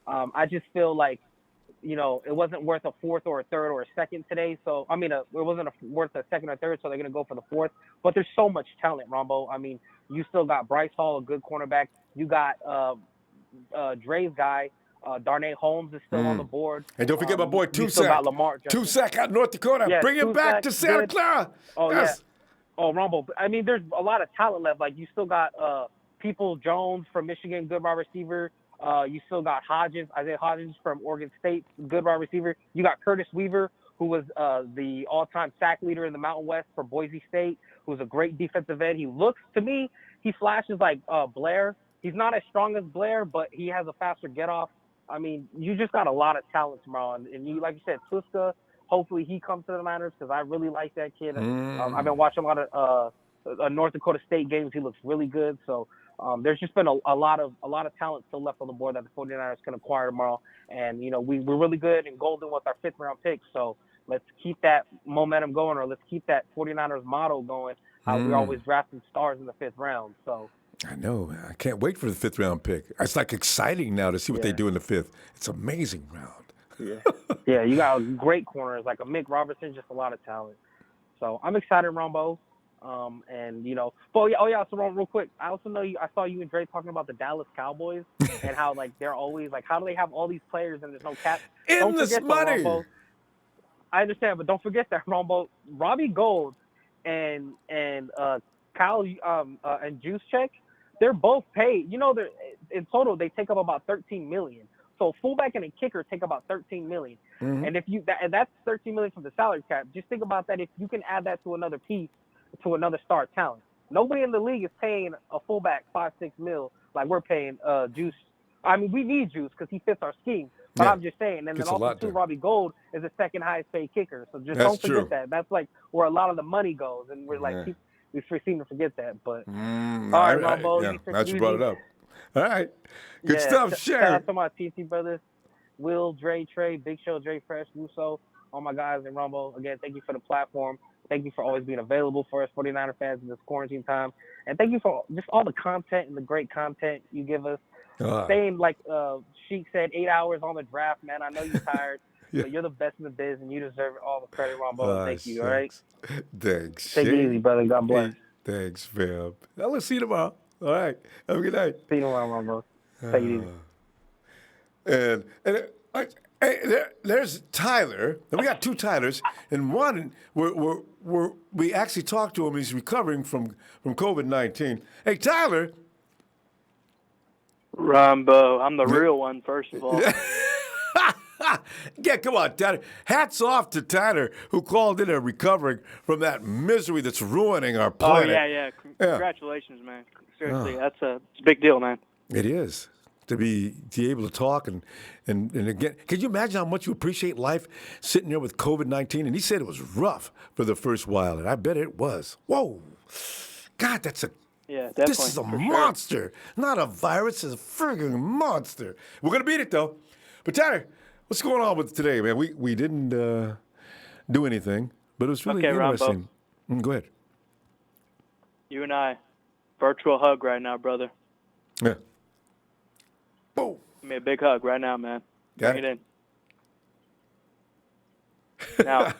I just feel like, you know, it wasn't worth a 4th or a 3rd or a 2nd today. So, I mean, it wasn't worth a 2nd or 3rd, so they're going to go for the 4th. But there's so much talent, Rombo. I mean, you still got Bryce Hall, a good cornerback. You got Dre's guy. Darnay Holmes is still on the board. And don't forget my boy Tusac out of North Dakota. Yeah, Bring him back to Santa Clara. Oh, yes. Yeah. Oh, Rumble. I mean, there's a lot of talent left. Like, you still got People Jones from Michigan, good wide receiver. You still got Isaiah Hodgins from Oregon State, good wide receiver. You got Curtis Weaver, who was the all-time sack leader in the Mountain West for Boise State, who's a great defensive end. He flashes like Blair. He's not as strong as Blair, but he has a faster get-off. I mean, you just got a lot of talent tomorrow. And you, like you said, Tuska, hopefully he comes to the Niners because I really like that kid. I've been watching a lot of North Dakota State games. He looks really good. So there's just been a lot of talent still left on the board that the 49ers can acquire tomorrow. And, you know, we're really good and golden with our 5th-round picks. So let's keep that momentum going, or let's keep that 49ers model going. We're always drafting stars in the 5th round. So. I know. I can't wait for the 5th-round pick. It's like exciting now to see what they do in the 5th. It's an amazing round. Yeah, you got great corners like a Mick Robertson, just a lot of talent. So I'm excited, Rombo. And you know, so Ron, real quick, I also know I saw you and Dre talking about the Dallas Cowboys and how like they're always like, how do they have all these players and there's no cap? Endless money. Rombo, I understand, but don't forget that, Rombo, Robbie Gould and Kyle and Juszczyk, they're both paid. You know, in total they take up about $13 million. So fullback and a kicker take about $13 million. Mm-hmm. And if that's $13 million from the salary cap. Just think about that. If you can add that to another piece, to another star talent. Nobody in the league is paying a fullback $5-6 million like we're paying Juice. I mean, we need Juice because he fits our scheme. But I'm just saying. And then also too, Robbie Gould is the 2nd highest paid kicker. So just don't forget that. That's like where a lot of the money goes, and we're like we seem to forget that. But all right, Rombo, glad you brought it up. All right. Good stuff, Shout Sharon. out to my TT brothers, Will, Dre, Trey, Big Show, Dre Fresh, Russo, all my guys in Ronbo. Again, thank you for the platform. Thank you for always being available for us 49er fans in this quarantine time. And thank you for just all the content and the great content you give us. Staying, like Sheik said, 8 hours on the draft, man. I know you're tired, but you're the best in the biz, and you deserve all the credit, Ronbo. Thank you, all right? Thanks. Take it easy, brother. God bless. Hey, thanks, fam. I'll see you tomorrow. All right. Have a good night. See you tomorrow, Ronbo. Take it easy. There's Tyler. And we got two Tylers, and one we actually talked to him. He's recovering from COVID-19. Hey, Tyler. Ronbo, I'm the real one, first of all. Yeah, come on, Tyler. Hats off to Tyler, who called in and recovering from that misery that's ruining our planet. Oh, yeah. Congratulations, man. Seriously, it's a big deal, man. It is. To be able to talk and again, could you imagine how much you appreciate life sitting there with COVID-19? And he said it was rough for the first while, and I bet it was. Whoa, God, this is a monster, not a virus. It's a frigging monster. We're gonna beat it though. But Tyler, what's going on with today, man? We didn't do anything, but it was really interesting. Go ahead. You and I, virtual hug right now, brother. Yeah. Boom. Give me a big hug right now, man. Got Bring it in. Now,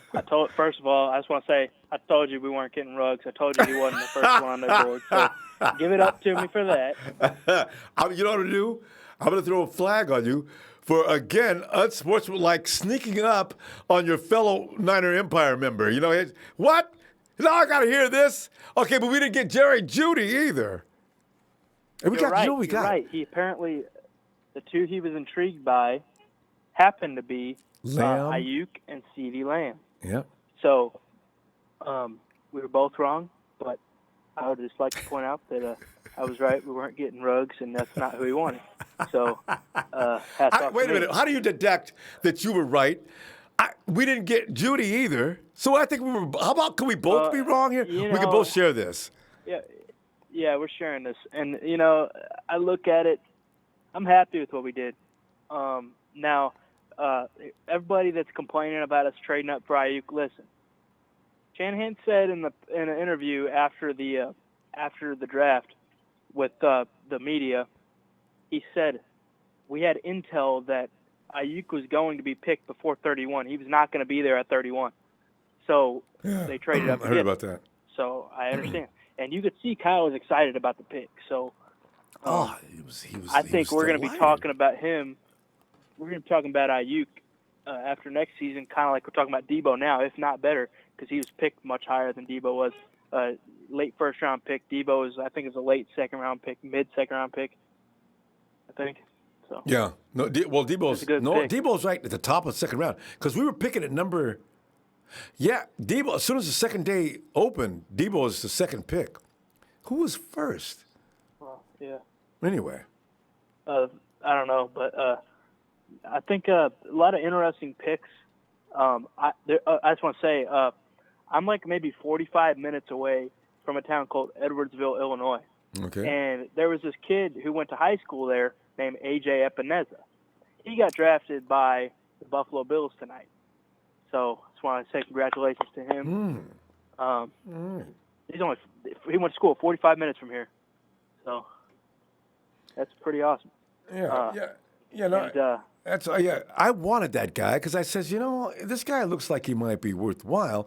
first of all, I just want to say, I told you we weren't getting rugs. I told you he wasn't the first one on their board. So give it up to me for that. You know what I'm going to do? I'm going to throw a flag on you for, again, unsportsmanlike sneaking up on your fellow Niner Empire member. You know, what? Now I got to hear this. Okay, but we didn't get Jerry Jeudy either. And You're right. He apparently, the two he was intrigued by happened to be Aiyuk and CeeDee Lamb. Yeah. So we were both wrong, but I would just like to point out that I was right. We weren't getting Ruggs, and that's not who he wanted. So wait a minute. How do you detect that you were right? We didn't get Jeudy either. So I think we were. How about can we both be wrong here? We can both share this. Yeah, we're sharing this. And, you know, I look at it, I'm happy with what we did. Now, everybody that's complaining about us trading up for Aiyuk, listen. Shanahan said in an interview after the draft with the media, he said we had intel that Aiyuk was going to be picked before 31. He was not going to be there at 31. So they traded up. I heard about that. So I understand. And you could see Kyle was excited about the pick. So I think we're going to be talking about him. We're going to be talking about Aiyuk after next season, kind of like we're talking about Debo now, if not better, because he was picked much higher than Debo was. Late first-round pick. Debo is, I think, is a late second-round pick, mid-second-round pick, I think. So. Yeah. No. Debo's right at the top of the second round because we were picking at number. Yeah, Debo. As soon as the second day opened, Debo is the second pick. Who was first? Well, yeah. Anyway. I don't know, but I think a lot of interesting picks. I just want to say I'm like maybe 45 minutes away from a town called Edwardsville, Illinois. Okay. And there was this kid who went to high school there named A.J. Epineza. He got drafted by the Buffalo Bills tonight. So I just want to say congratulations to him. He went to school 45 minutes from here. So that's pretty awesome. I wanted that guy because I says, this guy looks like he might be worthwhile.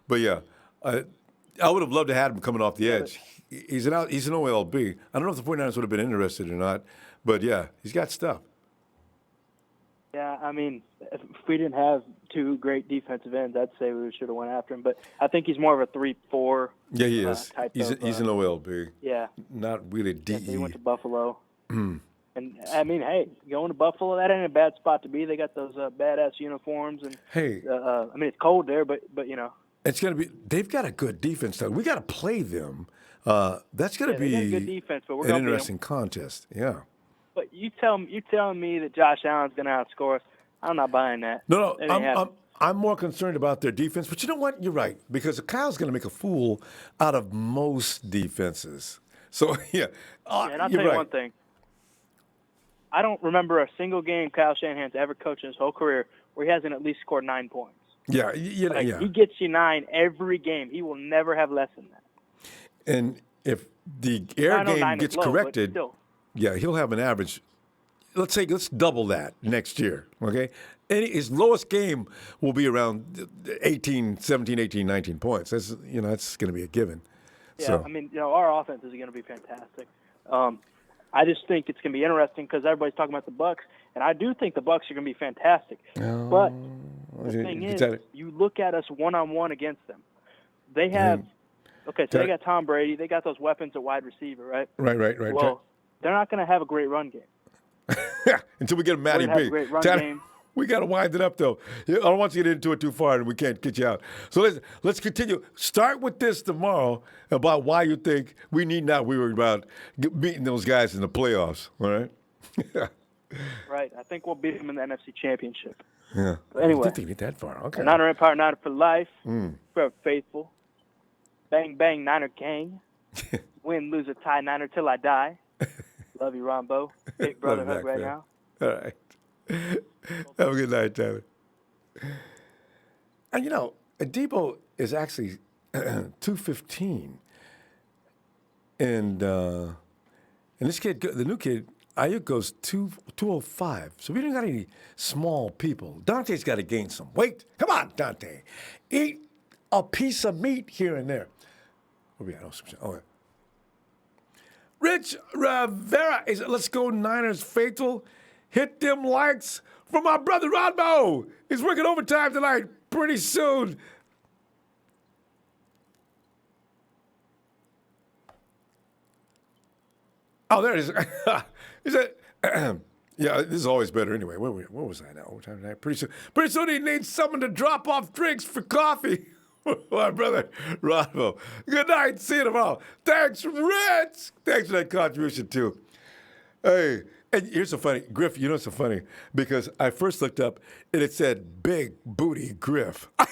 But I would have loved to have him coming off the edge. He's an OLB. I don't know if the 49ers would have been interested or not, but yeah, he's got stuff. Yeah, I mean, if we didn't have two great defensive ends, I'd say we should have went after him. But I think he's more of a 3-4. Yeah, he is. He's an OLB. Yeah. Not really DE. Yeah, he went to Buffalo. And I mean, hey, going to Buffalo, that ain't a bad spot to be. They got those badass uniforms, and I mean, it's cold there, but it's gonna be. They've got a good defense though. We got to play them. That's gonna be a good defense, but we're an gonna interesting contest. Yeah. But you telling me that Josh Allen's gonna outscore us? I'm not buying that. No, I'm more concerned about their defense. But you know what? You're right because Kyle's gonna make a fool out of most defenses. So yeah. And I'll tell you one thing. I don't remember a single game Kyle Shanahan's ever coached in his whole career where he hasn't at least scored 9 points. Yeah, He gets you 9 every game. He will never have less than that. And if the air game gets corrected, yeah, he'll have an average. Let's double that next year, okay? And his lowest game will be around 17, 18, 19 points. That's going to be a given. Yeah, so. I mean, our offense is going to be fantastic. I just think it's going to be interesting because everybody's talking about the Bucs, and I do think the Bucs are going to be fantastic. But the thing is, you look at us one-on-one against them. They have they got Tom Brady. They got those weapons at wide receiver, right? Right. Well, they're not going to have a great run game. Until we get a Matty B. Game. We got to wind it up, though. I don't want you to get into it too far, and we can't get you out. So let's continue. Start with this tomorrow about why you think we need not worry about beating those guys in the playoffs, all right? Right. I think we'll beat them in the NFC Championship. Yeah. But anyway. I didn't think you get that far. Okay. Niner Empire, Niner for life. Forever faithful. Bang, bang, Niner gang. Win, lose, or tie, Niner till I die. Love you, Ronbo. Big brother hug right now. All right. Have a good night, Tyler. And Debo is actually 215, and this kid, the new kid, Aiyuk goes 205. So we don't got any small people. Dante's got to gain some weight. Come on, Dante, eat a piece of meat here and there. Rich Rivera is Let's Go Niners faithful. Hit them likes from my brother Ronbo. He's working overtime tonight pretty soon. Oh, there it is. Is that? Yeah, this is always better anyway. Where was I now? Overtime tonight. Pretty soon he needs someone to drop off drinks for coffee. My brother Ronbo. Good night. See you tomorrow. Thanks, Rich. Thanks for that contribution too. Hey. And here's so funny, Griff, it's so funny, because I first looked up and it said Big Booty Griff. What?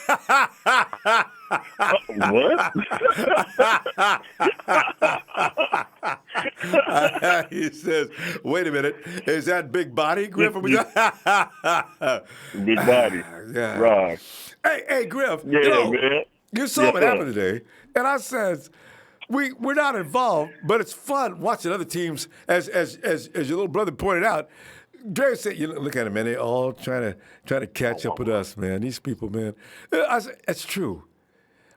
He says, wait a minute, is that Big Body Griff? Big Body. Yeah. Right. Hey, Griff, man. You saw what happened today, and I said, We're not involved, but it's fun watching other teams. As your little brother pointed out, Gary said, look at him, man. They all trying to catch up with us, man. These people, man. I said, that's true.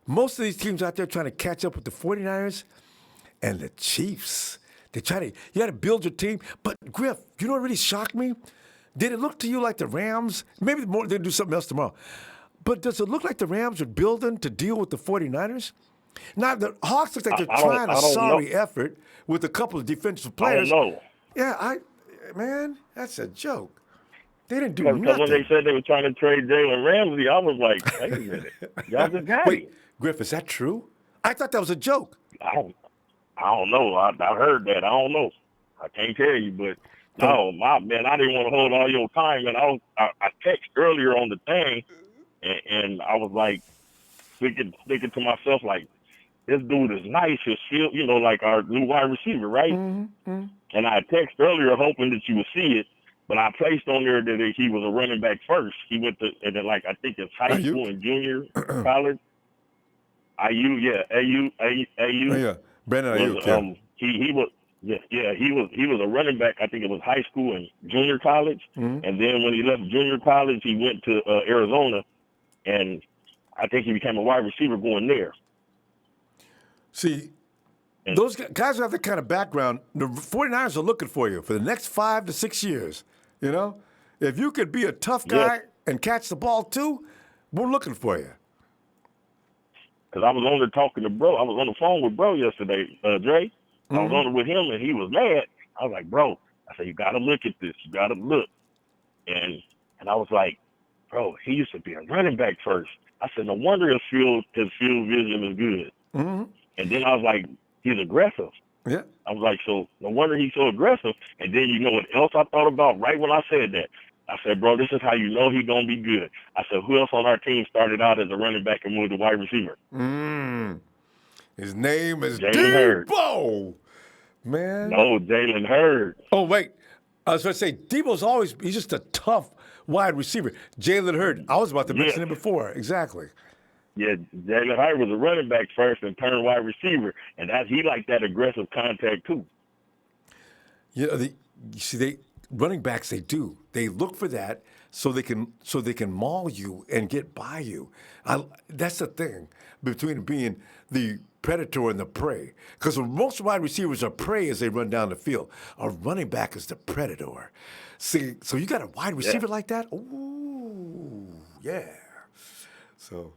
Most of these teams out there trying to catch up with the 49ers and the Chiefs. You got to build your team. But Griff, you know what really shocked me? Did it look to you like the Rams? Maybe they'll do something else tomorrow. But does it look like the Rams are building to deal with the 49ers? Now, the Hawks look like they're trying a sorry effort with a couple of defensive players. I don't know. Yeah, man, that's a joke. They didn't do nothing. Because when they said they were trying to trade Jalen Ramsey, I was like, wait a minute. Y'all just got Wait, Griff, is that true? I thought that was a joke. I don't know. I heard that. I don't know. I can't tell you, but no, man, I didn't want to hold all your time. And I texted earlier on the thing, and I was like, thinking to myself, like, this dude is nice. His shield, like our new wide receiver, right? Mm-hmm. And I texted earlier hoping that you would see it, but I placed on there that he was a running back first. He went to, and then, I think it's high school and junior college. Aiyuk. Oh, yeah, Brandon Aiyuk. He was a running back. I think it was high school and junior college. Mm-hmm. And then when he left junior college, he went to Arizona, and I think he became a wide receiver going there. See, those guys who have that kind of background, the 49ers are looking for you for the next 5 to 6 years. If you could be a tough guy and catch the ball too, we're looking for you. Because I was on there talking to bro. I was on the phone with bro yesterday, Dre. I was on it with him, and he was mad. I was like, bro, I said, you got to look at this. You got to look. And I was like, bro, he used to be a running back first. I said, no wonder his field vision is good. Mm-hmm. And then I was like, he's aggressive. Yeah. I was like, so no wonder he's so aggressive. And then you know what else I thought about right when I said that? I said, bro, this is how you know he's going to be good. I said, who else on our team started out as a running back and moved to wide receiver? His name is Jalen Hurd. Debo. Man. No, Jalen Hurd. Oh, wait. I was going to say, Debo's he's just a tough wide receiver. Jalen Hurd, I was about to mention him before. Exactly. Yeah, Jalen Hurd was a running back first and turned wide receiver, and he liked that aggressive contact too. You know, running backs, they do. They look for that so they can maul you and get by you. That's the thing between being the predator and the prey. Because most wide receivers are prey as they run down the field. A running back is the predator. See, so you got a wide receiver like that? Ooh, yeah. So.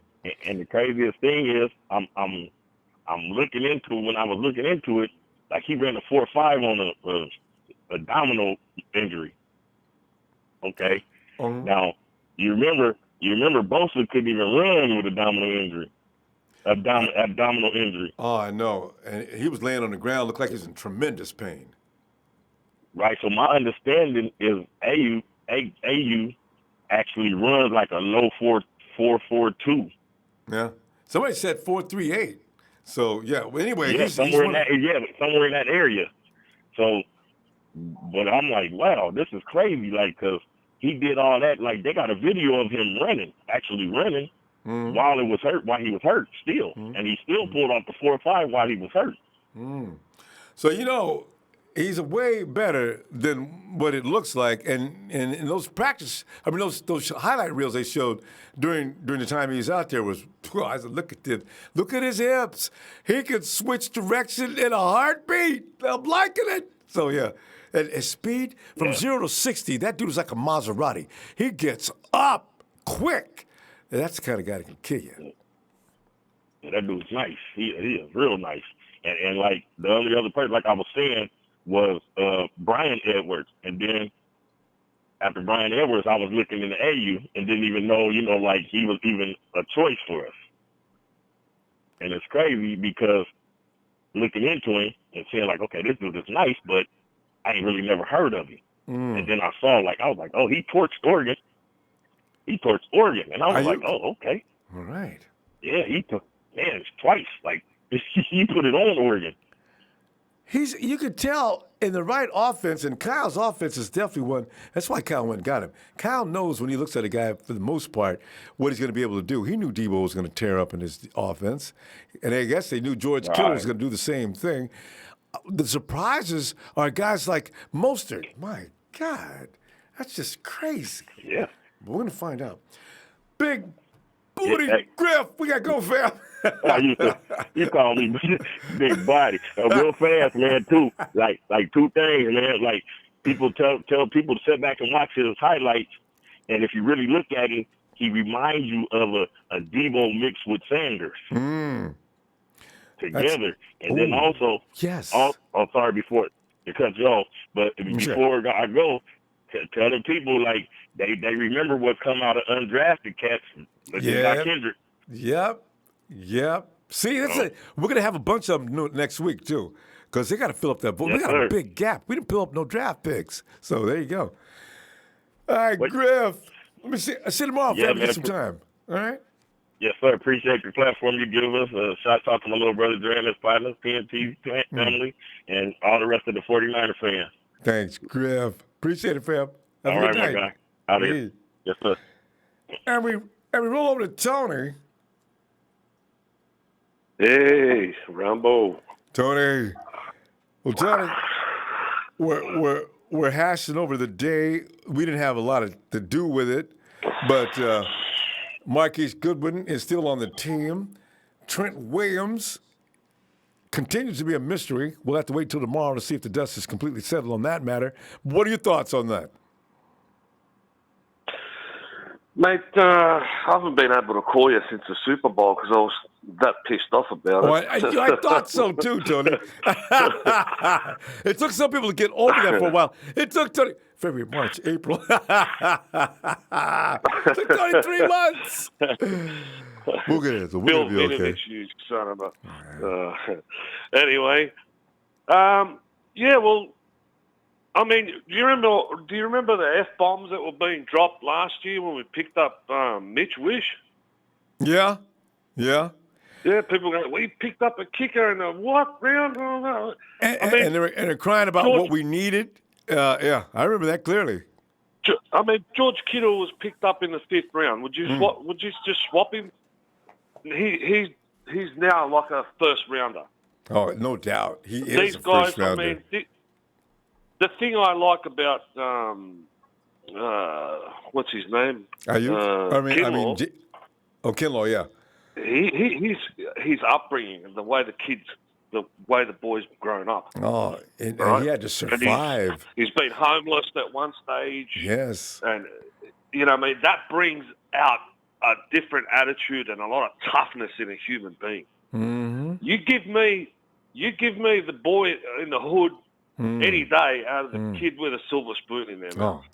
And the craziest thing is, I'm looking into when I was looking into it, like he ran a 4.5 on a abdominal injury. Okay. Now you remember Bosa couldn't even run with abdominal injury. Abdominal injury. Oh, I know. And he was laying on the ground, looked like he was in tremendous pain. Right. So my understanding is Aiyuk actually runs like a low 4.42. Yeah. Somebody said 4.38. So yeah. Well, anyway, yeah, somewhere in that area. So, but I'm like, wow, this is crazy. Like, cause he did all that. Like, they got a video of him actually running. While he was hurt still. And he still pulled off the 4.5 while he was hurt. So, you know, he's way better than what it looks like. And in those those highlight reels they showed during the time he was out there was, I said, look at his hips. He could switch direction in a heartbeat. I'm liking it. So, yeah. And his speed from 0 to 60, that dude is like a Maserati. He gets up quick. That's the kind of guy that can kill you. Yeah, that dude's nice. He is real nice. And like the only other person, like I was saying, was Brian Edwards. And then after Brian Edwards, I was looking into Aiyuk and didn't even know, like he was even a choice for us. And it's crazy because looking into him and saying like, okay, this dude is nice, but I ain't really never heard of him. And then I was like, oh, he torched Oregon. And I was like, oh, okay. All right. Yeah, it's twice. Like, he put it on Oregon. You could tell in the right offense, and Kyle's offense is definitely one. That's why Kyle went and got him. Kyle knows when he looks at a guy, for the most part, what he's going to be able to do. He knew Debo was going to tear up in his offense. And I guess they knew George Kittle was going to do the same thing. The surprises are guys like Mostert. My God, that's just crazy. Yeah. We're going to find out. Big booty Griff. We got to go, fam. You call me big body. Real fast, man, too. Like two things, man. Like, people tell people to sit back and watch his highlights. And if you really look at him, he reminds you of a Debo mixed with Sanders. Together. Then also, sorry, before it cuts you off, but before I go, tell the people, like, they remember what come out of undrafted cats. Yep. See, we're going to have a bunch of them next week, too, because they got to fill up that vote. We got a big gap. We didn't fill up no draft picks. So there you go. All right, Griff. Let me see. I see tomorrow. Yeah, get some time. All right? Yes, sir. Appreciate the platform you give us. Shout out to my little brother, Dre, and his partners, PNT family, and all the rest of the 49er fans. Thanks, Griff. Appreciate it, fam. Have all a right, good night. my guy. Out of here. Yes, sir. And we roll over to Tony. Hey, Ronbo. Tony. Well, Tony, we're hashing over the day. We didn't have a lot to do with it, but Marquise Goodwin is still on the team. Trent Williams continues to be a mystery. We'll have to wait till tomorrow to see if the dust is completely settled on that matter. What are your thoughts on that? Mate, I haven't been able to call you since the Super Bowl because I was that pissed off about it. I thought so too, Tony. It took some people to get over that for a while. It took Tony February, March, April. It took Tony 3 months. We'll get it. So we'll be okay. You son of a. Anyway, yeah. Well, I mean, do you remember the F-bombs that were being dropped last year when we picked up Mitch Wish? Yeah. Yeah, people go, we picked up a kicker in the what round? And they're crying about what we needed. Yeah, I remember that clearly. I mean, George Kittle was picked up in the 5th round. Would you swap? Would you just swap him? He's now like a first rounder. Oh, no doubt. He is These a guys. first rounder. I mean, the thing I like about what's his name? Aiyuk? Kinlaw. Kinlaw, yeah. His upbringing and the way the boys grown up. Oh, and he had to survive. And he's been homeless at one stage. Yes. And, I mean, that brings out a different attitude and a lot of toughness in a human being. Mm-hmm. You give me the boy in the hood any day out of the kid with a silver spoon in their mouth.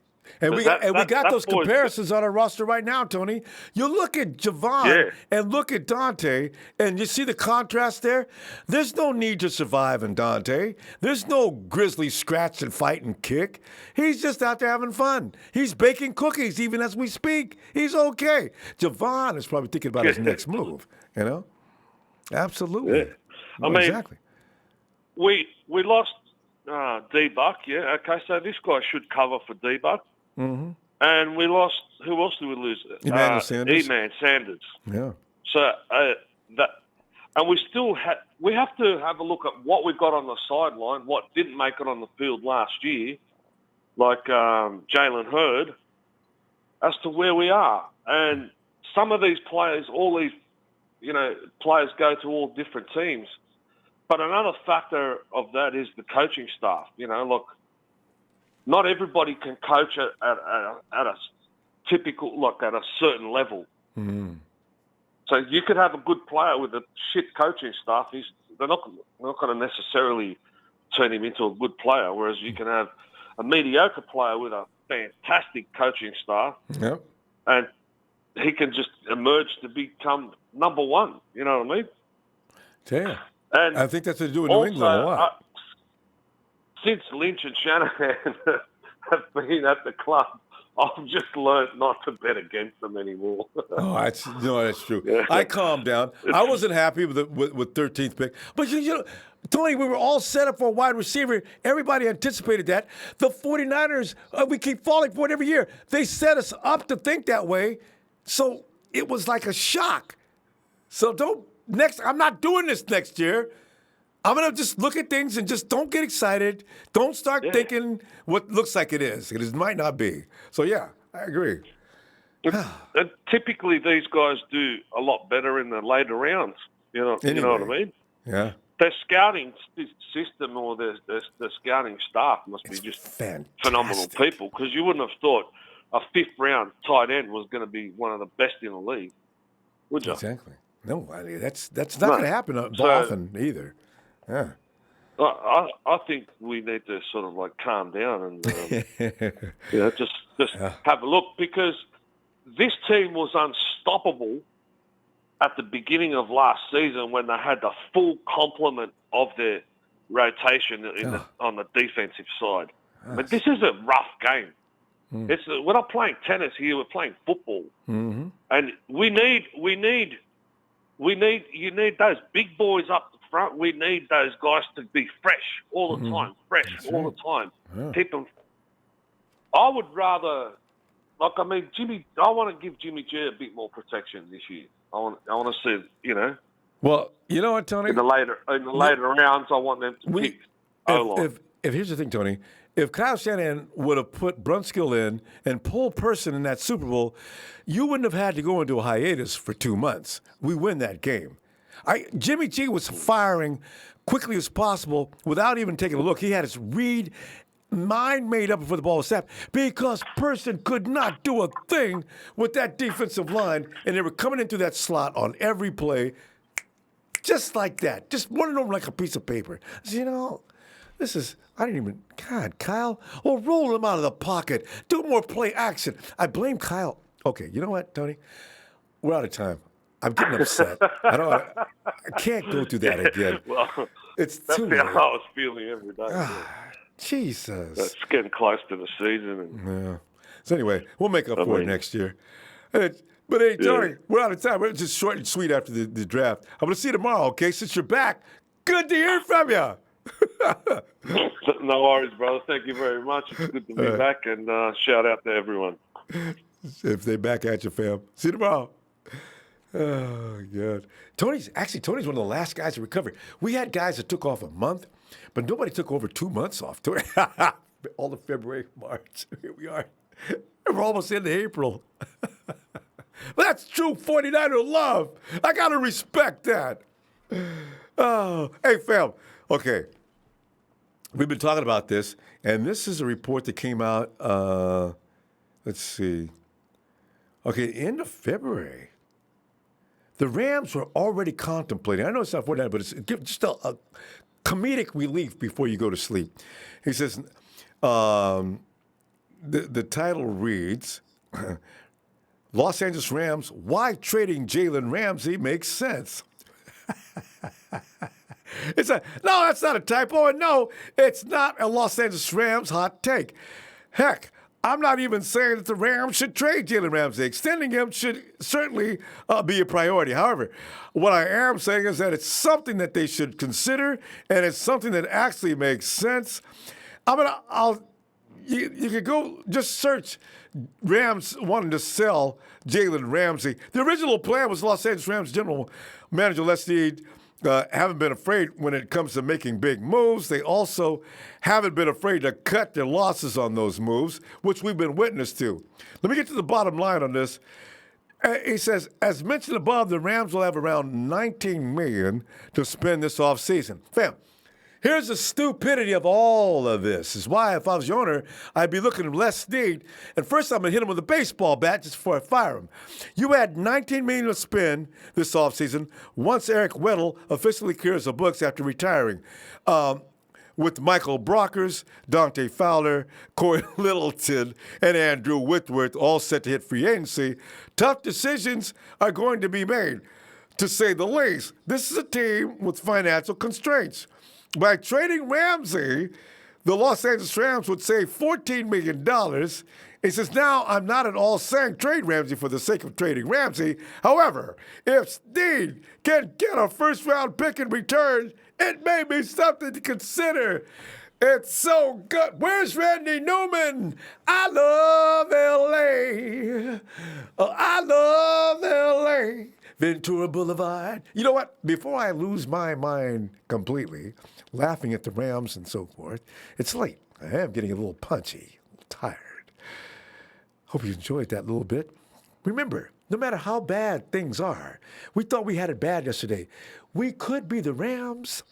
And we got those comparisons on our roster right now, Tony. You look at Javon and look at Dante, and you see the contrast there. There's no need to survive in Dante. There's no grizzly scratch and fight and kick. He's just out there having fun. He's baking cookies even as we speak. He's okay. Javon is probably thinking about his next move, Absolutely. Yeah. I mean, exactly. We lost D-Buck, yeah. Okay, so this guy should cover for D-Buck. Mm-hmm. And we lost. Who else did we lose? Emmanuel Sanders. E-Man Sanders. Yeah. So and we have to have a look at what we got on the sideline, what didn't make it on the field last year, like Jalen Hurd, as to where we are. And some of these players, all these, players go to all different teams. But another factor of that is the coaching staff. Look, not everybody can coach at a typical, at a certain level. Mm-hmm. So you could have a good player with a shit coaching staff. They're not going to necessarily turn him into a good player, whereas you can have a mediocre player with a fantastic coaching staff. Yep. And he can just emerge to become number one. You know what I mean? Yeah. And I think that's what they do in New England a lot. Since Lynch and Shanahan have been at the club, I've just learned not to bet against them anymore. That's true. Yeah. I calmed down. I wasn't happy with 13th pick. But, Tony, we were all set up for a wide receiver. Everybody anticipated that. The 49ers, we keep falling for it every year. They set us up to think that way. So it was like a shock. So I'm not doing this next year. I'm going to just look at things and just don't get excited. Don't start thinking what looks like it is. It might not be. So, yeah, I agree. And typically these guys do a lot better in the later rounds. You know what I mean? Yeah. Their scouting system or their scouting staff must be just phenomenal people, because you wouldn't have thought a 5th-round tight end was going to be one of the best in the league, would you? Exactly. No, that's not going to happen often either. Yeah. I think we need to sort of calm down and just have a look, because this team was unstoppable at the beginning of last season when they had the full complement of their rotation on the defensive side. But this is a rough game. We're not playing tennis here; we're playing football, and you need those big boys up front. We need those guys to be fresh all the time, all the time. Yeah. Keep them. I would rather, I want to give Jimmy G a bit more protection this year. I want to see, Well, you know what, Tony? In the later rounds, I want them to pick O-line. If here's the thing, Tony. If Kyle Shanahan would have put Brunskill in and Paul Person in that Super Bowl, you wouldn't have had to go into a hiatus for 2 months. We win that game. Jimmy G was firing quickly as possible without even taking a look. He had his mind made up before the ball was snapped, because Person could not do a thing with that defensive line, and they were coming into that slot on every play just like that, just running over like a piece of paper. God, Kyle, roll him out of the pocket. Do more play action. I blame Kyle. Okay, you know what, Tony? We're out of time. I'm getting upset. I can't go through that again. Well, that's too late. how I was feeling every day. Jesus. It's getting close to the season. Yeah. So anyway, we'll make up for it next year. But hey, Tony, we're out of time. We're just short and sweet after the draft. I'm going to see you tomorrow, okay? Since you're back, good to hear from you. No worries, brother. Thank you very much. It's good to be back, and shout out to everyone. If they back at you, fam. See you tomorrow. Oh, God. Tony's one of the last guys to recover. We had guys that took off a month, but nobody took over 2 months off. All of February, March. Here we are. We're almost into April. That's true 49er love. I got to respect that. Oh, hey, fam. Okay. We've been talking about this, and this is a report that came out, let's see. Okay, end of February. The Rams were already contemplating. I know it's not 49, but it's just a comedic relief before you go to sleep. He says, the title reads, Los Angeles Rams, why trading Jalen Ramsey makes sense. No, that's not a typo, and no, it's not a Los Angeles Rams hot take. Heck, I'm not even saying that the Rams should trade Jalen Ramsey. Extending him should certainly be a priority. However, what I am saying is that it's something that they should consider, and it's something that actually makes sense. You could go just search Rams wanting to sell Jalen Ramsey. The original plan was Los Angeles Rams general manager Les Snead haven't been afraid when it comes to making big moves. They also haven't been afraid to cut their losses on those moves, which we've been witness to. Let me get to the bottom line on this. He says, as mentioned above, the Rams will have around $19 million to spend this offseason. Fam, here's the stupidity of all of this. Is why, if I was your owner, I'd be looking at Les Snead. And first, I'm going to hit him with a baseball bat just before I fire him. You had $19 million to spend this offseason once Eric Weddle officially clears the books after retiring. With Michael Brockers, Dante Fowler, Corey Littleton, and Andrew Whitworth all set to hit free agency, tough decisions are going to be made, to say the least. This is a team with financial constraints. By trading Ramsey, the Los Angeles Rams would save $14 million. He says, now, I'm not at all saying trade Ramsey for the sake of trading Ramsey. However, if Snead can get a first-round pick in return, it may be something to consider. It's so good. Where's Randy Newman? I love L.A. Oh, I love L.A. Ventura Boulevard. You know what? Before I lose my mind completely, laughing at the Rams and so forth, it's late. I am getting a little punchy, a little tired. Hope you enjoyed that little bit. Remember, no matter how bad things are, we thought we had it bad yesterday. We could be the Rams.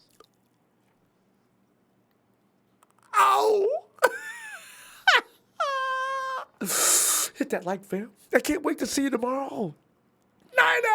Ow! Hit that like, fam. I can't wait to see you tomorrow. Niners!